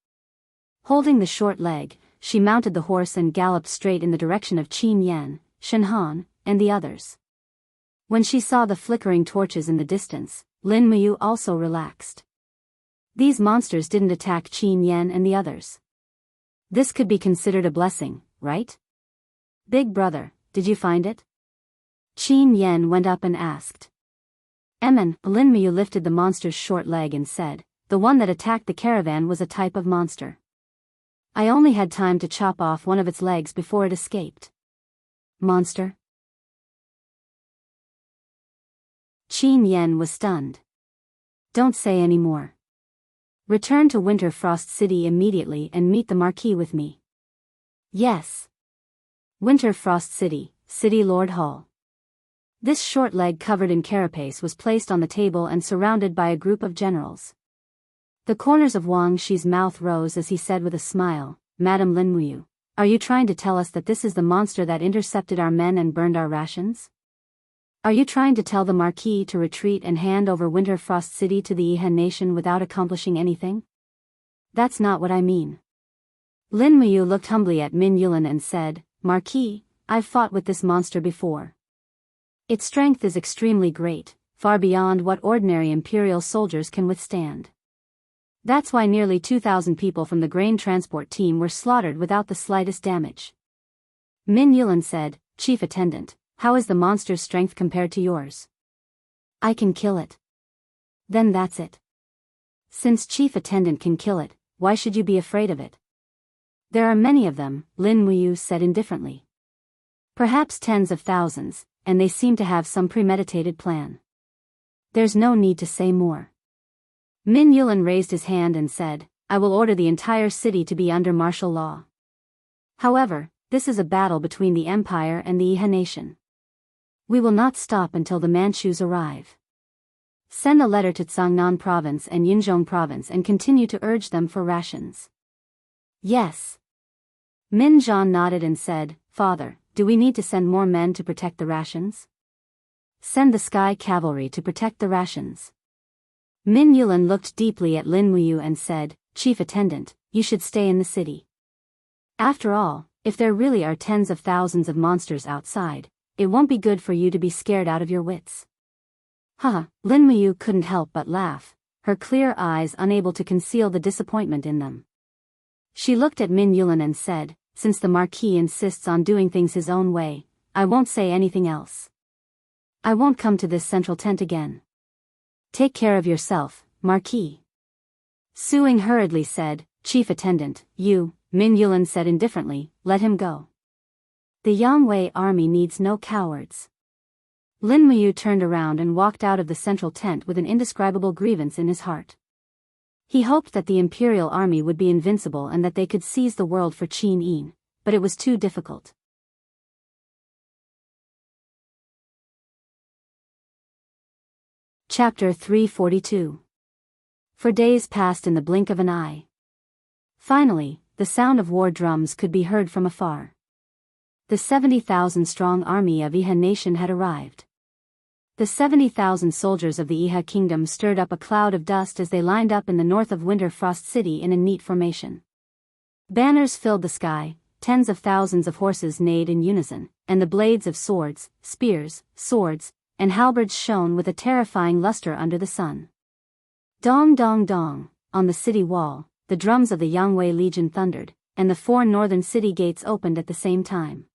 Holding the short leg, she mounted the horse and galloped straight in the direction of Qin Yan, Shen Han, and the others. When she saw the flickering torches in the distance, Lin Muyu also relaxed. These monsters didn't attack Qin Yan and the others. This could be considered a blessing, right? Big brother, did you find it? Qin Yan went up and asked. Lin Muyu lifted the monster's short leg and said, the one that attacked the caravan was a type of monster. I only had time to chop off one of its legs before it escaped. Monster? Qin Yan was stunned. Don't say any more. Return to Winter Frost City immediately and meet the Marquis with me. Yes. Winter Frost City, City Lord Hall. This short leg covered in carapace was placed on the table and surrounded by a group of generals. The corners of Wang Shi's mouth rose as he said with a smile, Madam Lin Muyu, are you trying to tell us that this is the monster that intercepted our men and burned our rations? Are you trying to tell the Marquis to retreat and hand over Winter Frost City to the Yihan nation without accomplishing anything? That's not what I mean. Lin Muyu looked humbly at Min Yulin and said, Marquis, I've fought with this monster before. Its strength is extremely great, far beyond what ordinary imperial soldiers can withstand. That's why nearly 2,000 people from the grain transport team were slaughtered without the slightest damage. Min Yulin said, Chief Attendant, how is the monster's strength compared to yours? I can kill it. Then that's it. Since Chief Attendant can kill it, why should you be afraid of it? There are many of them, Lin Muyu said indifferently. Perhaps tens of thousands, and they seem to have some premeditated plan. There's no need to say more. Min Yulin raised his hand and said, I will order the entire city to be under martial law. However, this is a battle between the Empire and the Yihan nation. We will not stop until the Manchus arrive. Send a letter to Cangnan province and Yinzhong province and continue to urge them for rations. Yes. Min Zhan nodded and said, Father, do we need to send more men to protect the rations? Send the Sky Cavalry to protect the rations. Min Yulin looked deeply at Lin Muyu and said, Chief Attendant, you should stay in the city. After all, if there really are tens of thousands of monsters outside, it won't be good for you to be scared out of your wits. Haha, Lin Muyu couldn't help but laugh, her clear eyes unable to conceal the disappointment in them. She looked at Min Yulin and said, since the Marquis insists on doing things his own way, I won't say anything else. I won't come to this central tent again. Take care of yourself, Marquis. Suing hurriedly said, Chief Attendant, you, Min Yulin said indifferently, let him go. The Yangwei army needs no cowards. Lin Muyu turned around and walked out of the central tent with an indescribable grievance in his heart. He hoped that the Imperial army would be invincible and that they could seize the world for Qin Yin, but it was too difficult. Chapter 342. For days passed in the blink of an eye. Finally, the sound of war drums could be heard from afar. The 70,000-strong army of Iha nation had arrived. The 70,000 soldiers of the Iha kingdom stirred up a cloud of dust as they lined up in the north of Winter Frost City in a neat formation. Banners filled the sky, tens of thousands of horses neighed in unison, and the blades of swords, spears, swords, and halberds shone with a terrifying luster under the sun. Dong dong dong, on the city wall, the drums of the Yangwei Legion thundered, and the 4 northern city gates opened at the same time.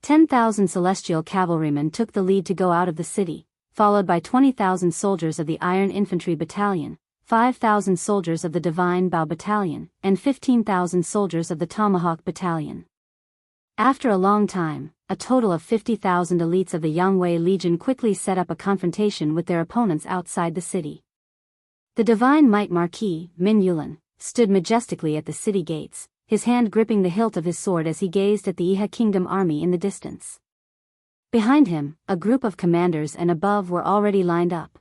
10,000 celestial cavalrymen took the lead to go out of the city, followed by 20,000 soldiers of the Iron Infantry Battalion, 5,000 soldiers of the Divine Bow Battalion, and 15,000 soldiers of the Tomahawk Battalion. After a long time, a total of 50,000 elites of the Yangwei Legion quickly set up a confrontation with their opponents outside the city. The Divine Might Marquis, Min Yulan, stood majestically at the city gates, his hand gripping the hilt of his sword as he gazed at the Iha Kingdom army in the distance. Behind him, a group of commanders and above were already lined up.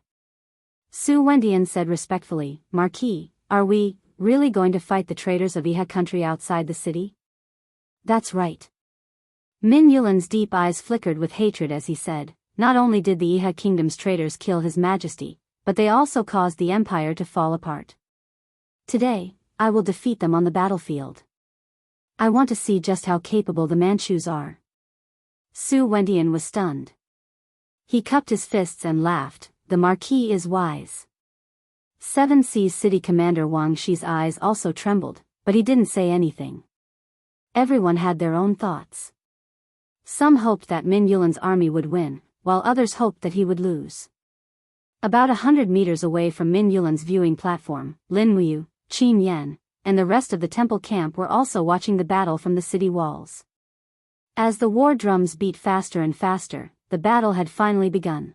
Su Wendian said respectfully, "Marquis, are we really going to fight the traitors of Iha country outside the city?" "That's right." Min Yulan's deep eyes flickered with hatred as he said, "Not only did the Iha Kingdom's traitors kill His Majesty, but they also caused the Empire to fall apart. Today, I will defeat them on the battlefield. I want to see just how capable the Manchus are." Su Wendian was stunned. He cupped his fists and laughed, "The Marquis is wise." 7 Seas City Commander Wang Shi's eyes also trembled, but he didn't say anything. Everyone had their own thoughts. Some hoped that Min Yulan's army would win, while others hoped that he would lose. About 100 meters away from Min Yulan's viewing platform, Lin Muyu, Qin Yan, and the rest of the temple camp were also watching the battle from the city walls. As the war drums beat faster and faster, the battle had finally begun.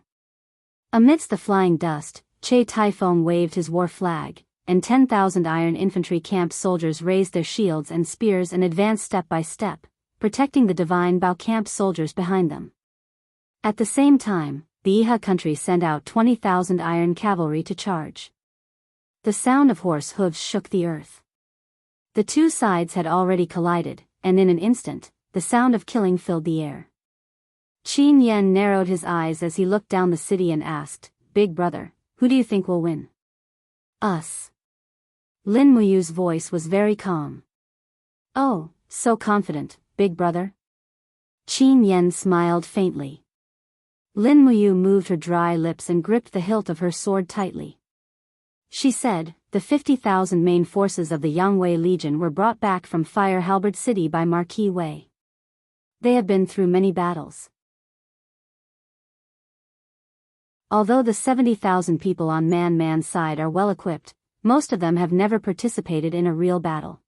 Amidst the flying dust, Che Taifeng waved his war flag, and 10,000 Iron Infantry camp soldiers raised their shields and spears and advanced step by step, protecting the Divine Bow camp soldiers behind them. At the same time, the Iha country sent out 20,000 iron cavalry to charge. The sound of horse hooves shook the earth. The two sides had already collided, and in an instant, the sound of killing filled the air. Qin Yan narrowed his eyes as he looked down the city and asked, "Big brother, who do you think will win?" "Us." Lin Muyu's voice was very calm. "Oh, so confident, big brother?" Qin Yan smiled faintly. Lin Muyu moved her dry lips and gripped the hilt of her sword tightly. She said, "The 50,000 main forces of the Yangwei Legion were brought back from Fire Halberd City by Marquis Wei. They have been through many battles. Although the 70,000 people on Man's side are well equipped, most of them have never participated in a real battle.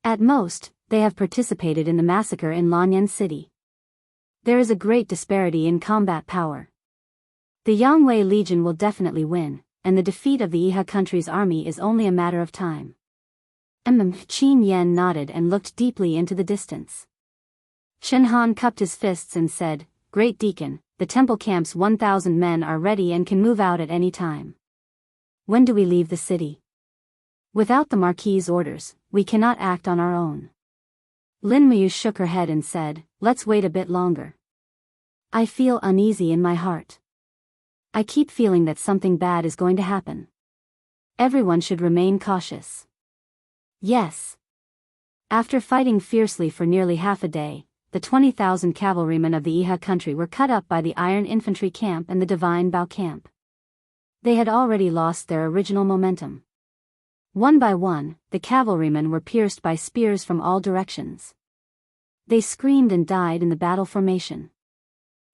At most, they have participated in the massacre in Lanyan City. There is a great disparity in combat power. The Yangwei Legion will definitely win, and the defeat of the Iha country's army is only a matter of time." Qin Yan nodded and looked deeply into the distance. Chen Han cupped his fists and said, "Great Deacon, the temple camp's 1,000 men are ready and can move out at any time. When do we leave the city? Without the Marquis's orders, we cannot act on our own." Lin Muyu shook her head and said, "Let's wait a bit longer. I feel uneasy in my heart. I keep feeling that something bad is going to happen. Everyone should remain cautious." "Yes." After fighting fiercely for nearly half a day, the 20,000 cavalrymen of the Iha country were cut up by the Iron Infantry camp and the Divine Bow camp. They had already lost their original momentum. One by one, the cavalrymen were pierced by spears from all directions. They screamed and died in the battle formation.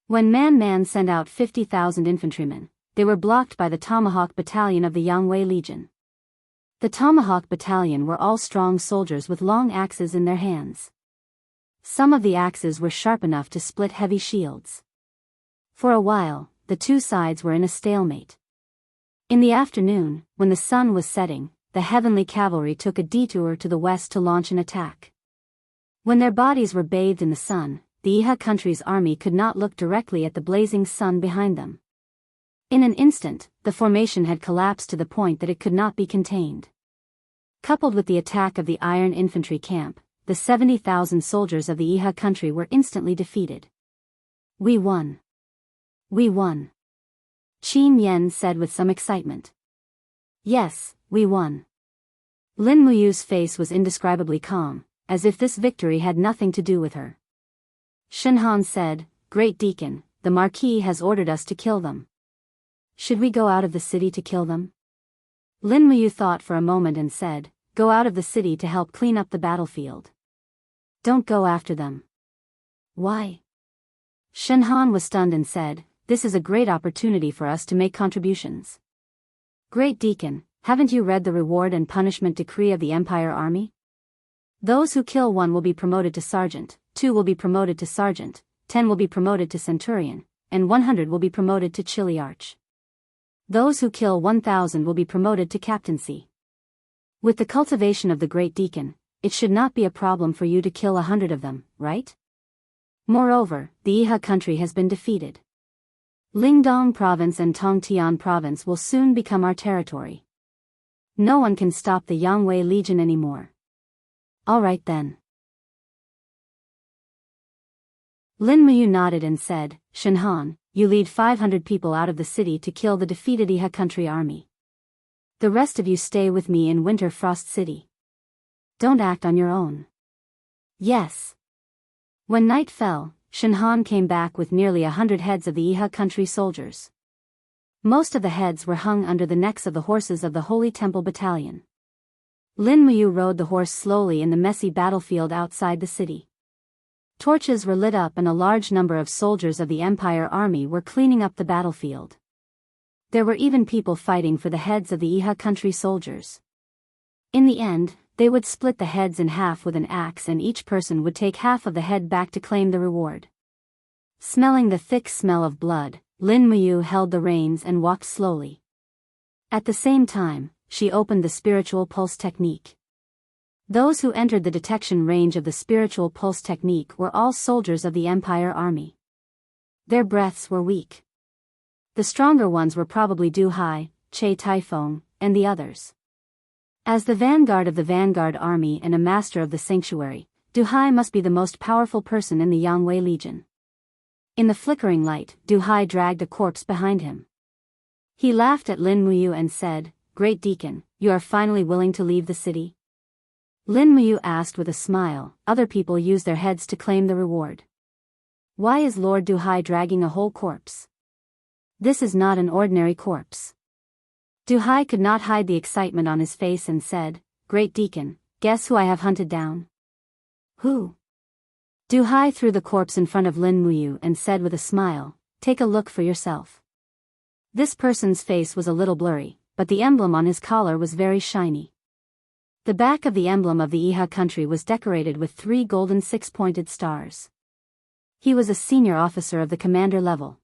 When Man sent out 50,000 infantrymen, they were blocked by the Tomahawk Battalion of the Yangwei Legion. The Tomahawk Battalion were all strong soldiers with long axes in their hands. Some of the axes were sharp enough to split heavy shields. For a while, the two sides were in a stalemate. In the afternoon, when the sun was setting, the heavenly cavalry took a detour to the west to launch an attack. When their bodies were bathed in the sun, the Iha country's army could not look directly at the blazing sun behind them. In an instant, the formation had collapsed to the point that it could not be contained. Coupled with the attack of the Iron Infantry camp, the 70,000 soldiers of the Iha country were instantly defeated. We won. We won. Qin Yen said with some excitement. Yes, we won. Lin Muyu's face was indescribably calm, as if this victory had nothing to do with her. Shen Han said, Great Deacon, the Marquis has ordered us to kill them. Should we go out of the city to kill them? Lin Muyu thought for a moment and said, Go out of the city to help clean up the battlefield. Don't go after them. Why? Shen Han was stunned and said, This is a great opportunity for us to make contributions. Great Deacon, haven't you read the reward and punishment decree of the Empire Army? Those who kill 1 will be promoted to sergeant, 2 will be promoted to sergeant, 10 will be promoted to centurion, and 100 will be promoted to chiliarch. Those who kill 1,000 will be promoted to captaincy. With the cultivation of the Great Deacon, it should not be a problem for you to kill 100 of them, right? Moreover, the Iha country has been defeated. Lingdong province and Tongtian province will soon become our territory. No one can stop the Yangwei Legion anymore. All right then. Lin Muyu nodded and said, Shen Han, you lead 500 people out of the city to kill the defeated Iha country army. The rest of you stay with me in Winter Frost City. Don't act on your own. Yes. When night fell, Shen Han came back with nearly 100 heads of the Iha country soldiers. Most of the heads were hung under the necks of the horses of the Holy Temple Battalion. Lin Muyu rode the horse slowly in the messy battlefield outside the city. Torches were lit up and a large number of soldiers of the Empire Army were cleaning up the battlefield. There were even people fighting for the heads of the Iha country soldiers. In the end, they would split the heads in half with an axe and each person would take half of the head back to claim the reward. Smelling the thick smell of blood, Lin Muyu held the reins and walked slowly. At the same time, she opened the spiritual pulse technique. Those who entered the detection range of the spiritual pulse technique were all soldiers of the Empire Army. Their breaths were weak. The stronger ones were probably Du Hai, Che Taifeng, and the others. As the vanguard of the Vanguard Army and a master of the sanctuary, Du Hai must be the most powerful person in the Yangwei Legion. In the flickering light, Du Hai dragged a corpse behind him. He laughed at Lin Muyu and said, Great Deacon, you are finally willing to leave the city? Lin Muyu asked with a smile. Other people use their heads to claim the reward. Why is Lord Du Hai dragging a whole corpse? This is not an ordinary corpse. Du Hai could not hide the excitement on his face and said, Great Deacon, guess who I have hunted down? Who? Du Hai threw the corpse in front of Lin Muyu and said with a smile, Take a look for yourself. This person's face was a little blurry, but the emblem on his collar was very shiny. The back of the emblem of the Iha country was decorated with 3 golden 6-pointed stars. He was a senior officer of the commander level.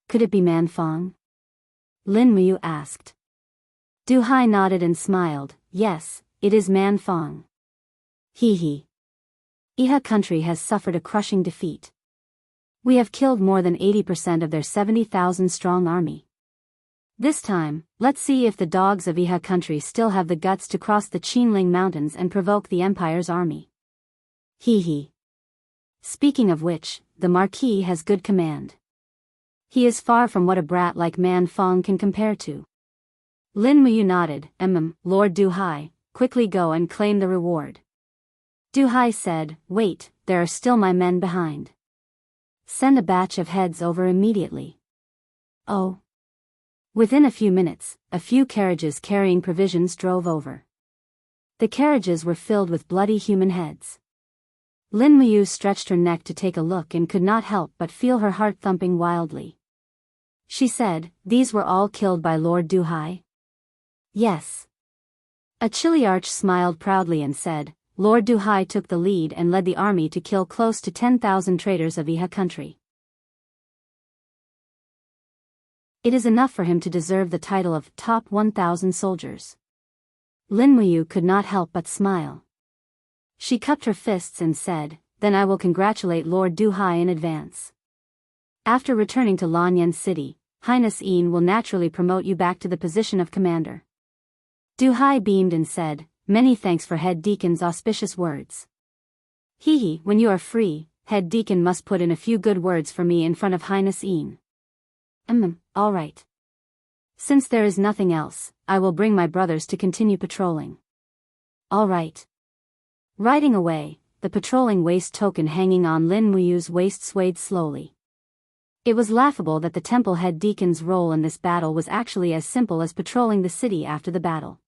Could it be Man Fong? Lin Muyu asked. Du Hai nodded and smiled. Yes, it is Man Fong. Hee. Iha country has suffered a crushing defeat. We have killed more than 80% of their 70,000 strong army. This time, let's see if the dogs of Iha country still have the guts to cross the Qinling Mountains and provoke the Empire's army. Hee. Speaking of which, the Marquis has good command. He is far from what a brat like Man Fong can compare to. Lin Muyu nodded. Lord Du Hai, quickly go and claim the reward. Du Hai said, Wait, there are still my men behind. Send a batch of heads over immediately. Oh. Within a few minutes, a few carriages carrying provisions drove over. The carriages were filled with bloody human heads. Lin Muyu stretched her neck to take a look and could not help but feel her heart thumping wildly. She said, These were all killed by Lord Du Hai? Yes. A chiliarch smiled proudly and said, Lord Du Hai took the lead and led the army to kill close to 10,000 traitors of Iha country. It is enough for him to deserve the title of Top 1,000 Soldiers. Lin Muyu could not help but smile. She cupped her fists and said, Then I will congratulate Lord Du Hai in advance. After returning to Lanyan City, Highness Een will naturally promote you back to the position of commander. Du Hai beamed and said, "Many thanks for Head Deacon's auspicious words. Hee, when you are free, Head Deacon must put in a few good words for me in front of Highness Een." All right. Since there is nothing else, I will bring my brothers to continue patrolling. All right. Riding away, the patrolling waist token hanging on Lin Muyu's waist swayed slowly. It was laughable that the temple head deacon's role in this battle was actually as simple as patrolling the city after the battle.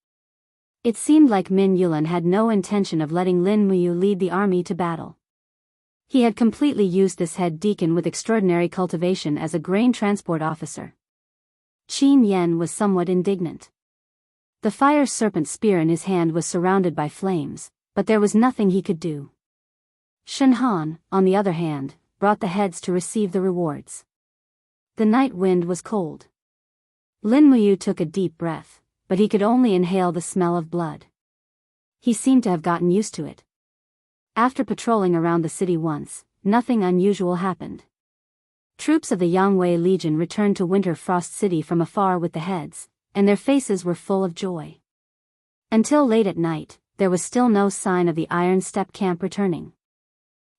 It seemed like Min Yulan had no intention of letting Lin Muyu lead the army to battle. He had completely used this head deacon with extraordinary cultivation as a grain transport officer. Qin Yen was somewhat indignant. The fire serpent spear in his hand was surrounded by flames, but there was nothing he could do. Shen Han, on the other hand, brought the heads to receive the rewards. The night wind was cold. Lin Muyu took a deep breath, but he could only inhale the smell of blood. He seemed to have gotten used to it. After patrolling around the city once, nothing unusual happened. Troops of the Yangwei Legion returned to Winter Frost City from afar with the heads, and their faces were full of joy. Until late at night, there was still no sign of the Iron Step camp returning.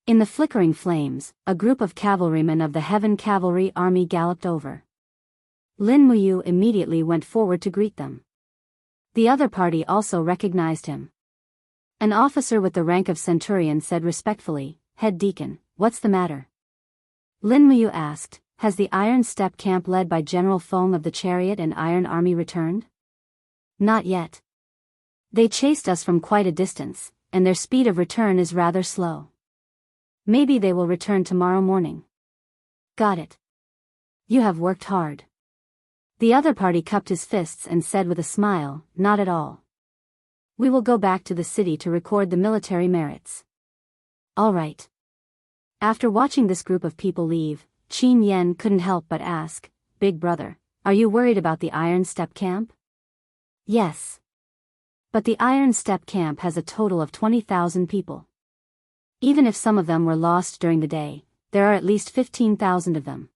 In the flickering flames, a group of cavalrymen of the Heaven Cavalry Army galloped over. Lin Muyu immediately went forward to greet them. The other party also recognized him. An officer with the rank of centurion said respectfully, "Head Deacon, what's the matter?" Lin Muyu asked, "Has the Iron Step camp led by General Feng of the Chariot and Iron Army returned?" "Not yet. They chased us from quite a distance, and their speed of return is rather slow. Maybe they will return tomorrow morning." "Got it. You have worked hard." The other party cupped his fists and said with a smile, "Not at all. We will go back to the city to record the military merits." "All right." After watching this group of people leave, Qin Yen couldn't help but ask, "Big brother, are you worried about the Iron Step camp?" "Yes. But the Iron Step camp has a total of 20,000 people. Even if some of them were lost during the day, there are at least 15,000 of them.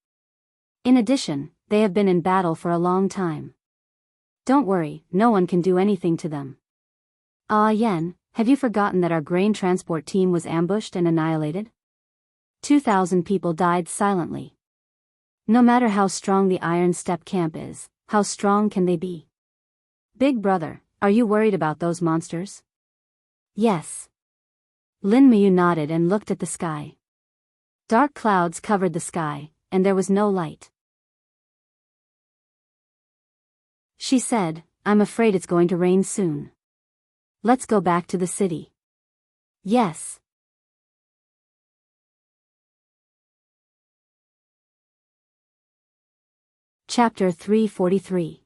In addition, they have been in battle for a long time. Don't worry, no one can do anything to them." "Ah Yen, have you forgotten that our grain transport team was ambushed and annihilated? 2,000 people died silently. No matter how strong the Iron Step camp is, how strong can they be? Big brother, are you worried about those monsters?" "Yes." Lin Muyu nodded and looked at the sky. Dark clouds covered the sky, and there was no light. She said, "I'm afraid it's going to rain soon. Let's go back to the city." "Yes." Chapter 343.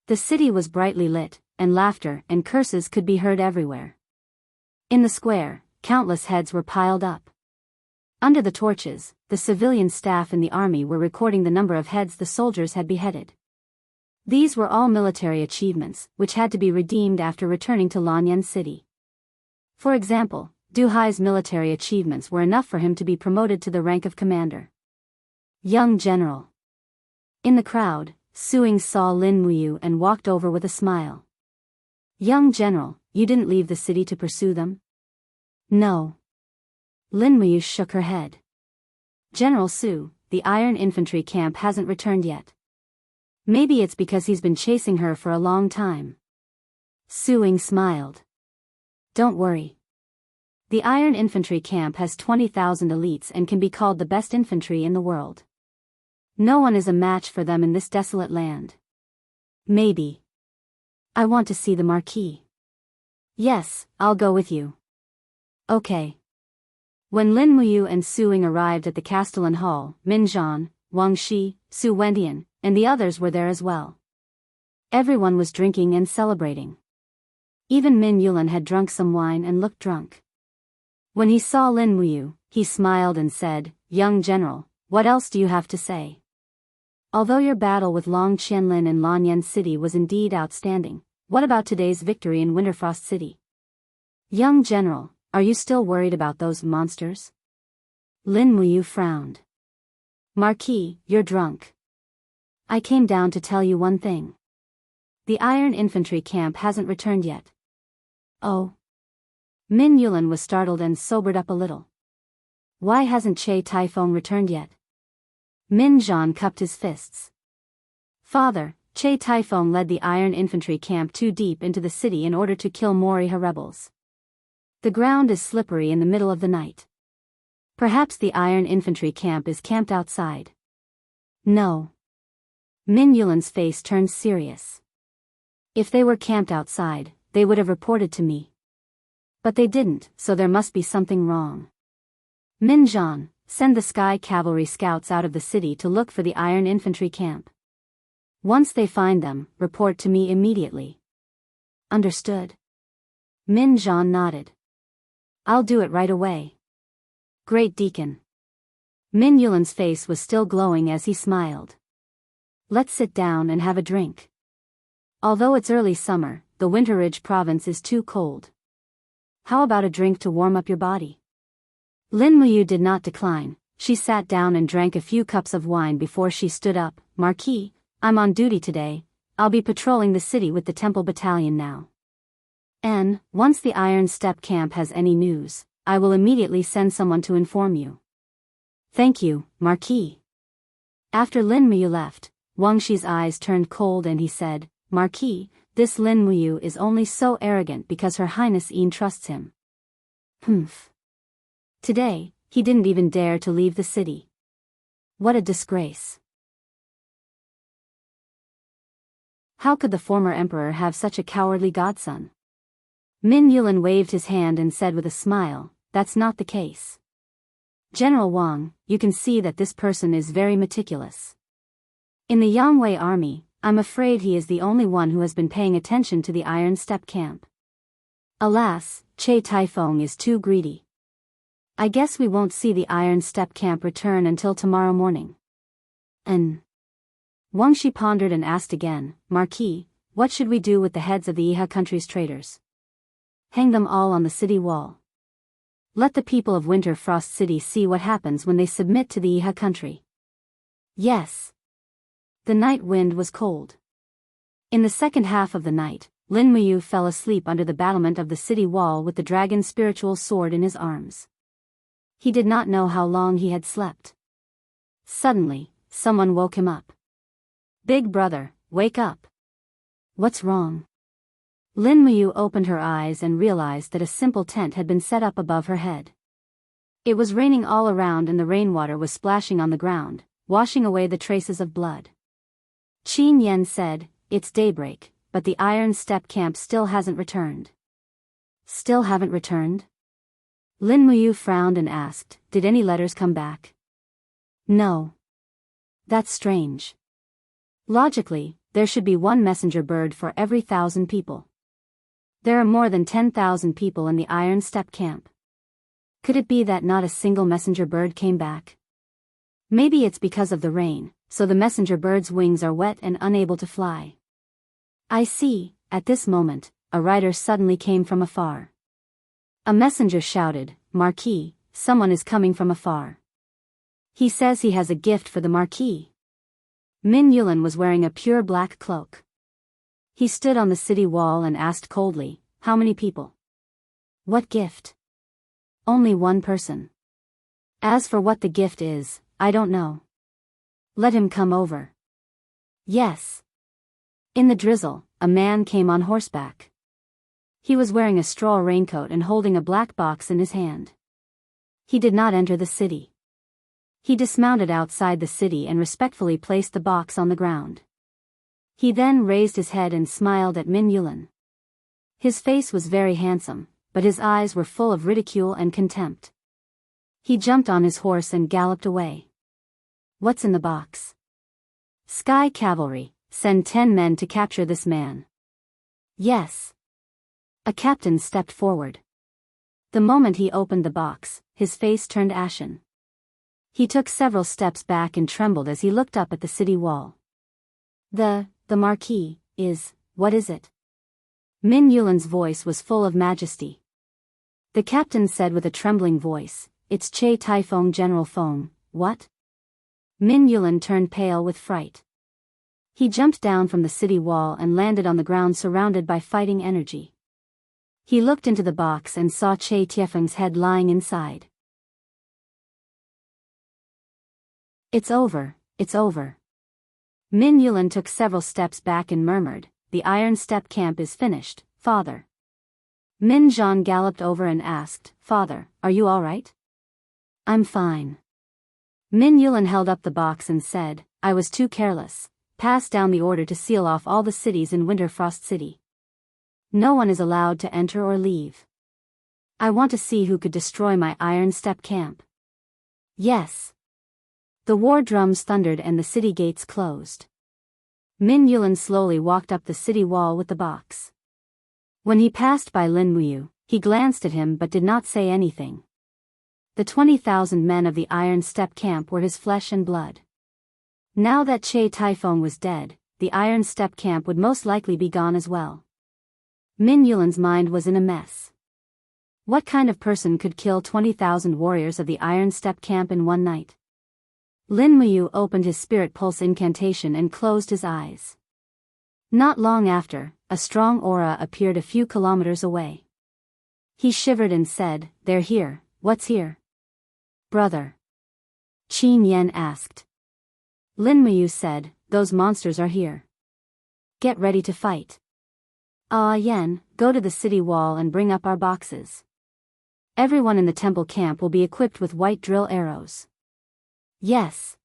The city was brightly lit, and laughter and curses could be heard everywhere. In the square, countless heads were piled up. Under the torches, the civilian staff in the army were recording the number of heads the soldiers had beheaded. These were all military achievements, which had to be redeemed after returning to Lanyan City. For example, Du Hai's military achievements were enough for him to be promoted to the rank of commander. Young General. In the crowd, Suing saw Lin Muyu and walked over with a smile. "Young General, you didn't leave the city to pursue them?" "No." Lin Muyu shook her head. "General Su, the Iron Infantry camp hasn't returned yet. Maybe it's because he's been chasing her for a long time." Suing smiled. "Don't worry. The Iron Infantry camp has 20,000 elites and can be called the best infantry in the world. No one is a match for them in this desolate land." "Maybe. I want to see the marquee." "Yes, I'll go with you." "Okay." When Lin Muyu and Suing arrived at the Castellan Hall, Min Zhan, Wang Shi, Su Wendian, and the others were there as well. Everyone was drinking and celebrating. Even Min Yulan had drunk some wine and looked drunk. When he saw Lin Muyu, he smiled and said, "Young General, what else do you have to say? Although your battle with Long Qianlin in Lanyan City was indeed outstanding, what about today's victory in Winterfrost City? Young General, are you still worried about those monsters?" Lin Muyu frowned. "Marquis, you're drunk." I came down to tell you one thing. The Iron Infantry camp hasn't returned yet. Oh. Min Yulin was startled and sobered up a little. Why hasn't Che Taifeng returned yet? Min Zhan cupped his fists. Father, Che Taifeng led the Iron Infantry camp too deep into the city in order to kill Moriha rebels. The ground is slippery in the middle of the night. Perhaps the Iron Infantry camp is camped outside. No. Min Yulin's face turned serious. If they were camped outside, they would have reported to me. But they didn't, so there must be something wrong. Min Zhan, send the Sky Cavalry scouts out of the city to look for the Iron Infantry camp. Once they find them, report to me immediately. Understood? Min Zhan nodded. I'll do it right away. Great Deacon. Min Yulin's face was still glowing as he smiled. Let's sit down and have a drink. Although it's early summer, the Winter Ridge province is too cold. How about a drink to warm up your body? Lin Muyu did not decline. She sat down and drank a few cups of wine before she stood up. Marquis, I'm on duty today. I'll be patrolling the city with the Temple Battalion now. And, once the Iron Step camp has any news, I will immediately send someone to inform you. Thank you, Marquis. After Lin Muyu left, Wang Shi's eyes turned cold and he said, Marquis, this Lin Muyu is only so arrogant because Her Highness Yin trusts him. Humph. Today, he didn't even dare to leave the city. What a disgrace. How could the former emperor have such a cowardly godson? Min Yulin waved his hand and said with a smile, that's not the case. General Wang, you can see that this person is very meticulous. In the Yangwei army, I'm afraid he is the only one who has been paying attention to the Iron Step camp. Alas, Che Taifeng is too greedy. I guess we won't see the Iron Step camp return until tomorrow morning. Wang Shi pondered and asked again, Marquis, what should we do with the heads of the Iha country's traitors? Hang them all on the city wall. Let the people of Winter Frost City see what happens when they submit to the Iha country. Yes. The night wind was cold. In the second half of the night, Lin Muyu fell asleep under the battlement of the city wall with the dragon's spiritual sword in his arms. He did not know how long he had slept. Suddenly, someone woke him up. Big brother, wake up. What's wrong? Lin Muyu opened her eyes and realized that a simple tent had been set up above her head. It was raining all around and the rainwater was splashing on the ground, washing away the traces of blood. Qin Yan said, it's daybreak, but the Iron Step camp still hasn't returned. Still haven't returned? Lin Muyu frowned and asked, did any letters come back? No. That's strange. Logically, there should be one messenger bird for every 1,000 people. There are more than 10,000 people in the Iron Step camp. Could it be that not a single messenger bird came back? Maybe it's because of the rain, so the messenger bird's wings are wet and unable to fly. I see. At this moment, a rider suddenly came from afar. A messenger shouted, Marquis, someone is coming from afar. He says he has a gift for the Marquis. Min Yulin was wearing a pure black cloak. He stood on the city wall and asked coldly, how many people? What gift? Only one person. As for what the gift is, I don't know. Let him come over. Yes. In the drizzle, a man came on horseback. He was wearing a straw raincoat and holding a black box in his hand. He did not enter the city. He dismounted outside the city and respectfully placed the box on the ground. He then raised his head and smiled at Min Yulin. His face was very handsome, but his eyes were full of ridicule and contempt. He jumped on his horse and galloped away. What's in the box? Sky Cavalry, send 10 men to capture this man. Yes. A captain stepped forward. The moment he opened the box, his face turned ashen. He took several steps back and trembled as he looked up at the city wall. The Marquis, what is it? Min Yulin's voice was full of majesty. The captain said with a trembling voice, it's Che Taifeng General Feng, what? Min Yulin turned pale with fright. He jumped down from the city wall and landed on the ground surrounded by fighting energy. He looked into the box and saw Che Tiefeng's head lying inside. It's over, it's over. Min Yulan took several steps back and murmured, "The Iron Step camp is finished, father." Min Zhan galloped over and asked, "Father, are you all right?" "I'm fine." Min Yulan held up the box and said, "I was too careless. Passed down the order to seal off all the cities in Winterfrost City. No one is allowed to enter or leave. I want to see who could destroy my Iron Step camp." "Yes." The war drums thundered and the city gates closed. Min Yulan slowly walked up the city wall with the box. When he passed by Lin Muyu, he glanced at him but did not say anything. The 20,000 men of the Iron Step camp were his flesh and blood. Now that Che Taifeng was dead, the Iron Step camp would most likely be gone as well. Min Yulan's mind was in a mess. What kind of person could kill 20,000 warriors of the Iron Step camp in one night? Lin Muyu opened his spirit pulse incantation and closed his eyes. Not long after, a strong aura appeared a few kilometers away. He shivered and said, "They're here, what's here?" "Brother?" Qin Yan asked. Lin Muyu said, "Those monsters are here. Get ready to fight. Ah Yan, go to the city wall and bring up our boxes. Everyone in the temple camp will be equipped with white drill arrows." "Yes."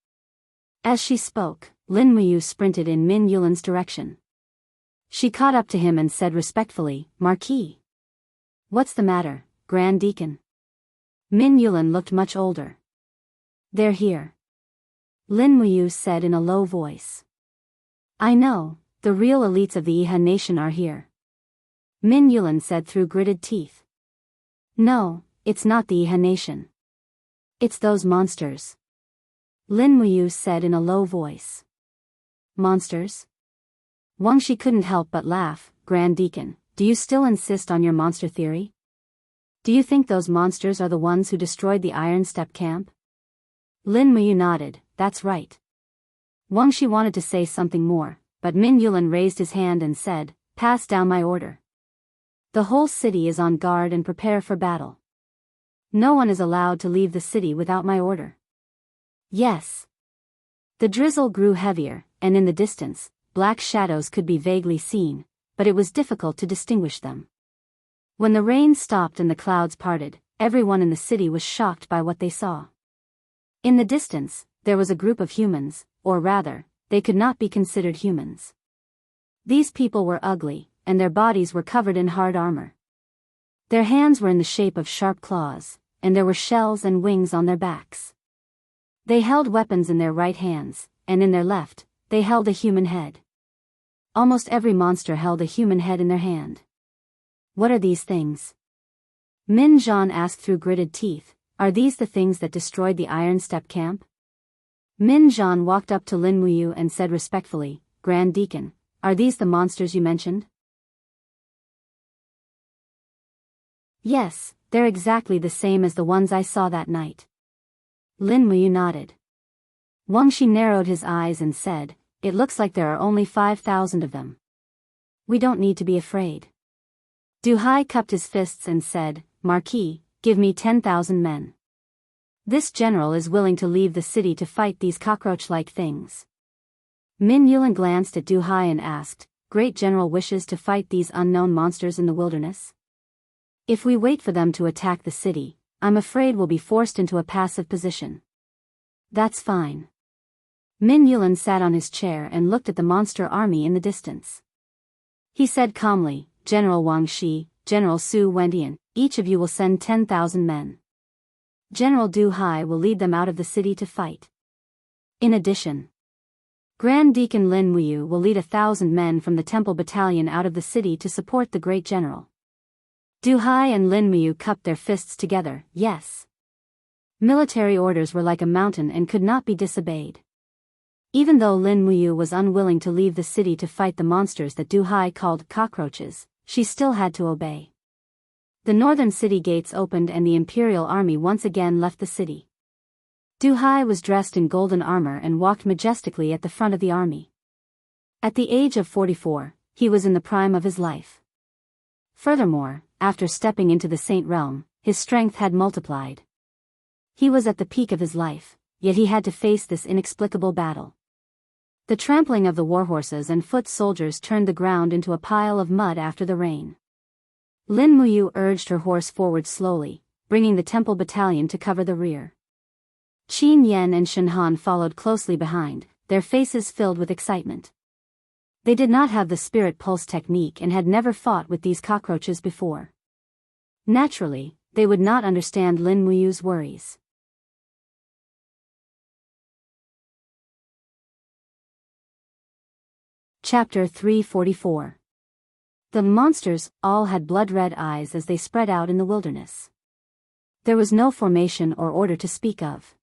As she spoke, Lin Muyu sprinted in Min Yulan's direction. She caught up to him and said respectfully, "Marquis." "What's the matter, Grand Deacon?" Min Yulan looked much older. "They're here," Lin Muyu said in a low voice. "I know, the real elites of the Iha nation are here," Min Yulan said through gritted teeth. "No, it's not the Iha nation. It's those monsters," Lin Muyu said in a low voice. "Monsters?" Wang Shi couldn't help but laugh. "Grand Deacon, do you still insist on your monster theory? Do you think those monsters are the ones who destroyed the Iron Step camp?" Lin Muyu nodded, "That's right." Wang Shi wanted to say something more, but Min Yulan raised his hand and said, "Pass down my order. The whole city is on guard and prepare for battle. No one is allowed to leave the city without my order." "Yes." The drizzle grew heavier, and in the distance, black shadows could be vaguely seen, but it was difficult to distinguish them. When the rain stopped and the clouds parted, everyone in the city was shocked by what they saw. In the distance, there was a group of humans, or rather, they could not be considered humans. These people were ugly, and their bodies were covered in hard armor. Their hands were in the shape of sharp claws, and there were shells and wings on their backs. They held weapons in their right hands, and in their left, they held a human head. Almost every monster held a human head in their hand. "What are these things?" Min Zhan asked through gritted teeth. "Are these the things that destroyed the Iron Step camp?" Min Zhan walked up to Lin Muyu and said respectfully, "Grand Deacon, are these the monsters you mentioned?" "Yes, they're exactly the same as the ones I saw that night." Lin Muyu nodded. Wang Shi narrowed his eyes and said, "It looks like there are only 5,000 of them. We don't need to be afraid." Du Hai cupped his fists and said, "Marquis, give me 10,000 men. This general is willing to leave the city to fight these cockroach-like things." Min Yulan glanced at Du Hai and asked, "Great General wishes to fight these unknown monsters in the wilderness? If we wait for them to attack the city, I'm afraid we'll be forced into a passive position." "That's fine." Min Yulan sat on his chair and looked at the monster army in the distance. He said calmly, "General Wang Shi, General Su Wendian, each of you will send 10,000 men. General Du Hai will lead them out of the city to fight. In addition, Grand Deacon Lin Muyu will lead 1,000 men from the temple battalion out of the city to support the great general." Du Hai and Lin Muyu cupped their fists together. Yes. Military orders were like a mountain and could not be disobeyed. Even though Lin Muyu was unwilling to leave the city to fight the monsters that Du Hai called cockroaches, she still had to obey. The northern city gates opened and the imperial army once again left the city. Du Hai was dressed in golden armor and walked majestically at the front of the army. At the age of 44, he was in the prime of his life. Furthermore, after stepping into the Saint realm, his strength had multiplied. He was at the peak of his life, yet he had to face this inexplicable battle. The trampling of the warhorses and foot soldiers turned the ground into a pile of mud after the rain. Lin Muyu urged her horse forward slowly, bringing the temple battalion to cover the rear. Qin Yan and Shen Han followed closely behind, their faces filled with excitement. They did not have the spirit pulse technique and had never fought with these cockroaches before. Naturally, they would not understand Lin Muyu's worries. Chapter 344. The monsters all had blood-red eyes as they spread out in the wilderness. There was no formation or order to speak of.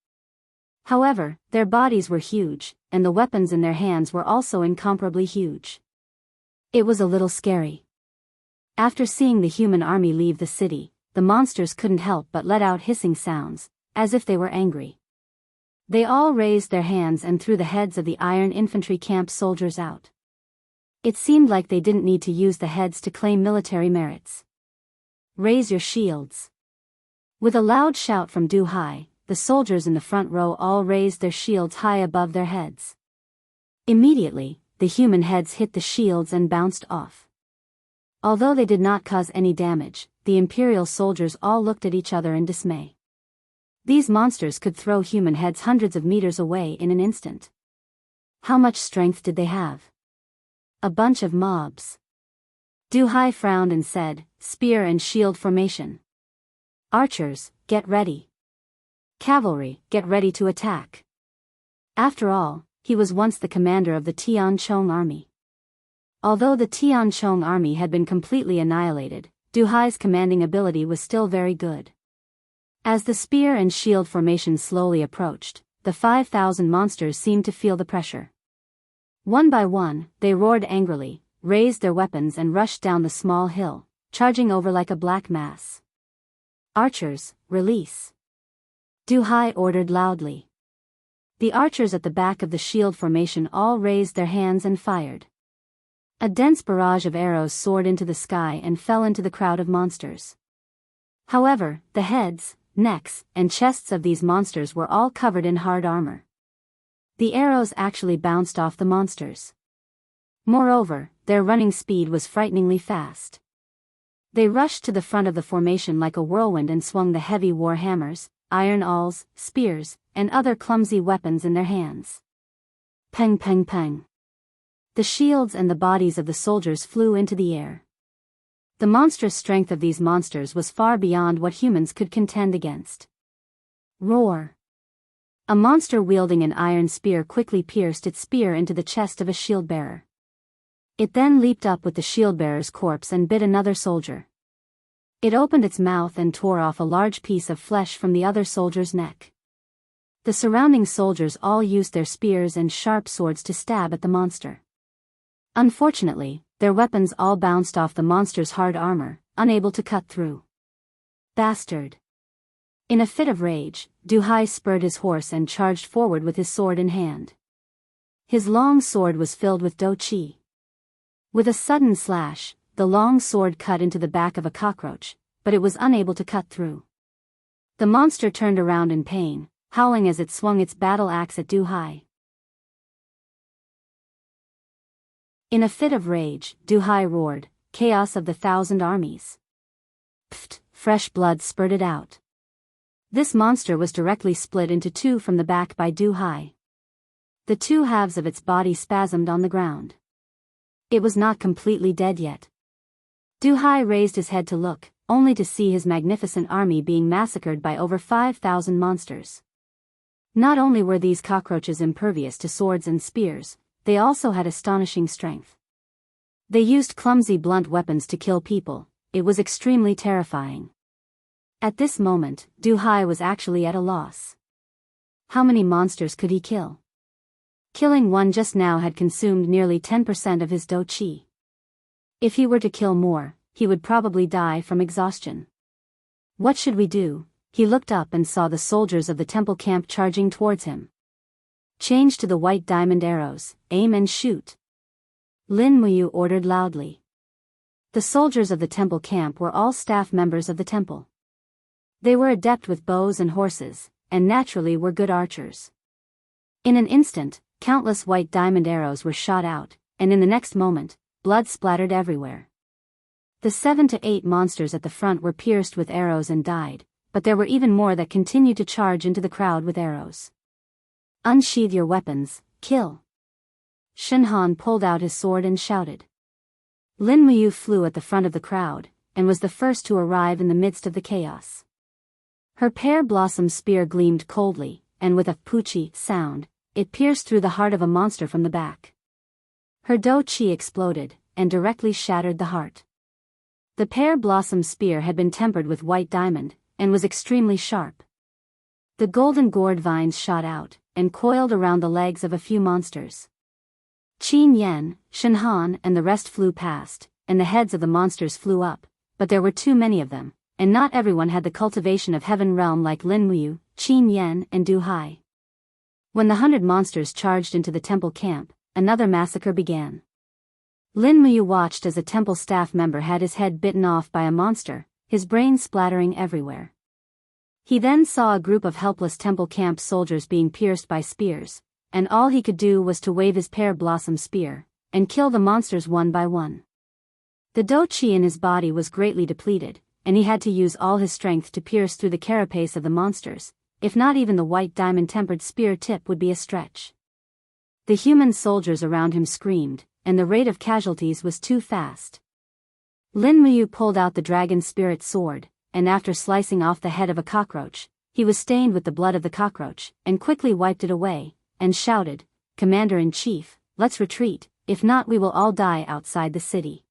However, their bodies were huge, and the weapons in their hands were also incomparably huge. It was a little scary. After seeing the human army leave the city, the monsters couldn't help but let out hissing sounds, as if they were angry. They all raised their hands and threw the heads of the iron infantry camp soldiers out. It seemed like they didn't need to use the heads to claim military merits. Raise your shields. With a loud shout from Du Hai, the soldiers in the front row all raised their shields high above their heads. Immediately, the human heads hit the shields and bounced off. Although they did not cause any damage, the imperial soldiers all looked at each other in dismay. These monsters could throw human heads hundreds of meters away in an instant. How much strength did they have? A bunch of mobs. Du Hai frowned and said, "Spear and shield formation. Archers, get ready. Cavalry, get ready to attack." After all, he was once the commander of the Tianchong army. Although the Tianchong army had been completely annihilated, Du Hai's commanding ability was still very good. As the spear and shield formation slowly approached, the 5,000 monsters seemed to feel the pressure. One by one, they roared angrily, raised their weapons and rushed down the small hill, charging over like a black mass. "Archers, release!" Du Hai ordered loudly. The archers at the back of the shield formation all raised their hands and fired. A dense barrage of arrows soared into the sky and fell into the crowd of monsters. However, the heads, necks, and chests of these monsters were all covered in hard armor. The arrows actually bounced off the monsters. Moreover, their running speed was frighteningly fast. They rushed to the front of the formation like a whirlwind and swung the heavy war hammers, iron awls, spears, and other clumsy weapons in their hands. Peng peng peng. The shields and the bodies of the soldiers flew into the air. The monstrous strength of these monsters was far beyond what humans could contend against. Roar. A monster wielding an iron spear quickly pierced its spear into the chest of a shield-bearer. It then leaped up with the shield-bearer's corpse and bit another soldier. It opened its mouth and tore off a large piece of flesh from the other soldier's neck. The surrounding soldiers all used their spears and sharp swords to stab at the monster. Unfortunately, their weapons all bounced off the monster's hard armor, unable to cut through. Bastard! In a fit of rage, Du Hai spurred his horse and charged forward with his sword in hand. His long sword was filled with dou qi. With a sudden slash, the long sword cut into the back of a cockroach, but it was unable to cut through. The monster turned around in pain, howling as it swung its battle axe at Du Hai. In a fit of rage, Du Hai roared, "Chaos of the 1,000 armies." Pfft, fresh blood spurted out. This monster was directly split into two from the back by Du Hai. The two halves of its body spasmed on the ground. It was not completely dead yet. Du Hai raised his head to look, only to see his magnificent army being massacred by over 5,000 monsters. Not only were these cockroaches impervious to swords and spears, they also had astonishing strength. They used clumsy blunt weapons to kill people. It was extremely terrifying. At this moment, Du Hai was actually at a loss. How many monsters could he kill? Killing one just now had consumed nearly 10% of his dou qi. If he were to kill more, he would probably die from exhaustion. What should we do? He looked up and saw the soldiers of the temple camp charging towards him. Change to the white diamond arrows, aim and shoot. Lin Muyu ordered loudly. The soldiers of the temple camp were all staff members of the temple. They were adept with bows and horses, and naturally were good archers. In an instant, countless white diamond arrows were shot out, and in the next moment, blood splattered everywhere. The 7 to 8 monsters at the front were pierced with arrows and died, but there were even more that continued to charge into the crowd with arrows. Unsheathe your weapons, kill. Shenhan pulled out his sword and shouted. Lin Muyu flew at the front of the crowd, and was the first to arrive in the midst of the chaos. Her pear blossom spear gleamed coldly, and with a poochie sound, it pierced through the heart of a monster from the back. Her do chi exploded, and directly shattered the heart. The pear blossom spear had been tempered with white diamond, and was extremely sharp. The golden gourd vines shot out, and coiled around the legs of a few monsters. Qin Yan, Shenhan and the rest flew past, and the heads of the monsters flew up, but there were too many of them, and not everyone had the cultivation of heaven realm like Lin Muyu, Qin Yan and Du Hai. When the 100 monsters charged into the temple camp, another massacre began. Lin Muyu watched as a temple staff member had his head bitten off by a monster, his brain splattering everywhere. He then saw a group of helpless temple camp soldiers being pierced by spears, and all he could do was to wave his pear blossom spear, and kill the monsters one by one. The do chi in his body was greatly depleted, and he had to use all his strength to pierce through the carapace of the monsters, if not even the white diamond-tempered spear tip would be a stretch. The human soldiers around him screamed, and the rate of casualties was too fast. Lin Muyu pulled out the dragon spirit sword, and after slicing off the head of a cockroach, he was stained with the blood of the cockroach, and quickly wiped it away, and shouted, "Commander-in-Chief, let's retreat, if not we will all die outside the city."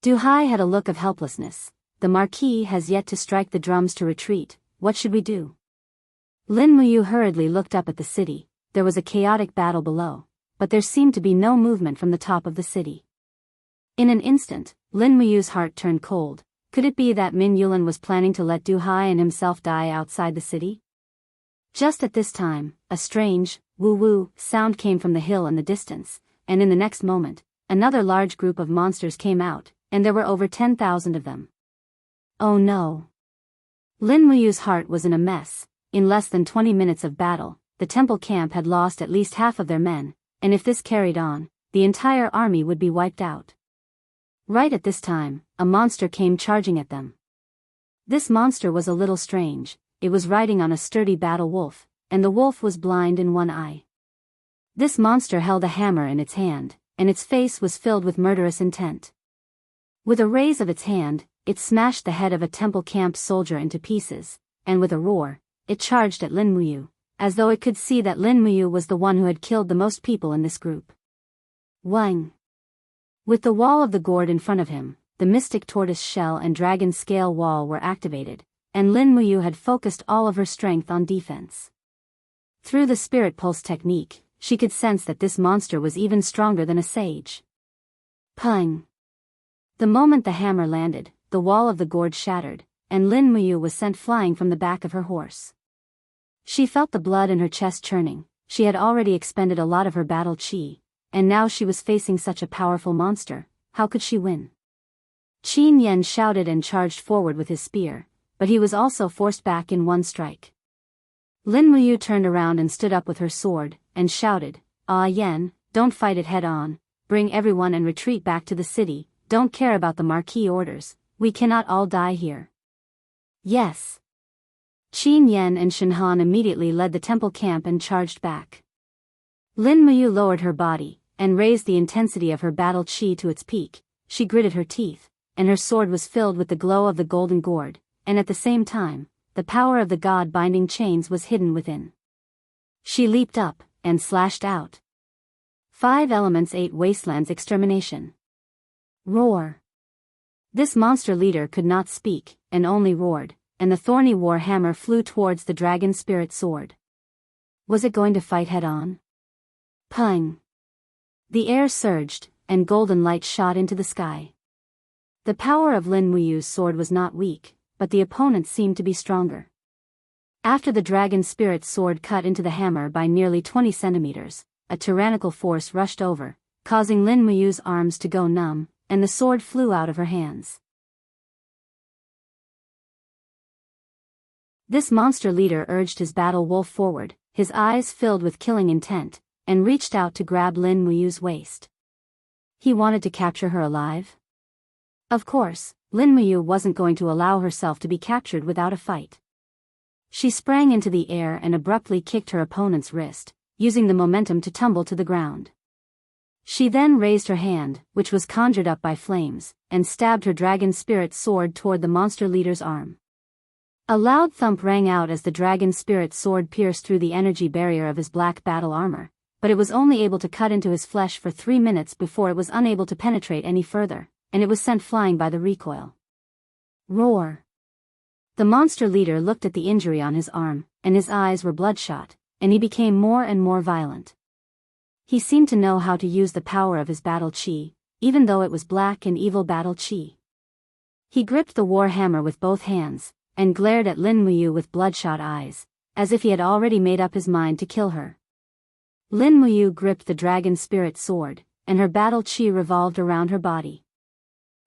Du Hai had a look of helplessness. The Marquis has yet to strike the drums to retreat, what should we do? Lin Muyu hurriedly looked up at the city. There was a chaotic battle below, but there seemed to be no movement from the top of the city. In an instant, Lin Muyu's heart turned cold. Could it be that Min Yulin was planning to let Du Hai and himself die outside the city? Just at this time, a strange, woo-woo sound came from the hill in the distance, and in the next moment, another large group of monsters came out, and there were over 10,000 of them. Oh no! Lin Muyu's heart was in a mess. In less than 20 minutes of battle, the temple camp had lost at least half of their men, and if this carried on, the entire army would be wiped out. Right at this time, a monster came charging at them. This monster was a little strange. It was riding on a sturdy battle wolf, and the wolf was blind in one eye. This monster held a hammer in its hand, and its face was filled with murderous intent. With a raise of its hand, it smashed the head of a temple camp soldier into pieces, and with a roar, it charged at Lin Muyu, as though it could see that Lin Muyu was the one who had killed the most people in this group. Wang! With the wall of the gourd in front of him, the mystic tortoise shell and dragon scale wall were activated, and Lin Muyu had focused all of her strength on defense. Through the spirit pulse technique, she could sense that this monster was even stronger than a sage. Pung! The moment the hammer landed, the wall of the gourd shattered, and Lin Muyu was sent flying from the back of her horse. She felt the blood in her chest churning. She had already expended a lot of her battle chi, and now she was facing such a powerful monster. How could she win? Qin Yan shouted and charged forward with his spear, but he was also forced back in one strike. Lin Muyu turned around and stood up with her sword, and shouted, "Ah Yan, don't fight it head on, bring everyone and retreat back to the city, don't care about the Marquis orders, we cannot all die here." Yes. Qin Yan and Shenhan immediately led the temple camp and charged back. Lin Muyu lowered her body, and raised the intensity of her battle chi to its peak. She gritted her teeth, and her sword was filled with the glow of the golden gourd, and at the same time, the power of the god-binding chains was hidden within. She leaped up, and slashed out. 5 elements 8 wastelands extermination. Roar! This monster leader could not speak, and only roared, and the thorny war hammer flew towards the dragon spirit sword. Was it going to fight head-on? Pung! The air surged, and golden light shot into the sky. The power of Lin Muyu's sword was not weak, but the opponent seemed to be stronger. After the dragon spirit sword cut into the hammer by nearly 20 centimeters, a tyrannical force rushed over, causing Lin Muyu's arms to go numb, and the sword flew out of her hands. This monster leader urged his battle wolf forward, his eyes filled with killing intent, and reached out to grab Lin Muyu's waist. He wanted to capture her alive? Of course, Lin Muyu wasn't going to allow herself to be captured without a fight. She sprang into the air and abruptly kicked her opponent's wrist, using the momentum to tumble to the ground. She then raised her hand, which was conjured up by flames, and stabbed her dragon spirit sword toward the monster leader's arm. A loud thump rang out as the dragon spirit sword pierced through the energy barrier of his black battle armor, but it was only able to cut into his flesh for 3 minutes before it was unable to penetrate any further, and it was sent flying by the recoil. Roar! The monster leader looked at the injury on his arm, and his eyes were bloodshot, and he became more and more violent. He seemed to know how to use the power of his battle chi, even though it was black and evil battle chi. He gripped the war hammer with both hands, and glared at Lin Muyu with bloodshot eyes, as if he had already made up his mind to kill her. Lin Muyu gripped the dragon spirit sword, and her battle chi revolved around her body.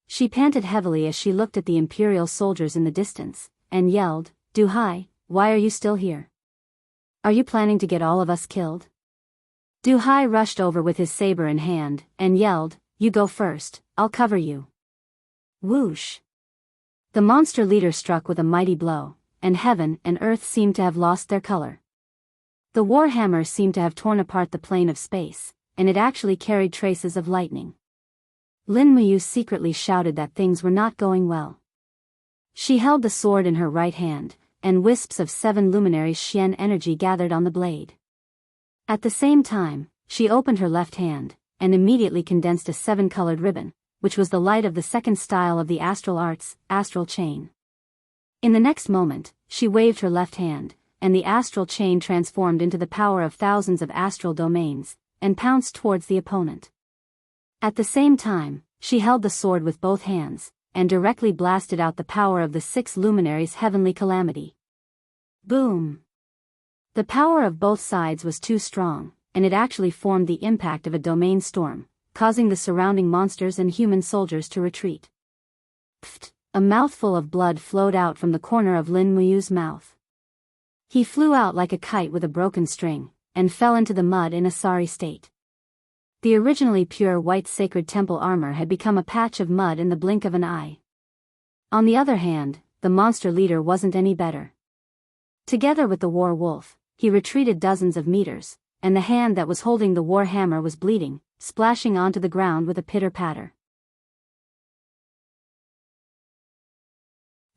She panted heavily as she looked at the imperial soldiers in the distance, and yelled, "Du Hai, why are you still here? Are you planning to get all of us killed?" Du Hai rushed over with his saber in hand, and yelled, "You go first, I'll cover you." Whoosh! The monster leader struck with a mighty blow, and heaven and earth seemed to have lost their color. The war hammer seemed to have torn apart the plane of space, and it actually carried traces of lightning. Lin Muyu secretly shouted that things were not going well. She held the sword in her right hand, and wisps of 7 luminaries Xian energy gathered on the blade. At the same time, she opened her left hand, and immediately condensed a 7-colored ribbon, which was the light of the second style of the astral arts, astral chain. In the next moment, she waved her left hand, and the astral chain transformed into the power of thousands of astral domains, and pounced towards the opponent. At the same time, she held the sword with both hands, and directly blasted out the power of the 6 luminaries' heavenly calamity. Boom! The power of both sides was too strong, and it actually formed the impact of a domain storm, causing the surrounding monsters and human soldiers to retreat. Pfft! A mouthful of blood flowed out from the corner of Lin Muyu's mouth. He flew out like a kite with a broken string, and fell into the mud in a sorry state. The originally pure white sacred temple armor had become a patch of mud in the blink of an eye. On the other hand, the monster leader wasn't any better. Together with the war wolf, he retreated dozens of meters, and the hand that was holding the war hammer was bleeding, splashing onto the ground with a pitter-patter.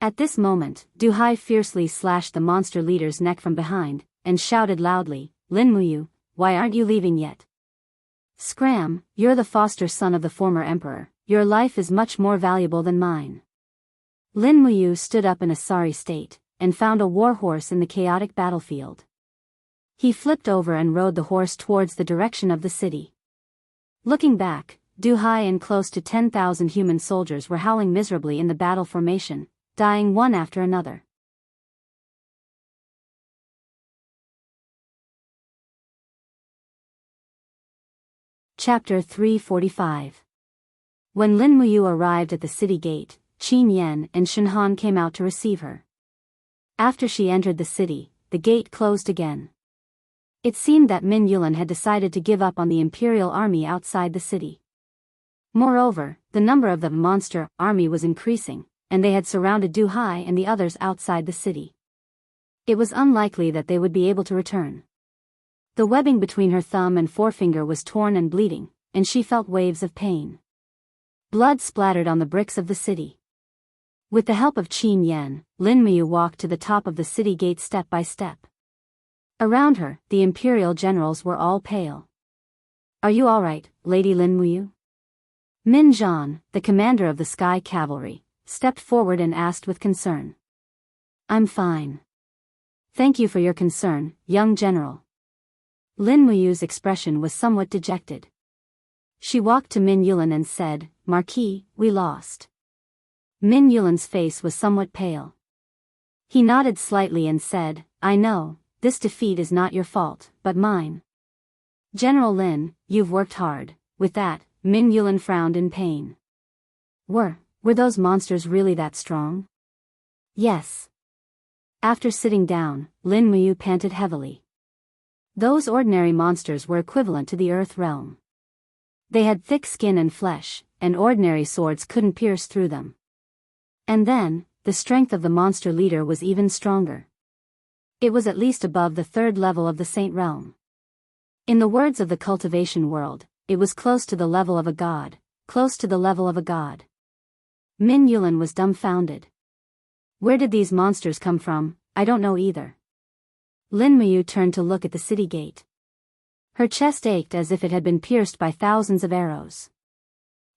At this moment, Du Hai fiercely slashed the monster leader's neck from behind, and shouted loudly, "Lin Muyu, why aren't you leaving yet? Scram, you're the foster son of the former emperor, your life is much more valuable than mine." Lin Muyu stood up in a sorry state, and found a war horse in the chaotic battlefield. He flipped over and rode the horse towards the direction of the city. Looking back, Du Hai and close to 10,000 human soldiers were howling miserably in the battle formation, dying one after another. Chapter 345. When Lin Muyu arrived at the city gate, Qin Yan and Shenhan came out to receive her. After she entered the city, the gate closed again. It seemed that Min Yulan had decided to give up on the imperial army outside the city. Moreover, the number of the monster army was increasing, and they had surrounded Du Hai and the others outside the city. It was unlikely that they would be able to return. The webbing between her thumb and forefinger was torn and bleeding, and she felt waves of pain. Blood splattered on the bricks of the city. With the help of Qin Yan, Lin Muyu walked to the top of the city gate step by step. Around her, the imperial generals were all pale. "Are you all right, Lady Lin Muyu?" Min Zhan, the commander of the Sky Cavalry, stepped forward and asked with concern. "I'm fine. Thank you for your concern, young general." Lin Muyu's expression was somewhat dejected. She walked to Min Yulan and said, "Marquis, we lost." Min Yulan's face was somewhat pale. He nodded slightly and said, "I know, this defeat is not your fault, but mine." General Lin, you've worked hard. With that, Min Yulan frowned in pain. Were those monsters really that strong? Yes. After sitting down, Lin Muyu panted heavily. Those ordinary monsters were equivalent to the Earth realm. They had thick skin and flesh, and ordinary swords couldn't pierce through them. And then, the strength of the monster leader was even stronger. It was at least above the third level of the Saint realm. In the words of the cultivation world, it was close to the level of a god, close to the level of a god. Min Yulan was dumbfounded. Where did these monsters come from? I don't know either. Lin Muyu turned to look at the city gate. Her chest ached as if it had been pierced by thousands of arrows.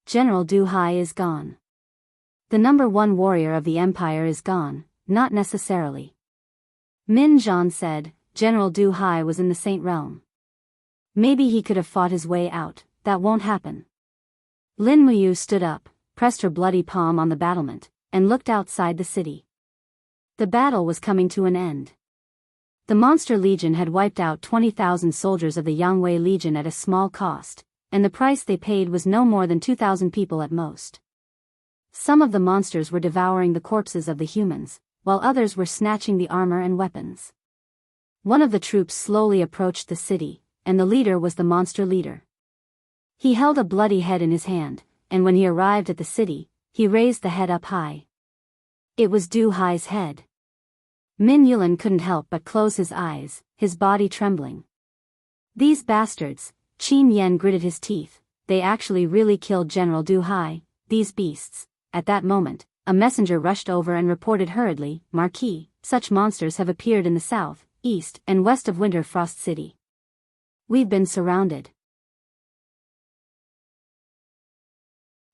General Du Hai is gone. The number one warrior of the empire is gone, not necessarily. Min Zhan said, General Du Hai was in the Saint realm. Maybe he could have fought his way out. That won't happen. Lin Muyu stood up, pressed her bloody palm on the battlement, and looked outside the city. The battle was coming to an end. The Monster Legion had wiped out 20,000 soldiers of the Yangwei Legion at a small cost, and the price they paid was no more than 2,000 people at most. Some of the monsters were devouring the corpses of the humans, while others were snatching the armor and weapons. One of the troops slowly approached the city, and the leader was the monster leader. He held a bloody head in his hand, and when he arrived at the city, he raised the head up high. It was Du Hai's head. Min Yulan couldn't help but close his eyes, his body trembling. These bastards, Qin Yan gritted his teeth, they actually really killed General Du Hai, these beasts. At that moment, a messenger rushed over and reported hurriedly, Marquis, such monsters have appeared in the south, east, and west of Winter Frost City. We've been surrounded.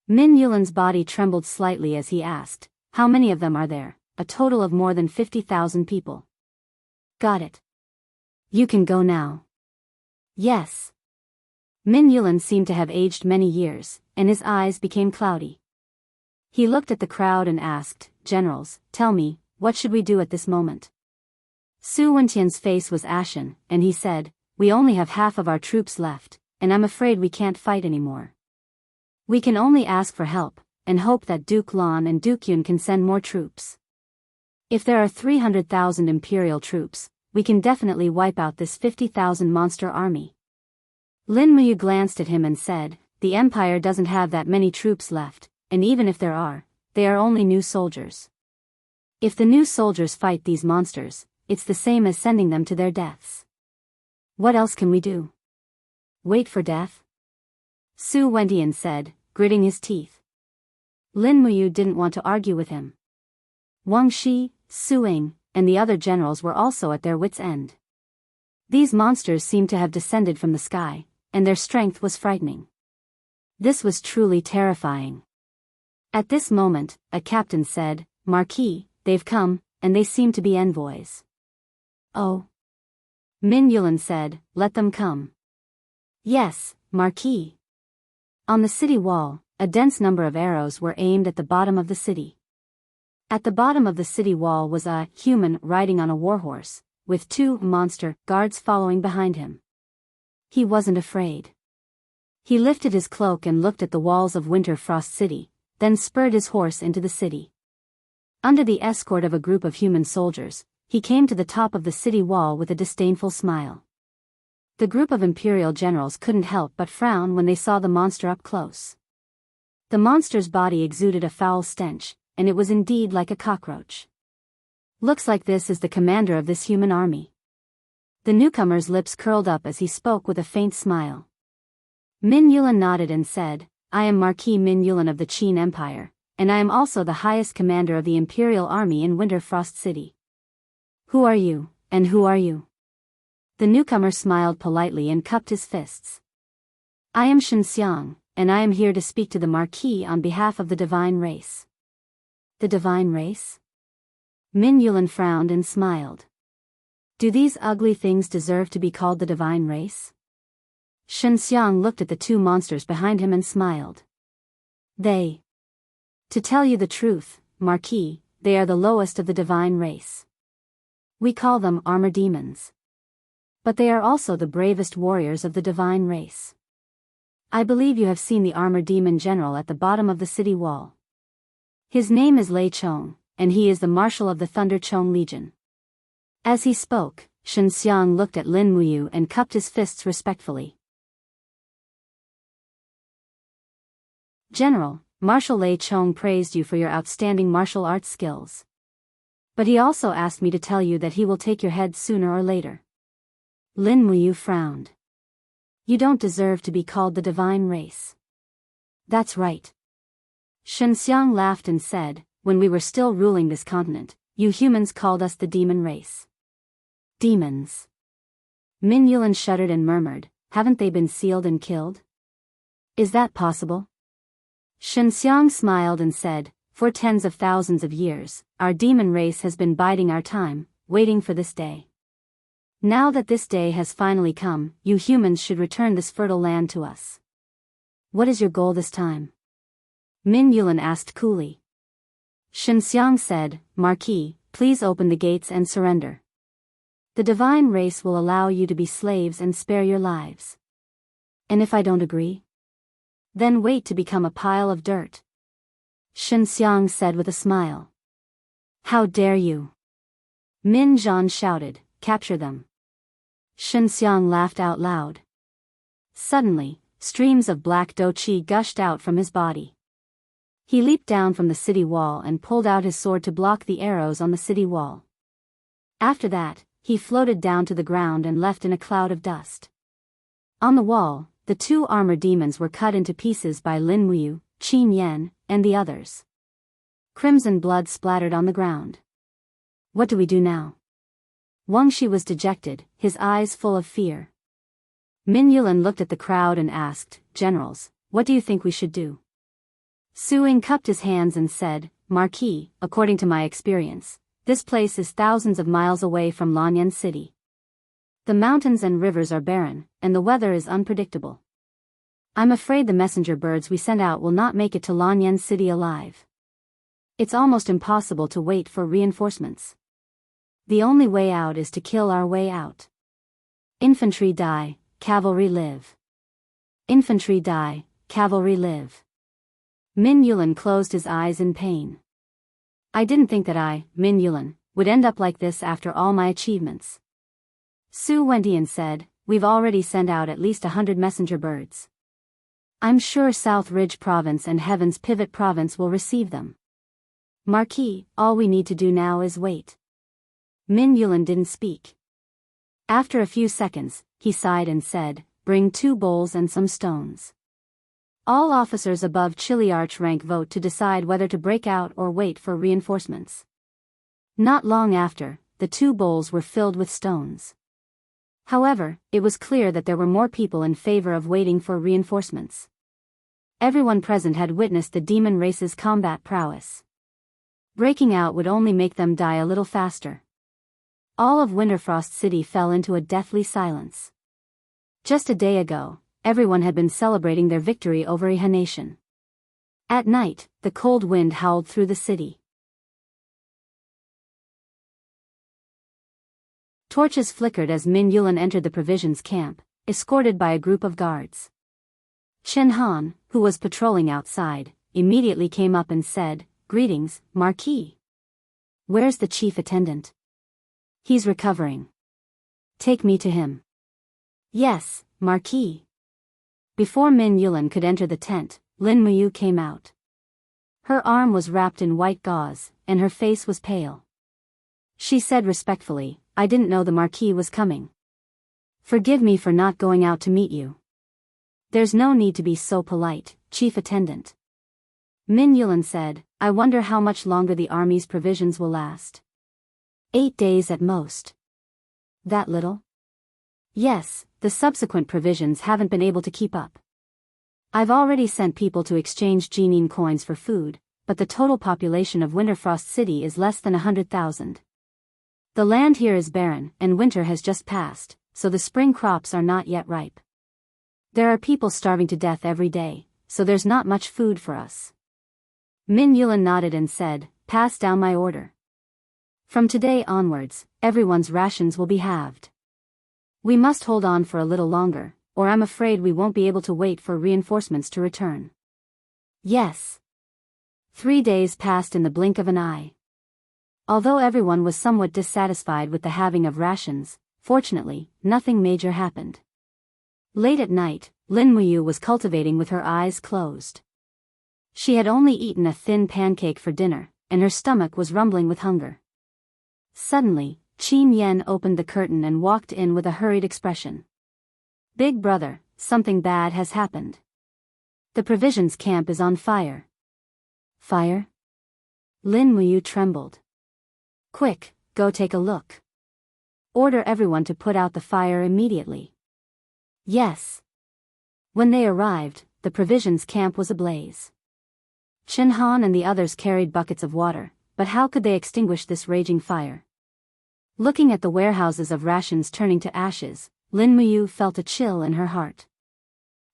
Min Yulan's body trembled slightly as he asked, how many of them are there? A total of more than 50,000 people. Got it. You can go now. Yes. Min Yulan seemed to have aged many years, and his eyes became cloudy. He looked at the crowd and asked, Generals, tell me, what should we do at this moment? Su Wentian's face was ashen, and he said, we only have half of our troops left, and I'm afraid we can't fight anymore. We can only ask for help, and hope that Duke Lan and Duke Yun can send more troops. If there are 300,000 imperial troops, we can definitely wipe out this 50,000 monster army. Lin Muyu glanced at him and said, the empire doesn't have that many troops left, and even if there are, they are only new soldiers. If the new soldiers fight these monsters, it's the same as sending them to their deaths. What else can we do? Wait for death? Su Wentian said, gritting his teeth. Lin Muyu didn't want to argue with him. Wang Shi, Su Ying, and the other generals were also at their wits' end. These monsters seemed to have descended from the sky, and their strength was frightening. This was truly terrifying. At this moment, a captain said, Marquis, they've come, and they seem to be envoys. Oh. Min Yulan said, let them come. Yes, Marquis. On the city wall, a dense number of arrows were aimed at the bottom of the city. At the bottom of the city wall was a human riding on a warhorse, with two monster guards following behind him. He wasn't afraid. He lifted his cloak and looked at the walls of Winter Frost City, then spurred his horse into the city. Under the escort of a group of human soldiers, he came to the top of the city wall with a disdainful smile. The group of imperial generals couldn't help but frown when they saw the monster up close. The monster's body exuded a foul stench, and it was indeed like a cockroach. Looks like this is the commander of this human army. The newcomer's lips curled up as he spoke with a faint smile. Min Yulan nodded and said, I am Marquis Min Yulan of the Qin Empire, and I am also the highest commander of the imperial army in Winter Frost City. Who are you, and who are you? The newcomer smiled politely and cupped his fists. I am Shen Xiang, and I am here to speak to the Marquis on behalf of the divine race. The divine race? Min Yulan frowned and smiled. Do these ugly things deserve to be called the divine race? Shen Xiang looked at the two monsters behind him and smiled. They. To tell you the truth, Marquis, they are the lowest of the divine race. We call them armor demons. But they are also the bravest warriors of the divine race. I believe you have seen the armored demon general at the bottom of the city wall. His name is Lei Chong, and he is the marshal of the Thunder Chong Legion. As he spoke, Shen Xiang looked at Lin Muyu and cupped his fists respectfully. General, Marshal Lei Chong praised you for your outstanding martial arts skills. But he also asked me to tell you that he will take your head sooner or later. Lin Muyu frowned. You don't deserve to be called the divine race. That's right. Shen Xiang laughed and said, when we were still ruling this continent, you humans called us the demon race. Demons. Min Yulan shuddered and murmured, haven't they been sealed and killed? Is that possible? Shen Xiang smiled and said, for tens of thousands of years, our demon race has been biding our time, waiting for this day. Now that this day has finally come, you humans should return this fertile land to us. What is your goal this time? Min Yulan asked coolly. Shen Xiang said, Marquis, please open the gates and surrender. The divine race will allow you to be slaves and spare your lives. And if I don't agree? Then wait to become a pile of dirt. Shen Xiang said with a smile. How dare you? Min Zhan shouted, capture them. Shen Xiang laughed out loud. Suddenly, streams of black dou qi gushed out from his body. He leaped down from the city wall and pulled out his sword to block the arrows on the city wall. After that, he floated down to the ground and left in a cloud of dust. On the wall, the two armored demons were cut into pieces by Lin Muyu, Qin Yan, and the others. Crimson blood splattered on the ground. What do we do now? Wang Shi was dejected, his eyes full of fear. Min Yulan looked at the crowd and asked, Generals, what do you think we should do? Su Ying cupped his hands and said, Marquis, according to my experience, this place is thousands of miles away from Lanyan City. The mountains and rivers are barren, and the weather is unpredictable. I'm afraid the messenger birds we send out will not make it to Lanyan City alive. It's almost impossible to wait for reinforcements. The only way out is to kill our way out. Infantry die, cavalry live. Infantry die, cavalry live. Min Yulan closed his eyes in pain. I didn't think that I, Min Yulan, would end up like this after all my achievements. Su Wendian said, we've already sent out at least 100 messenger birds. I'm sure South Ridge Province and Heaven's Pivot Province will receive them. Marquis, all we need to do now is wait. Min Yulan didn't speak. After a few seconds, he sighed and said, bring 2 bowls and some stones. All officers above Chiliarch rank vote to decide whether to break out or wait for reinforcements. Not long after, the 2 bowls were filled with stones. However, it was clear that there were more people in favor of waiting for reinforcements. Everyone present had witnessed the demon race's combat prowess. Breaking out would only make them die a little faster. All of Winterfrost City fell into a deathly silence. Just a day ago, everyone had been celebrating their victory over Iha Nation. At night, the cold wind howled through the city. Torches flickered as Min Yulan entered the provisions camp, escorted by a group of guards. Chen Han, who was patrolling outside, immediately came up and said, Greetings, Marquis. Where's the chief attendant? He's recovering. Take me to him. Yes, Marquis. Before Min Yulan could enter the tent, Lin Muyu came out. Her arm was wrapped in white gauze, and her face was pale. She said respectfully, I didn't know the Marquis was coming. Forgive me for not going out to meet you. There's no need to be so polite, Chief Attendant. Min Yulan said, I wonder how much longer the army's provisions will last. 8 days at most. That little? Yes, the subsequent provisions haven't been able to keep up. I've already sent people to exchange Jinyin coins for food, but the total population of Winterfrost City is less than 100,000. The land here is barren, and winter has just passed, so the spring crops are not yet ripe. There are people starving to death every day, so there's not much food for us. Min Yulan nodded and said, pass down my order. From today onwards, everyone's rations will be halved. We must hold on for a little longer, or I'm afraid we won't be able to wait for reinforcements to return. Yes. 3 days passed in the blink of an eye. Although everyone was somewhat dissatisfied with the halving of rations, fortunately, nothing major happened. Late at night, Lin Muyu was cultivating with her eyes closed. She had only eaten a thin pancake for dinner, and her stomach was rumbling with hunger. Suddenly, Qin Yen opened the curtain and walked in with a hurried expression. Big brother, something bad has happened. The provisions camp is on fire. Fire? Lin Muyu trembled. Quick, go take a look. Order everyone to put out the fire immediately. Yes. When they arrived, the provisions camp was ablaze. Chen Han and the others carried buckets of water, but how could they extinguish this raging fire? Looking at the warehouses of rations turning to ashes, Lin Muyu felt a chill in her heart.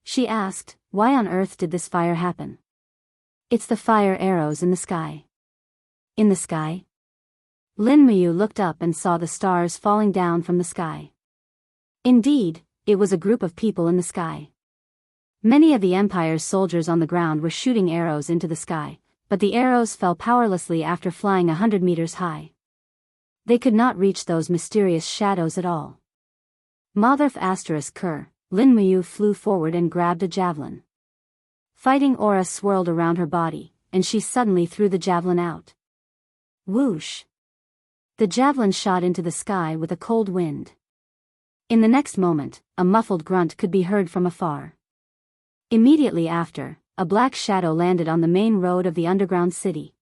She asked, why on earth did this fire happen? It's the fire arrows in the sky. In the sky? Lin Muyu looked up and saw the stars falling down from the sky. Indeed, it was a group of people in the sky. Many of the Empire's soldiers on the ground were shooting arrows into the sky, but the arrows fell powerlessly after flying 100 meters high. They could not reach those mysterious shadows at all. Motherf *Ker, Lin Muyu flew forward and grabbed a javelin. Fighting aura swirled around her body, and she suddenly threw the javelin out. Whoosh! The javelin shot into the sky with a cold wind. In the next moment, a muffled grunt could be heard from afar. Immediately after, a black shadow landed on the main road of the underground city.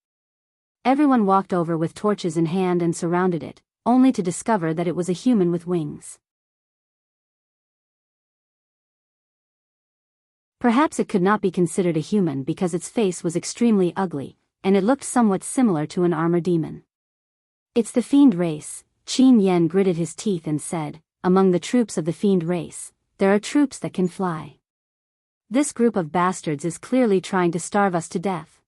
Everyone walked over with torches in hand and surrounded it, only to discover that it was a human with wings. Perhaps it could not be considered a human because its face was extremely ugly, and it looked somewhat similar to an armor demon. It's the fiend race, Qin Yen gritted his teeth and said, among the troops of the fiend race, there are troops that can fly. This group of bastards is clearly trying to starve us to death.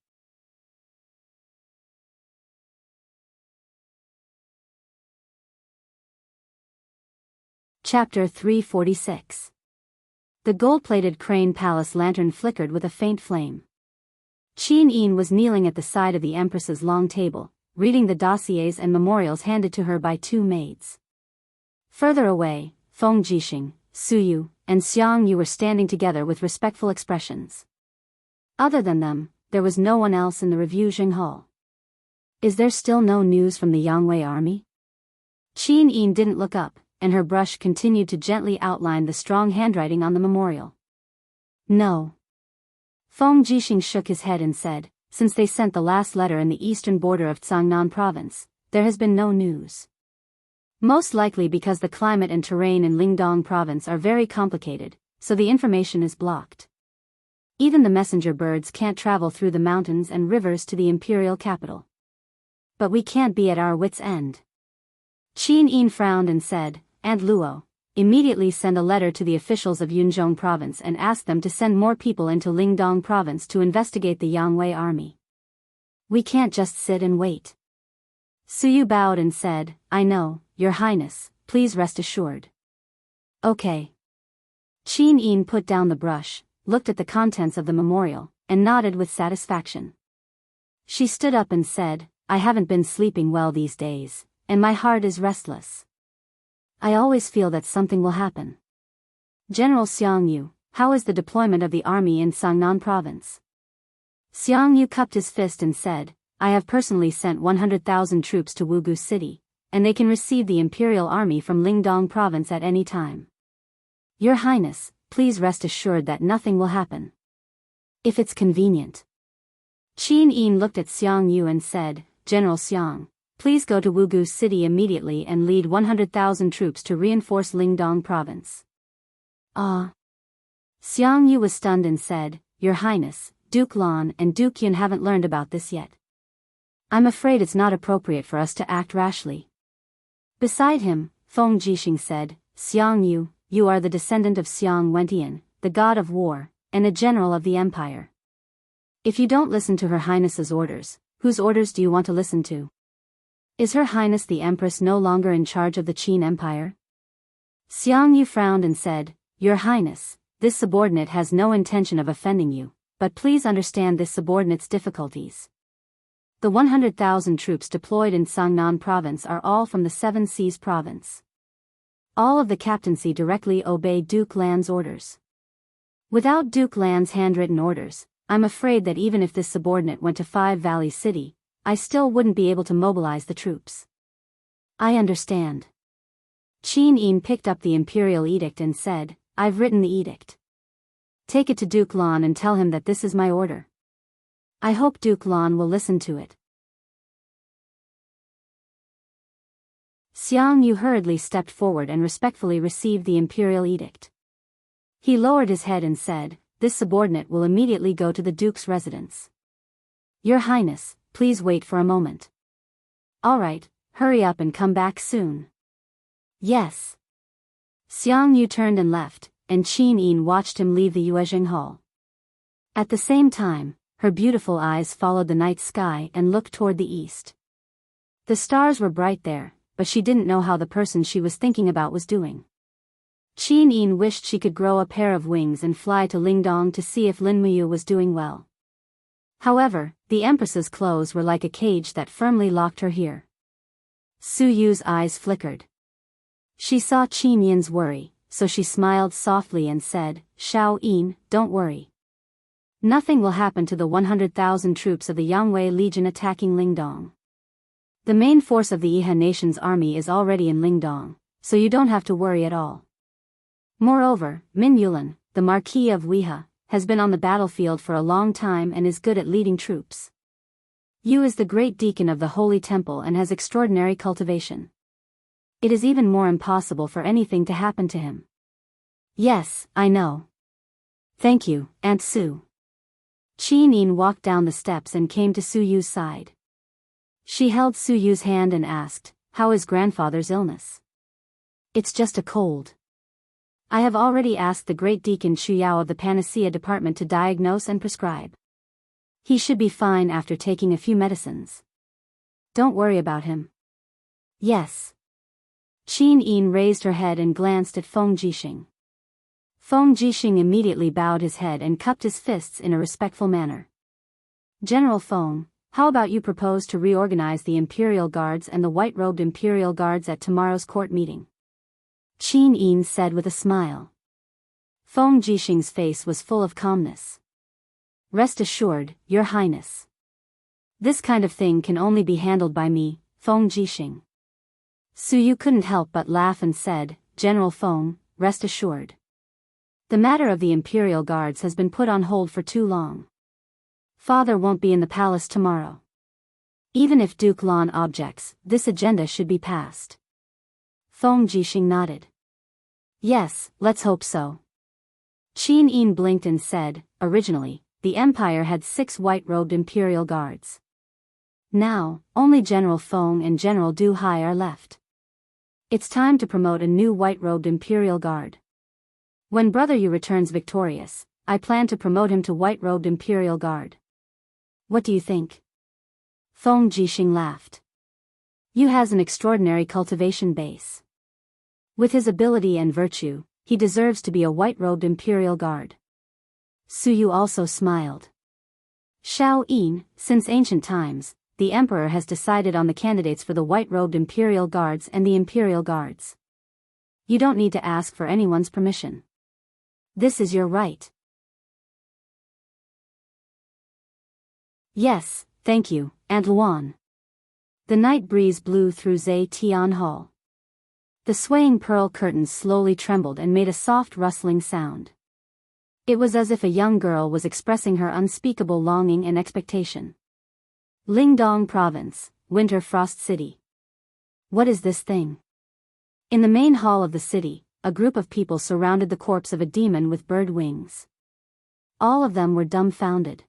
Chapter 346. The gold-plated crane palace lantern flickered with a faint flame. Qin Yin was kneeling at the side of the Empress's long table, reading the dossiers and memorials handed to her by 2 maids. Further away, Feng Jixing, Suyu, and Xiang Yu were standing together with respectful expressions. Other than them, there was no one else in the reviewing hall. Is there still no news from the Yangwei army? Qin Yin didn't look up, and her brush continued to gently outline the strong handwriting on the memorial. No. Feng Jixing shook his head and said, since they sent the last letter in the eastern border of Cangnan province, there has been no news. Most likely because the climate and terrain in Lingdong province are very complicated, so the information is blocked. Even the messenger birds can't travel through the mountains and rivers to the imperial capital. But we can't be at our wits' end. Qin Yin frowned and said, and Luo, immediately send a letter to the officials of Yunzhong province and ask them to send more people into Lingdong province to investigate the Yangwei army. We can't just sit and wait. Suyu bowed and said, I know, Your Highness, please rest assured. Okay. Qin Yin put down the brush, looked at the contents of the memorial, and nodded with satisfaction. She stood up and said, I haven't been sleeping well these days, and my heart is restless. I always feel that something will happen. General Xiang Yu, how is the deployment of the army in Cangnan province? Xiang Yu cupped his fist and said, I have personally sent 100,000 troops to Wugu City, and they can receive the imperial army from Lingdong province at any time. Your Highness, please rest assured that nothing will happen. If it's convenient. Qin Yin looked at Xiang Yu and said, General Xiang, please go to Wugu City immediately and lead 100,000 troops to reinforce Lingdong province. Ah. Xiang Yu was stunned and said, Your Highness, Duke Lan and Duke Yun haven't learned about this yet. I'm afraid it's not appropriate for us to act rashly. Beside him, Feng Jixing said, Xiang Yu, you are the descendant of Xiang Wentian, the god of war, and a general of the empire. If you don't listen to Her Highness's orders, whose orders do you want to listen to? Is Her Highness the Empress no longer in charge of the Qin Empire? Xiang Yu frowned and said, Your Highness, this subordinate has no intention of offending you, but please understand this subordinate's difficulties. The 100,000 troops deployed in Sangnan province are all from the Seven Seas province. All of the captaincy directly obey Duke Lan's orders. Without Duke Lan's handwritten orders, I'm afraid that even if this subordinate went to Five Valleys City, I still wouldn't be able to mobilize the troops. I understand. Qin Yin picked up the imperial edict and said, I've written the edict. Take it to Duke Lan and tell him that this is my order. I hope Duke Lan will listen to it. Xiang Yu hurriedly stepped forward and respectfully received the imperial edict. He lowered his head and said, This subordinate will immediately go to the Duke's residence. Your Highness, please wait for a moment. All right, hurry up and come back soon. Yes. Xiang Yu turned and left, and Qin Yin watched him leave the Yuezheng Hall. At the same time, her beautiful eyes followed the night sky and looked toward the east. The stars were bright there, but she didn't know how the person she was thinking about was doing. Qin Yin wished she could grow a pair of wings and fly to Lingdong to see if Lin Muyu was doing well. However, the Empress's clothes were like a cage that firmly locked her here. Su Yu's eyes flickered. She saw Qin Yin's worry, so she smiled softly and said, Shao Yin, don't worry. Nothing will happen to the 100,000 troops of the Yangwei Legion attacking Lingdong. The main force of the Yihe nation's army is already in Lingdong, so you don't have to worry at all. Moreover, Min Yulan, the Marquis of Wihe, has been on the battlefield for a long time and is good at leading troops. Yu is the great deacon of the Holy Temple and has extraordinary cultivation. It is even more impossible for anything to happen to him. Yes, I know. Thank you, Aunt Su. Qin Yin walked down the steps and came to Su Yu's side. She held Su Yu's hand and asked, How is grandfather's illness? It's just a cold. I have already asked the great deacon Xu Yao of the Panacea department to diagnose and prescribe. He should be fine after taking a few medicines. Don't worry about him. Yes. Qin Yin raised her head and glanced at Feng Jixing. Feng Jixing immediately bowed his head and cupped his fists in a respectful manner. General Feng, how about you propose to reorganize the Imperial Guards and the white-robed Imperial Guards at tomorrow's court meeting? Qin Yin said with a smile. Feng Jixing's face was full of calmness. Rest assured, Your Highness. This kind of thing can only be handled by me, Feng Jixing. Su Yu couldn't help but laugh and said, General Feng, rest assured. The matter of the Imperial Guards has been put on hold for too long. Father won't be in the palace tomorrow. Even if Duke Lan objects, this agenda should be passed. Feng Jixing nodded. Yes, let's hope so. Qin Yin blinked and said, Originally, the Empire had 6 white-robed Imperial Guards. Now, only General Feng and General Du Hai are left. It's time to promote a new white-robed Imperial Guard. When Brother Yu returns victorious, I plan to promote him to white-robed Imperial Guard. What do you think? Feng Jixing laughed. Yu has an extraordinary cultivation base. With his ability and virtue, he deserves to be a white-robed Imperial Guard. Su Yu also smiled. Shao Yin, since ancient times, the Emperor has decided on the candidates for the white-robed Imperial Guards and the Imperial Guards. You don't need to ask for anyone's permission. This is your right. Yes, thank you, Aunt Luan. The night breeze blew through Zhe Tian Hall. The swaying pearl curtains slowly trembled and made a soft rustling sound. It was as if a young girl was expressing her unspeakable longing and expectation. Lingdong Province, Winter Frost City. What is this thing? In the main hall of the city, a group of people surrounded the corpse of a demon with bird wings. All of them were dumbfounded.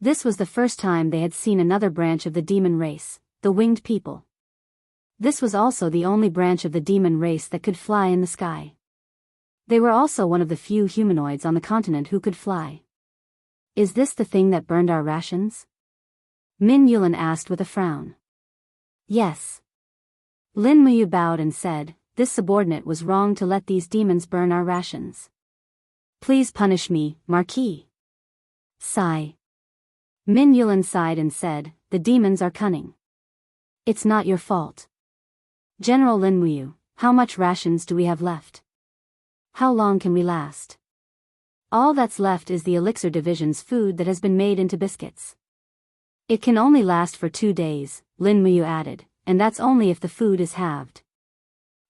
This was the first time they had seen another branch of the demon race, the winged people. This was also the only branch of the demon race that could fly in the sky. They were also one of the few humanoids on the continent who could fly. Is this the thing that burned our rations? Min Yulan asked with a frown. Yes. Lin Muyu bowed and said, this subordinate was wrong to let these demons burn our rations. Please punish me, Marquis. Sigh. Min Yulin sighed and said, the demons are cunning. It's not your fault. General Lin Muyu, how much rations do we have left? How long can we last? All that's left is the Elixir Division's food that has been made into biscuits. It can only last for 2 days, Lin Muyu added, and that's only if the food is halved.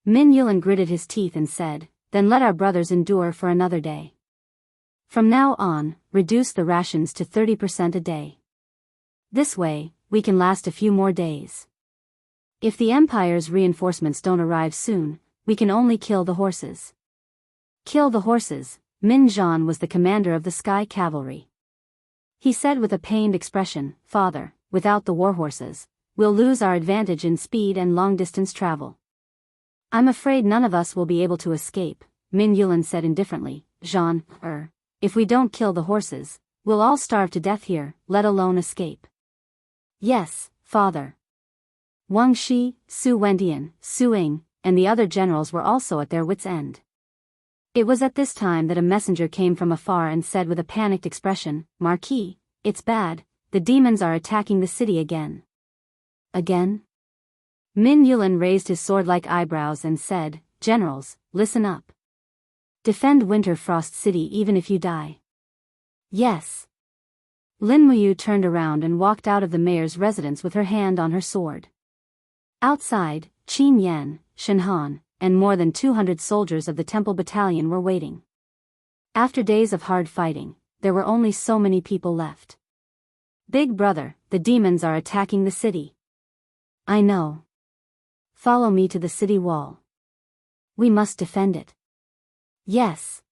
Min Yulin gritted his teeth and said, then let our brothers endure for another day. From now on, reduce the rations to 30% a day. This way, we can last a few more days. If the Empire's reinforcements don't arrive soon, we can only kill the horses. Kill the horses. Min Zhan was the commander of the Sky Cavalry. He said with a pained expression, Father, without the war horses, we'll lose our advantage in speed and long-distance travel. I'm afraid none of us will be able to escape, Min Yulin said indifferently. Zhan, if we don't kill the horses, we'll all starve to death here, let alone escape. Yes, Father. Wang Shi, Su Wendian, Su Ying, and the other generals were also at their wits' end. It was at this time that a messenger came from afar and said with a panicked expression, Marquis, it's bad, the demons are attacking the city again. Again? Min Yulin raised his sword-like eyebrows and said, Generals, listen up. Defend Winter Frost City even if you die. Yes. Lin Muyu turned around and walked out of the mayor's residence with her hand on her sword. Outside, Qin Yan, Shen Han, and more than 200 soldiers of the Temple Battalion were waiting. After days of hard fighting, there were only so many people left. Big brother, the demons are attacking the city. I know. Follow me to the city wall. We must defend it. Yes.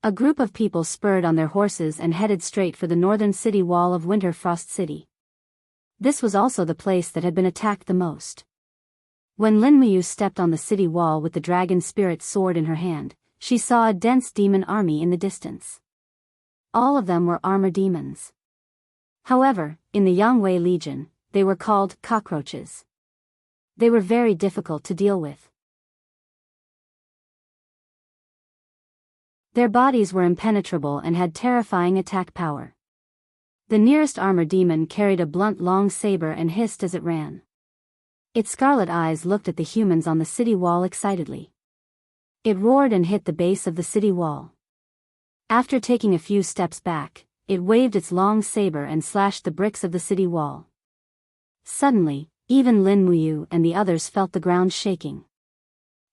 A group of people spurred on their horses and headed straight for the northern city wall of Winter Frost City. This was also the place that had been attacked the most. When Lin Muyu stepped on the city wall with the dragon spirit sword in her hand, she saw a dense demon army in the distance. All of them were armor demons. However, in the Yangwei Legion, they were called cockroaches. They were very difficult to deal with. Their bodies were impenetrable and had terrifying attack power. The nearest armor demon carried a blunt long saber and hissed as it ran. Its scarlet eyes looked at the humans on the city wall excitedly. It roared and hit the base of the city wall. After taking a few steps back, it waved its long saber and slashed the bricks of the city wall. Suddenly, even Lin Muyu and the others felt the ground shaking.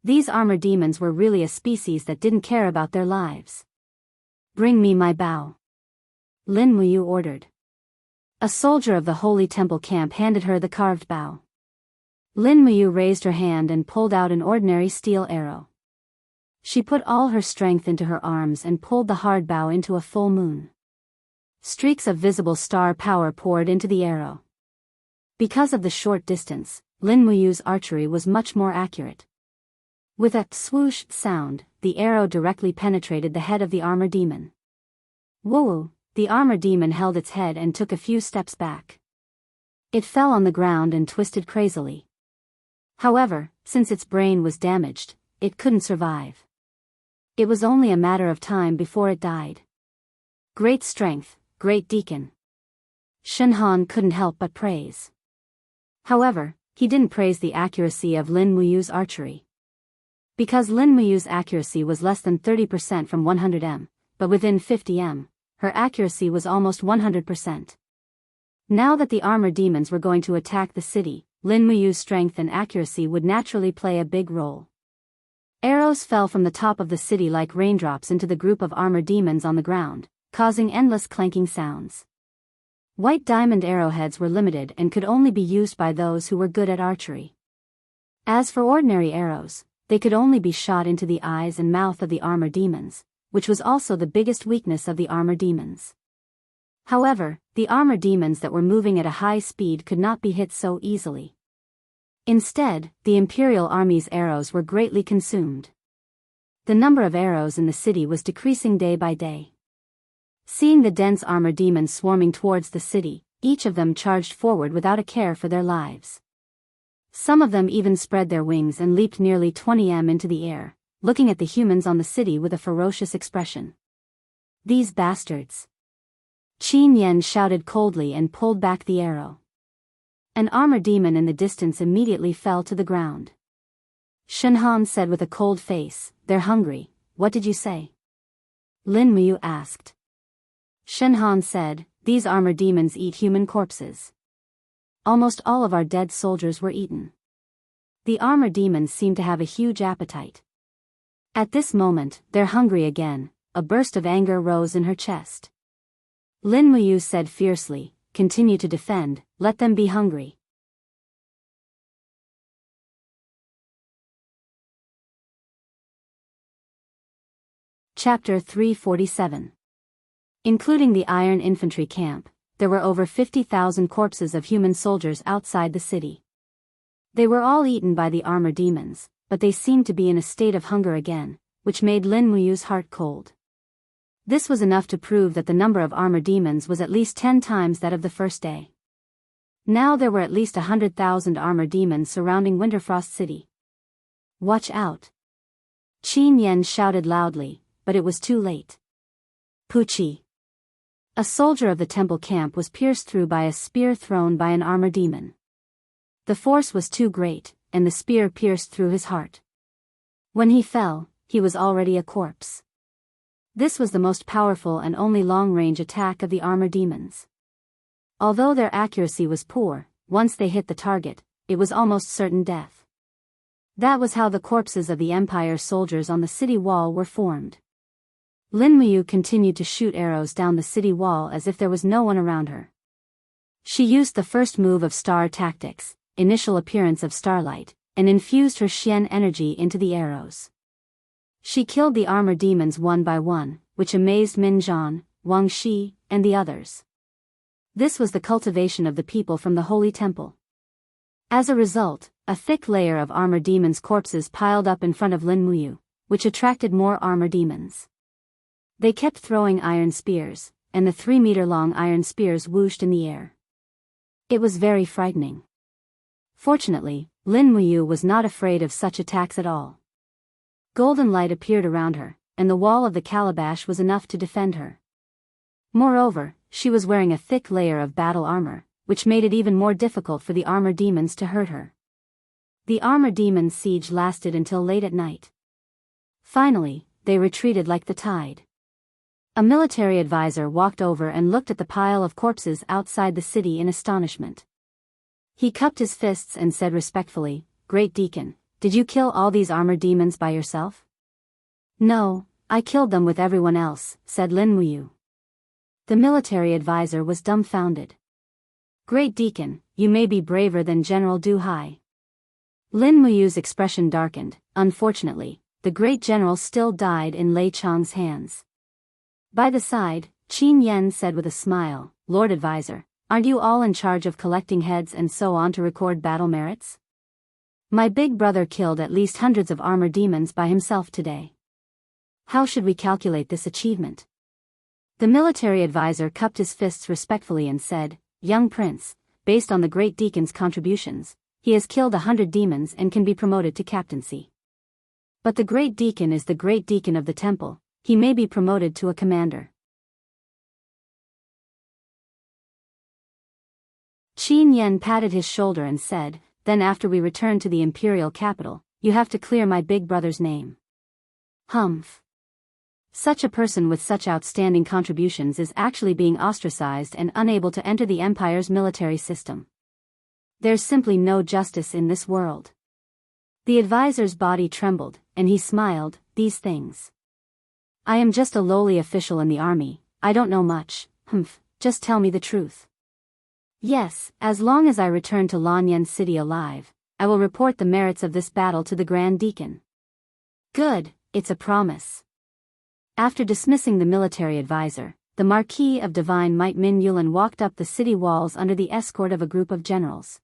These armor demons were really a species that didn't care about their lives. Bring me my bow. Lin Muyu ordered. A soldier of the Holy Temple camp handed her the carved bow. Lin Muyu raised her hand and pulled out an ordinary steel arrow. She put all her strength into her arms and pulled the hard bow into a full moon. Streaks of visible star power poured into the arrow. Because of the short distance, Lin Muyu's archery was much more accurate. With a swoosh sound, the arrow directly penetrated the head of the armor demon. Whoa! The armor demon held its head and took a few steps back. It fell on the ground and twisted crazily. However, since its brain was damaged, it couldn't survive. It was only a matter of time before it died. Great strength, great deacon. Shen Han couldn't help but praise. However, he didn't praise the accuracy of Lin Muyu's archery. Because Lin Muyu's accuracy was less than 30% from 100 m, but within 50 m, her accuracy was almost 100%. Now that the armor demons were going to attack the city, Lin Muyu's strength and accuracy would naturally play a big role. Arrows fell from the top of the city like raindrops into the group of armor demons on the ground, causing endless clanking sounds. White diamond arrowheads were limited and could only be used by those who were good at archery. As for ordinary arrows, they could only be shot into the eyes and mouth of the armor demons, which was also the biggest weakness of the armor demons. However, the armor demons that were moving at a high speed could not be hit so easily. Instead, the Imperial Army's arrows were greatly consumed. The number of arrows in the city was decreasing day by day. Seeing the dense armor demons swarming towards the city, each of them charged forward without a care for their lives. Some of them even spread their wings and leaped nearly 20 m into the air, looking at the humans on the city with a ferocious expression. These bastards! Qin Yen shouted coldly and pulled back the arrow. An armor demon in the distance immediately fell to the ground. Shenhan said with a cold face, "They're hungry, what did you say?" Lin Muyu asked. Shenhan said, "These armor demons eat human corpses. Almost all of our dead soldiers were eaten. The armor demons seem to have a huge appetite. At this moment, they're hungry again." A burst of anger rose in her chest. Lin Muyu said fiercely, "Continue to defend, let them be hungry." Chapter 347. Including the Iron Infantry camp, there were over 50,000 corpses of human soldiers outside the city. They were all eaten by the armor demons, but they seemed to be in a state of hunger again, which made Lin Muyu's heart cold. This was enough to prove that the number of armor demons was at least 10 times that of the first day. Now there were at least 100,000 armor demons surrounding Winterfrost City. "Watch out!" Qin Yen shouted loudly, but it was too late. Puchi! A soldier of the temple camp was pierced through by a spear thrown by an armor demon. The force was too great, and the spear pierced through his heart. When he fell, he was already a corpse. This was the most powerful and only long-range attack of the armor demons. Although their accuracy was poor, once they hit the target, it was almost certain death. That was how the corpses of the Empire soldiers on the city wall were formed. Lin Muyu continued to shoot arrows down the city wall as if there was no one around her. She used the first move of star tactics, initial appearance of starlight, and infused her Xian energy into the arrows. She killed the armor demons one by one, which amazed Min Zhan, Wang Shi, and the others. This was the cultivation of the people from the Holy Temple. As a result, a thick layer of armor demons' corpses piled up in front of Lin Muyu, which attracted more armor demons. They kept throwing iron spears, and the 3-meter-long iron spears whooshed in the air. It was very frightening. Fortunately, Lin Muyu was not afraid of such attacks at all. Golden light appeared around her, and the wall of the calabash was enough to defend her. Moreover, she was wearing a thick layer of battle armor, which made it even more difficult for the armor demons to hurt her. The armor demons' siege lasted until late at night. Finally, they retreated like the tide. A military advisor walked over and looked at the pile of corpses outside the city in astonishment. He cupped his fists and said respectfully, "Great Deacon, did you kill all these armor demons by yourself?" "No, I killed them with everyone else," said Lin Muyu. The military advisor was dumbfounded. "Great Deacon, you may be braver than General Du Hai." Lin Muyu's expression darkened. Unfortunately, the great general still died in Lei Chang's hands. By the side, Qin Yen said with a smile, "Lord Advisor, aren't you all in charge of collecting heads and so on to record battle merits? My big brother killed at least hundreds of armor demons by himself today. How should we calculate this achievement?" The military advisor cupped his fists respectfully and said, "Young prince, based on the great deacon's contributions, he has killed 100 demons and can be promoted to captaincy. But the great deacon is the great deacon of the temple, he may be promoted to a commander." Qin Yen patted his shoulder and said, "Then after we return to the imperial capital, you have to clear my big brother's name." Humph. Such a person with such outstanding contributions is actually being ostracized and unable to enter the empire's military system. There's simply no justice in this world. The advisor's body trembled, and he smiled, "These things. I am just a lowly official in the army, I don't know much, just tell me the truth." "Yes, as long as I return to Lanyan City alive, I will report the merits of this battle to the Grand Deacon." "Good, it's a promise." After dismissing the military advisor, the Marquis of Divine Might Min Yulin walked up the city walls under the escort of a group of generals.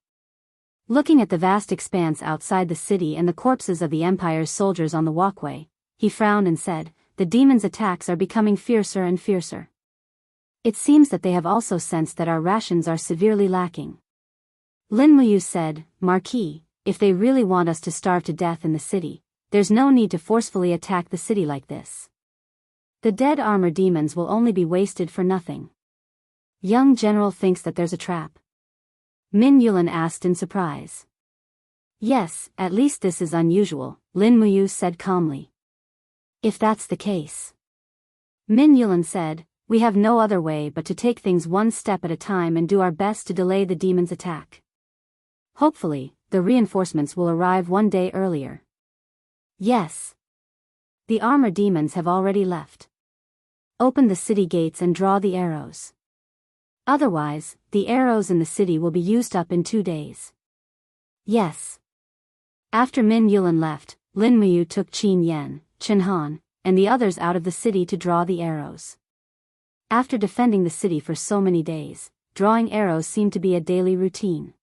Looking at the vast expanse outside the city and the corpses of the Empire's soldiers on the walkway, he frowned and said, "The demons' attacks are becoming fiercer and fiercer. It seems that they have also sensed that our rations are severely lacking." Lin Muyu said, "Marquis, if they really want us to starve to death in the city, there's no need to forcefully attack the city like this. The dead armor demons will only be wasted for nothing. Young general thinks that there's a trap. Min Yulin asked in surprise. Yes, at least this is unusual, Lin Muyu said calmly. If that's the case, Min Yulin said, we have no other way but to take things one step at a time and do our best to delay the demon's attack. Hopefully, the reinforcements will arrive one day earlier. Yes. The armor demons have already left. Open the city gates and draw the arrows. Otherwise, the arrows in the city will be used up in 2 days. Yes. After Min Yulin left, Lin Muyu took Qin Yan, Chen Han, and the others out of the city to draw the arrows. After defending the city for so many days, drawing arrows seemed to be a daily routine.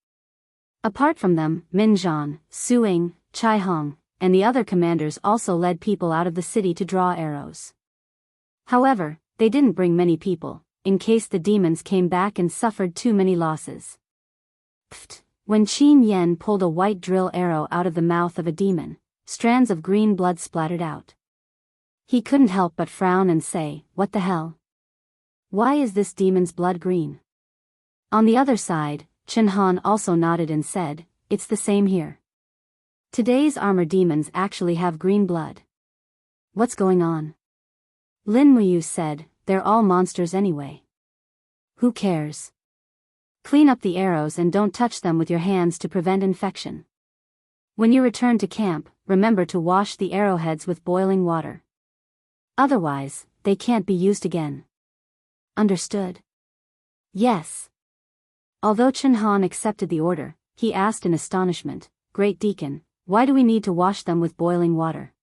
Apart from them, Min Zhan, Su Ying, Chai Hong, and the other commanders also led people out of the city to draw arrows. However, they didn't bring many people, in case the demons came back and suffered too many losses. Pfft! When Qin Yan pulled a white drill arrow out of the mouth of a demon, strands of green blood splattered out. He couldn't help but frown and say, what the hell? Why is this demon's blood green? On the other side, Chen Han also nodded and said, it's the same here. Today's armor demons actually have green blood. What's going on? Lin Muyu said, they're all monsters anyway. Who cares? Clean up the arrows and don't touch them with your hands to prevent infection. When you return to camp, remember to wash the arrowheads with boiling water. Otherwise, they can't be used again. Understood? Yes. Although Chen Han accepted the order, he asked in astonishment, Great Deacon, why do we need to wash them with boiling water?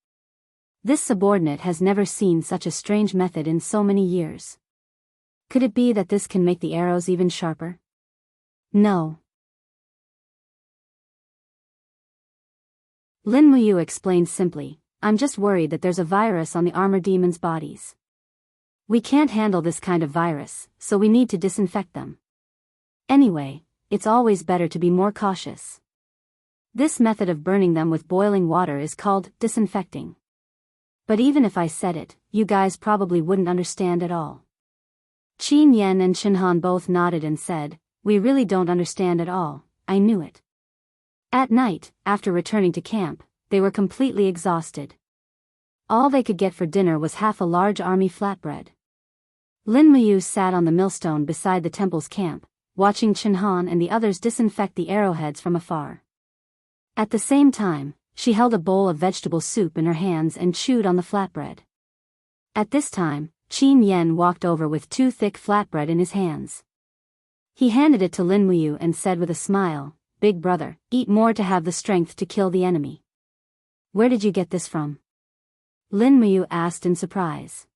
This subordinate has never seen such a strange method in so many years. Could it be that this can make the arrows even sharper? No. Lin Muyu explained simply, I'm just worried that there's a virus on the armor demons' bodies. We can't handle this kind of virus, so we need to disinfect them. Anyway, it's always better to be more cautious. This method of burning them with boiling water is called disinfecting. But even if I said it, you guys probably wouldn't understand at all. Qin Yan and Chen Han both nodded and said, we really don't understand at all, I knew it. At night, after returning to camp, they were completely exhausted. All they could get for dinner was half a large army flatbread. Lin Muyu sat on the millstone beside the temple's camp, watching Chen Han and the others disinfect the arrowheads from afar. At the same time, she held a bowl of vegetable soup in her hands and chewed on the flatbread. At this time, Qin Yan walked over with 2 thick flatbread in his hands. He handed it to Lin Muyu and said with a smile, Big brother, eat more to have the strength to kill the enemy. Where did you get this from? Lin Muyu asked in surprise.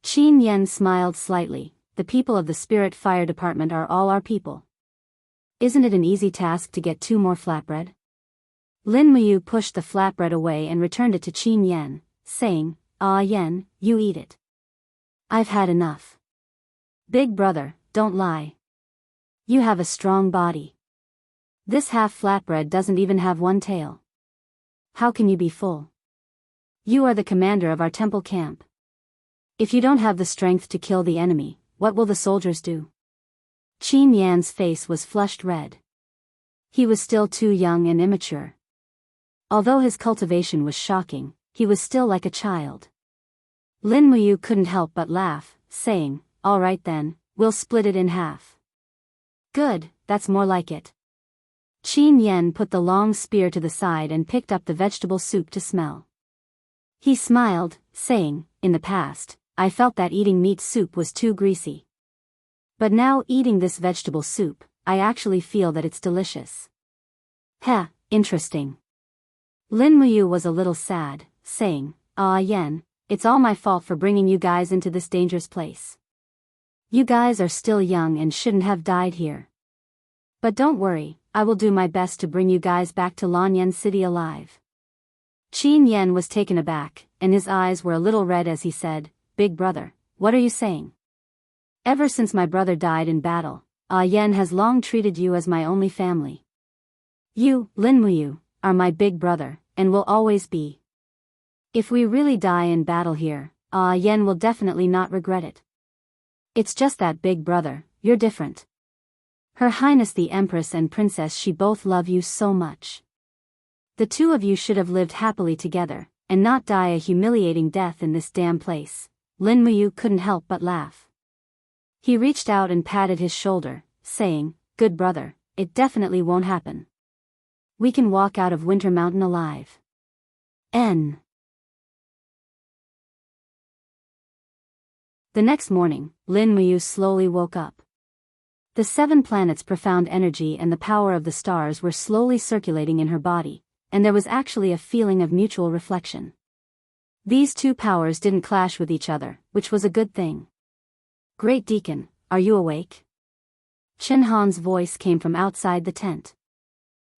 Qin Yan smiled slightly, the people of the Spirit Fire Department are all our people. Isn't it an easy task to get 2 more flatbread? Lin Muyu pushed the flatbread away and returned it to Qin Yan, saying, Ah Yan, you eat it. I've had enough. Big brother, don't lie. You have a strong body. This half flatbread doesn't even have 1 tail. How can you be full? You are the commander of our temple camp. If you don't have the strength to kill the enemy, what will the soldiers do? Qin Yan's face was flushed red. He was still too young and immature. Although his cultivation was shocking, he was still like a child. Lin Muyu couldn't help but laugh, saying, all right then, we'll split it in half. Good, that's more like it. Qin Yan put the long spear to the side and picked up the vegetable soup to smell. He smiled, saying, in the past, I felt that eating meat soup was too greasy. But now eating this vegetable soup, I actually feel that it's delicious. Heh, interesting. Lin Muyu was a little sad, saying, Ah Yan, it's all my fault for bringing you guys into this dangerous place. You guys are still young and shouldn't have died here. But don't worry, I will do my best to bring you guys back to Lanyan City alive. Qin Yan was taken aback, and his eyes were a little red as he said, Big brother, what are you saying? Ever since my brother died in battle, Ah Yan has long treated you as my only family. You, Lin Muyu, are my big brother, and will always be. If we really die in battle here, Yen will definitely not regret it. It's just that big brother, you're different. Her Highness the Empress and Princess, she both love you so much. The two of you should have lived happily together, and not die a humiliating death in this damn place. Lin Muyu couldn't help but laugh. He reached out and patted his shoulder, saying, "Good brother, it definitely won't happen. We can walk out of Winter Mountain alive." The next morning, Lin Muyu slowly woke up. The 7 planets' profound energy and the power of the stars were slowly circulating in her body, and there was actually a feeling of mutual reflection. These two powers didn't clash with each other, which was a good thing. "Great Deacon, are you awake?" Chen Han's voice came from outside the tent.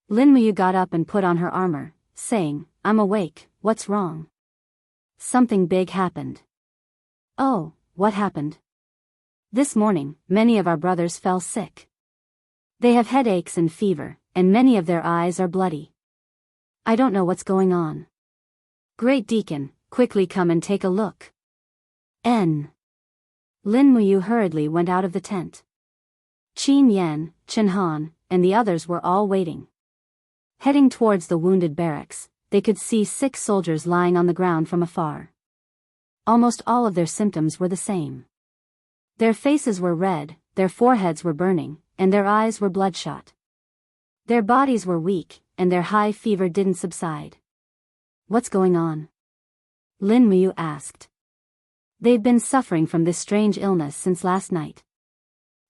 Lin Muyu got up and put on her armor, saying, "I'm awake, what's wrong?" "Something big happened." "Oh, what happened?" "This morning, many of our brothers fell sick. They have headaches and fever, and many of their eyes are bloody. I don't know what's going on. Great Deacon, quickly come and take a look." Lin Muyu hurriedly went out of the tent. Qin Yan, Chen Han, and the others were all waiting. Heading towards the wounded barracks, they could see 6 soldiers lying on the ground from afar. Almost all of their symptoms were the same. Their faces were red, their foreheads were burning, and their eyes were bloodshot. Their bodies were weak, and their high fever didn't subside. "What's going on?" Lin Muyu asked. "They've been suffering from this strange illness since last night."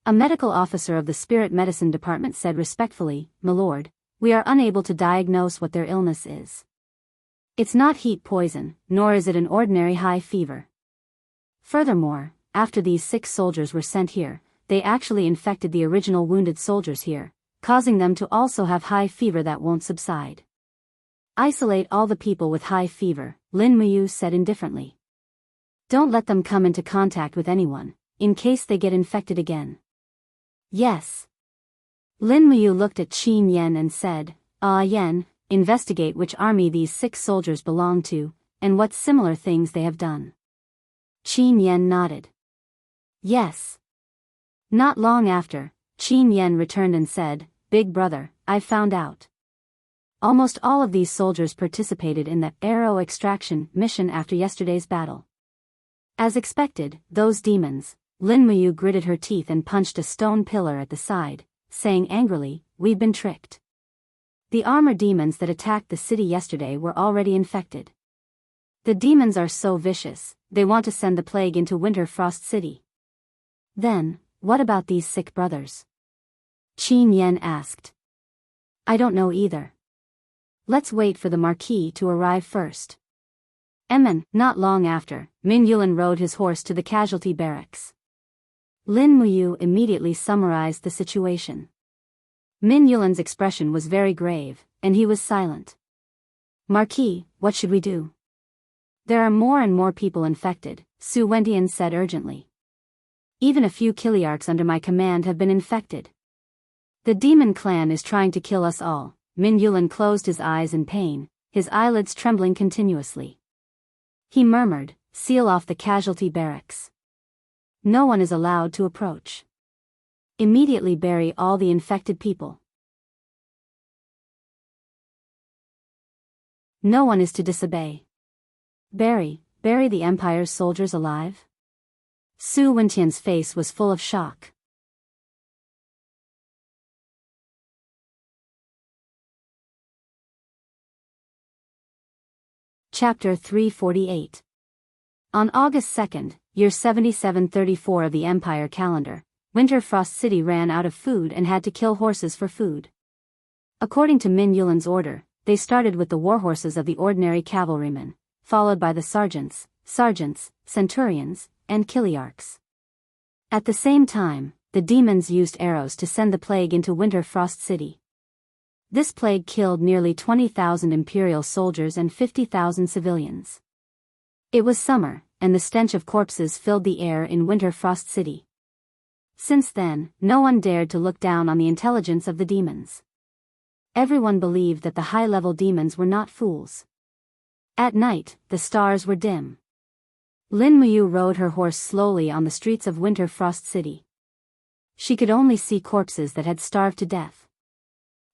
A medical officer of the Spirit Medicine Department said respectfully, "My lord, we are unable to diagnose what their illness is. It's not heat poison, nor is it an ordinary high fever. Furthermore, after these 6 soldiers were sent here, they actually infected the original wounded soldiers here, causing them to also have high fever that won't subside. Isolate all the people with high fever," Lin Muyu said indifferently. "Don't let them come into contact with anyone, in case they get infected again." "Yes." Lin Muyu looked at Qin Yan and said, Yan, investigate which army these 6 soldiers belong to, and what similar things they have done." Qin Yan nodded. "Yes." Not long after, Qin Yan returned and said, "Big brother, I've found out. Almost all of these soldiers participated in the arrow extraction mission after yesterday's battle." As expected, those demons. Lin Muyu gritted her teeth and punched a stone pillar at the side, saying angrily, "We've been tricked. The armor demons that attacked the city yesterday were already infected. The demons are so vicious, they want to send the plague into Winter Frost City." "Then, what about these sick brothers?" Qin Yan asked. "I don't know either. Let's wait for the Marquis to arrive first." Not long after, Min Yulan rode his horse to the casualty barracks. Lin Muyu immediately summarized the situation. Min Yulan's expression was very grave, and he was silent. "Marquis, what should we do?" "There are more and more people infected," Su Wentian said urgently. "Even a few Kiliarchs under my command have been infected. The demon clan is trying to kill us all." Min Yulan closed his eyes in pain, his eyelids trembling continuously. He murmured, "Seal off the casualty barracks. No one is allowed to approach. Immediately bury all the infected people. No one is to disobey. Bury the Empire's soldiers alive?" Su Wentian's face was full of shock. Chapter 348. On August 2nd, year 7734 of the Empire calendar, Winter Frost City ran out of food and had to kill horses for food. According to Min Yulan's order, they started with the warhorses of the ordinary cavalrymen, followed by the sergeants, centurions, and Kiliarchs. At the same time, the demons used arrows to send the plague into Winter Frost City. This plague killed nearly 20,000 Imperial soldiers and 50,000 civilians. It was summer, and the stench of corpses filled the air in Winter Frost City. Since then, no one dared to look down on the intelligence of the demons. Everyone believed that the high-level demons were not fools. At night, the stars were dim. Lin Muyu rode her horse slowly on the streets of Winter Frost City. She could only see corpses that had starved to death.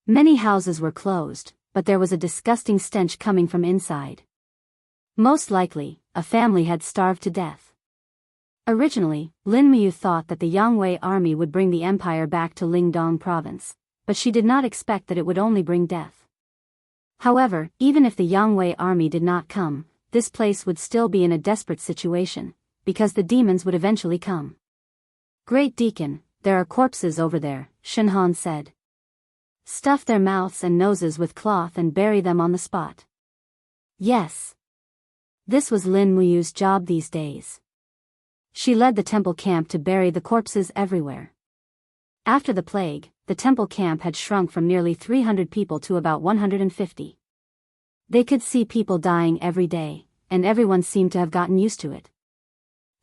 Many houses were closed, but there was a disgusting stench coming from inside. Most likely, a family had starved to death. Originally, Lin Muyu thought that the Yangwei army would bring the empire back to Lingdong province, but she did not expect that it would only bring death. However, even if the Yangwei army did not come, this place would still be in a desperate situation, because the demons would eventually come. "Great Deacon, there are corpses over there," Shenhan said. "Stuff their mouths and noses with cloth and bury them on the spot." Yes. This was Lin Muyu's job these days. She led the temple camp to bury the corpses everywhere. After the plague, the temple camp had shrunk from nearly 300 people to about 150. They could see people dying every day, and everyone seemed to have gotten used to it.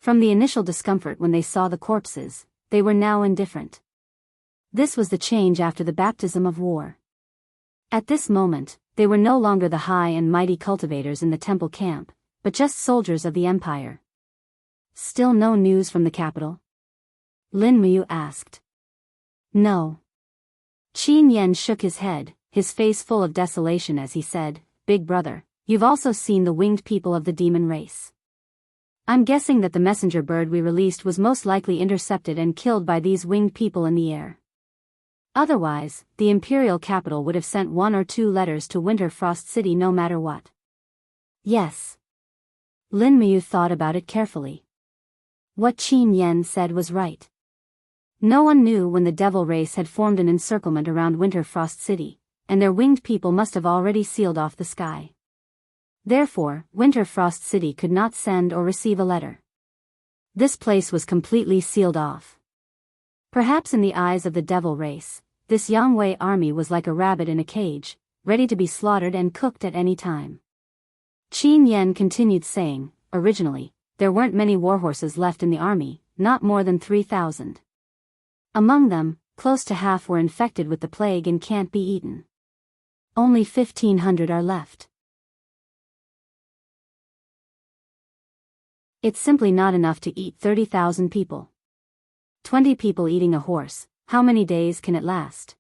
From the initial discomfort when they saw the corpses, they were now indifferent. This was the change after the baptism of war. At this moment, they were no longer the high and mighty cultivators in the temple camp, but just soldiers of the empire. "Still no news from the capital?" Lin Muyu asked. "No." Qin Yan shook his head, his face full of desolation as he said, "Big brother, you've also seen the winged people of the demon race. I'm guessing that the messenger bird we released was most likely intercepted and killed by these winged people in the air. Otherwise, the imperial capital would have sent 1 or 2 letters to Winter Frost City no matter what." Yes. Lin Muyu thought about it carefully. What Qin Yan said was right. No one knew when the devil race had formed an encirclement around Winter Frost City, and their winged people must have already sealed off the sky. Therefore, Winter Frost City could not send or receive a letter. This place was completely sealed off. Perhaps in the eyes of the devil race, this Yangwei army was like a rabbit in a cage, ready to be slaughtered and cooked at any time. Qin Yan continued saying, "Originally, there weren't many warhorses left in the army, not more than 3,000. Among them, close to half were infected with the plague and can't be eaten. Only 1,500 are left. It's simply not enough to eat 30,000 people. 20 people eating a horse, how many days can it last?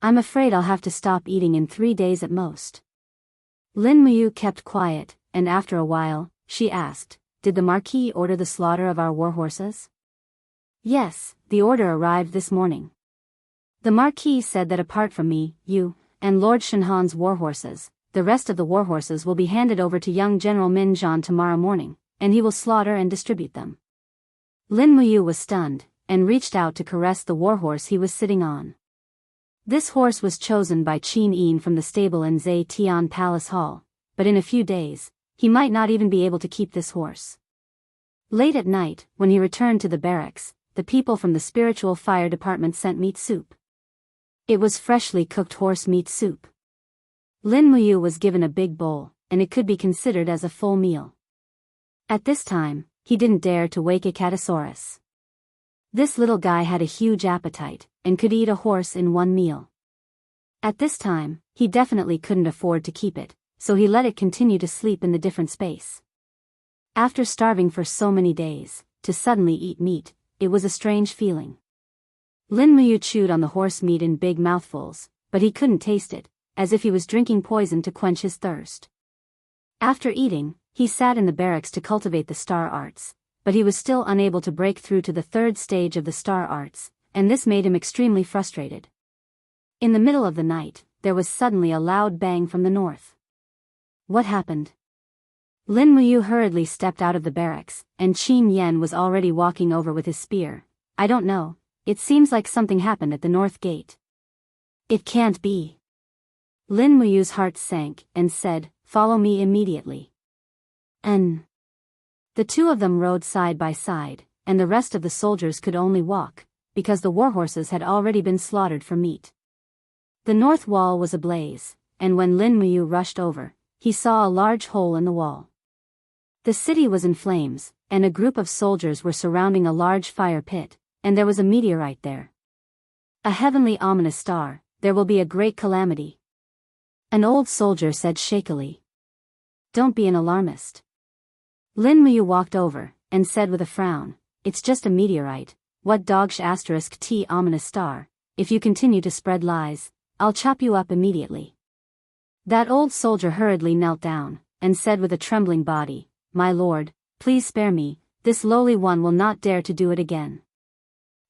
I'm afraid I'll have to stop eating in 3 days at most." Lin Muyu kept quiet, and after a while, she asked, "Did the Marquis order the slaughter of our warhorses?" "Yes, the order arrived this morning. The Marquis said that apart from me, you, and Lord Shenhan's warhorses, the rest of the warhorses will be handed over to young General Min Zhan tomorrow morning, and he will slaughter and distribute them." Lin Muyu was stunned, and reached out to caress the warhorse he was sitting on. This horse was chosen by Qin Yin from the stable in Zhe Tian Palace Hall, but in a few days, he might not even be able to keep this horse. Late at night, when he returned to the barracks, the people from the spiritual fire department sent meat soup. It was freshly cooked horse meat soup. Lin Muyu was given a big bowl, and it could be considered as a full meal. At this time, he didn't dare to wake Ecatosaurus. This little guy had a huge appetite, and could eat a horse in one meal. At this time, he definitely couldn't afford to keep it, so he let it continue to sleep in the different space. After starving for so many days, to suddenly eat meat, it was a strange feeling. Lin Muyu chewed on the horse meat in big mouthfuls, but he couldn't taste it, as if he was drinking poison to quench his thirst. After eating, he sat in the barracks to cultivate the star arts, but he was still unable to break through to the 3rd stage of the star arts, and this made him extremely frustrated. In the middle of the night, there was suddenly a loud bang from the north. What happened? Lin Muyu hurriedly stepped out of the barracks, and Qin Yan was already walking over with his spear. "I don't know, it seems like something happened at the north gate." "It can't be." Lin Muyu's heart sank, and said, "Follow me immediately." The two of them rode side by side, and the rest of the soldiers could only walk, because the warhorses had already been slaughtered for meat. The north wall was ablaze, and when Lin Muyu rushed over, he saw a large hole in the wall. The city was in flames, and a group of soldiers were surrounding a large fire pit, and there was a meteorite there. A heavenly ominous star, there will be a great calamity. An old soldier said shakily. Don't be an alarmist. Lin Muyu walked over, and said with a frown, it's just a meteorite, what dogsh asterisk t ominous star, if you continue to spread lies, I'll chop you up immediately. That old soldier hurriedly knelt down, and said with a trembling body, my lord, please spare me, this lowly one will not dare to do it again.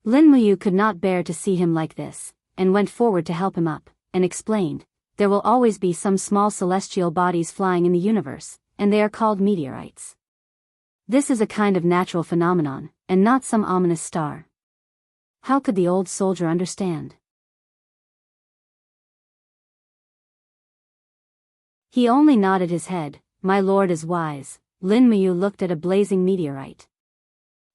Lin Muyu could not bear to see him like this, and went forward to help him up, and explained, there will always be some small celestial bodies flying in the universe, and they are called meteorites. This is a kind of natural phenomenon, and not some ominous star. How could the old soldier understand? He only nodded his head. My lord is wise. Lin Muyu looked at a blazing meteorite.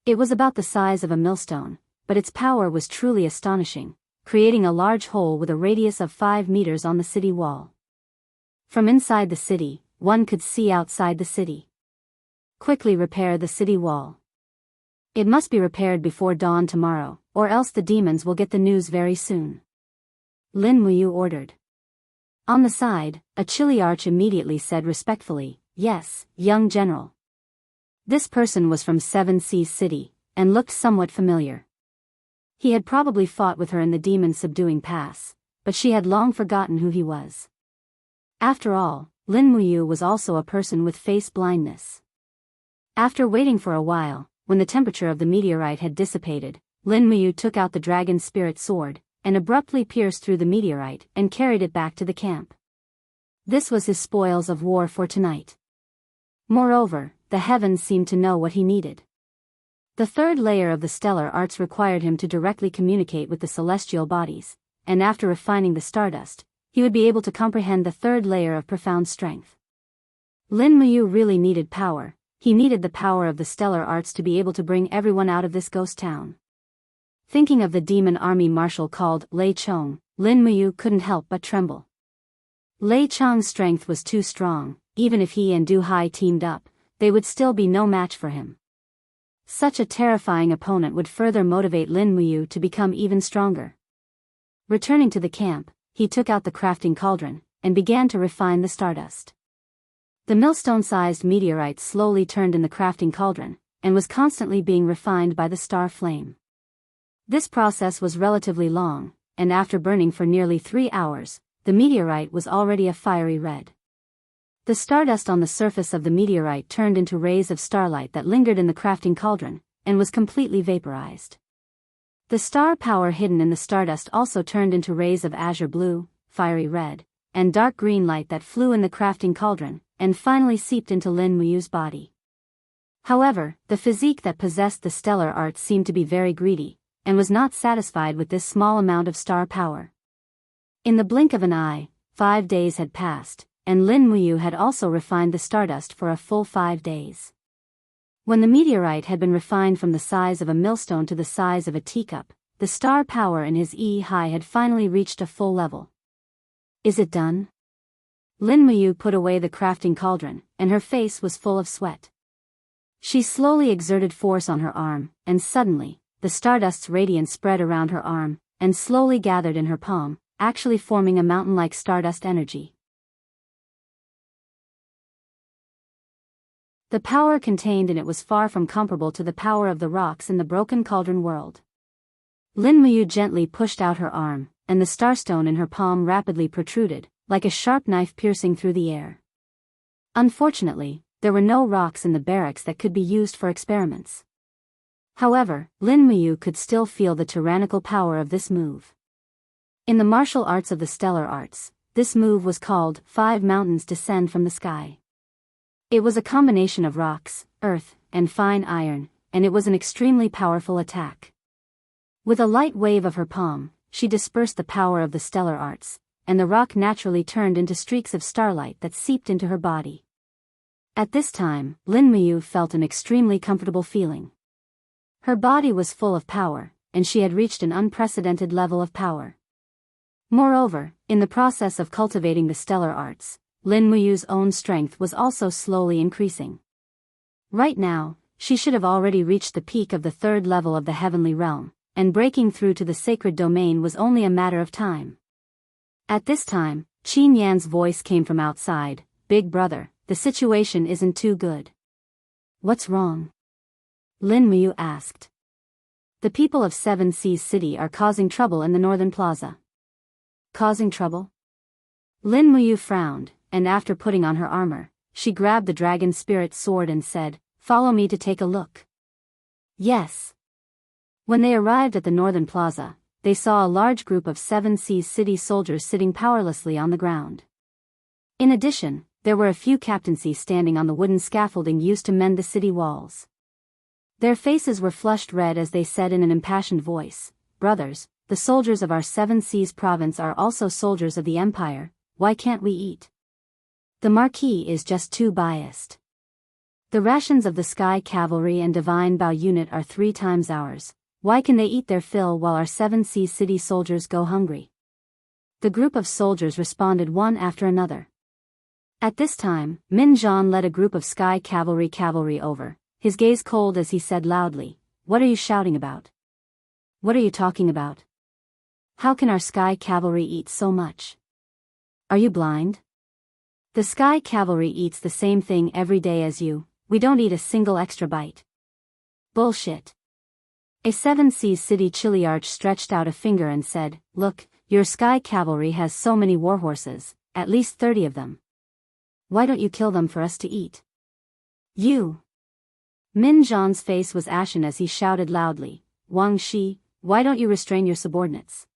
It was about the size of a millstone, but its power was truly astonishing, creating a large hole with a radius of 5 meters on the city wall. From inside the city, one could see outside the city. Quickly repair the city wall. It must be repaired before dawn tomorrow, or else the demons will get the news very soon. Lin Muyu ordered. On the side, a Chiliarch immediately said respectfully, yes, young general. This person was from Seven Seas City, and looked somewhat familiar. He had probably fought with her in the demon-subduing pass, but she had long forgotten who he was. After all, Lin Muyu was also a person with face blindness. After waiting for a while, when the temperature of the meteorite had dissipated, Lin Muyu took out the dragon spirit sword, and abruptly pierced through the meteorite and carried it back to the camp. This was his spoils of war for tonight. Moreover, the heavens seemed to know what he needed. The third layer of the stellar arts required him to directly communicate with the celestial bodies, and after refining the stardust, he would be able to comprehend the third layer of profound strength. Lin Muyu really needed power. He needed the power of the stellar arts to be able to bring everyone out of this ghost town. Thinking of the demon army marshal called Lei Chong, Lin Muyu couldn't help but tremble. Lei Chong's strength was too strong. Even if he and Du Hai teamed up, they would still be no match for him. Such a terrifying opponent would further motivate Lin Muyu to become even stronger. Returning to the camp, he took out the crafting cauldron, and began to refine the stardust. The millstone-sized meteorite slowly turned in the crafting cauldron, and was constantly being refined by the star flame. This process was relatively long, and after burning for nearly 3 hours, the meteorite was already a fiery red. The stardust on the surface of the meteorite turned into rays of starlight that lingered in the crafting cauldron, and was completely vaporized. The star power hidden in the stardust also turned into rays of azure blue, fiery red, and dark green light that flew in the crafting cauldron, and finally seeped into Lin Muyu's body. However, the physique that possessed the stellar arts seemed to be very greedy, and was not satisfied with this small amount of star power. In the blink of an eye, 5 days had passed, and Lin Muyu had also refined the stardust for a full 5 days. When the meteorite had been refined from the size of a millstone to the size of a teacup, the star power in his E-high had finally reached a full level. Is it done? Lin Muyu put away the crafting cauldron, and her face was full of sweat. She slowly exerted force on her arm, and suddenly, the stardust's radiance spread around her arm, and slowly gathered in her palm, actually forming a mountain-like stardust energy. The power contained in it was far from comparable to the power of the rocks in the broken cauldron world. Lin Muyu gently pushed out her arm, and the starstone in her palm rapidly protruded, like a sharp knife piercing through the air. Unfortunately, there were no rocks in the barracks that could be used for experiments. However, Lin Muyu could still feel the tyrannical power of this move. In the martial arts of the stellar arts, this move was called 5 mountains descend from the sky. It was a combination of rocks, earth, and fine iron, and it was an extremely powerful attack. With a light wave of her palm, she dispersed the power of the stellar arts, and the rock naturally turned into streaks of starlight that seeped into her body. At this time, Lin Muyu felt an extremely comfortable feeling. Her body was full of power, and she had reached an unprecedented level of power. Moreover, in the process of cultivating the stellar arts, Lin Muyu's own strength was also slowly increasing. Right now, she should have already reached the peak of the 3rd level of the heavenly realm, and breaking through to the sacred domain was only a matter of time. At this time, Qin Yan's voice came from outside. Big brother, the situation isn't too good. What's wrong? Lin Muyu asked. The people of Seven Seas City are causing trouble in the northern plaza. Causing trouble? Lin Muyu frowned, and after putting on her armor, she grabbed the dragon spirit sword and said, "Follow me to take a look." Yes. When they arrived at the northern plaza, they saw a large group of Seven Seas City soldiers sitting powerlessly on the ground. In addition, there were a few captaincies standing on the wooden scaffolding used to mend the city walls. Their faces were flushed red as they said in an impassioned voice, "Brothers, the soldiers of our Seven Seas province are also soldiers of the Empire, why can't we eat? The Marquis is just too biased. The rations of the Sky Cavalry and Divine Bow Unit are 3 times ours, why can they eat their fill while our Seven Seas City soldiers go hungry?" The group of soldiers responded one after another. At this time, Min Zhan led a group of Sky Cavalry over, his gaze cold as he said loudly, "What are you shouting about? What are you talking about? How can our Sky Cavalry eat so much? Are you blind? The Sky Cavalry eats the same thing every day as you, we don't eat a single extra bite." Bullshit. A Seven Seas City Chiliarch stretched out a finger and said, "Look, your Sky Cavalry has so many warhorses, at least 30 of them. Why don't you kill them for us to eat?" "You!" Min Zhan's face was ashen as he shouted loudly, "Wang Shi, why don't you restrain your subordinates?"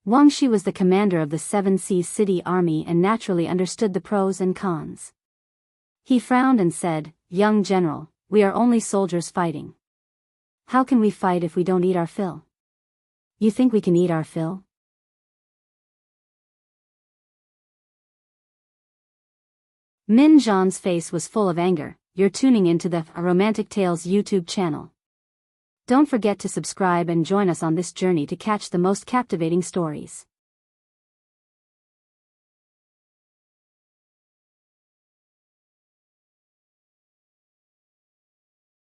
Wang Shi was the commander of the Seven Seas City army and naturally understood the pros and cons. He frowned and said, "Young general, we are only soldiers fighting. How can we fight if we don't eat our fill? You think we can eat our fill?" Min Zhan's face was full of anger. You're tuning into the Romantic Tales YouTube channel. Don't forget to subscribe and join us on this journey to catch the most captivating stories.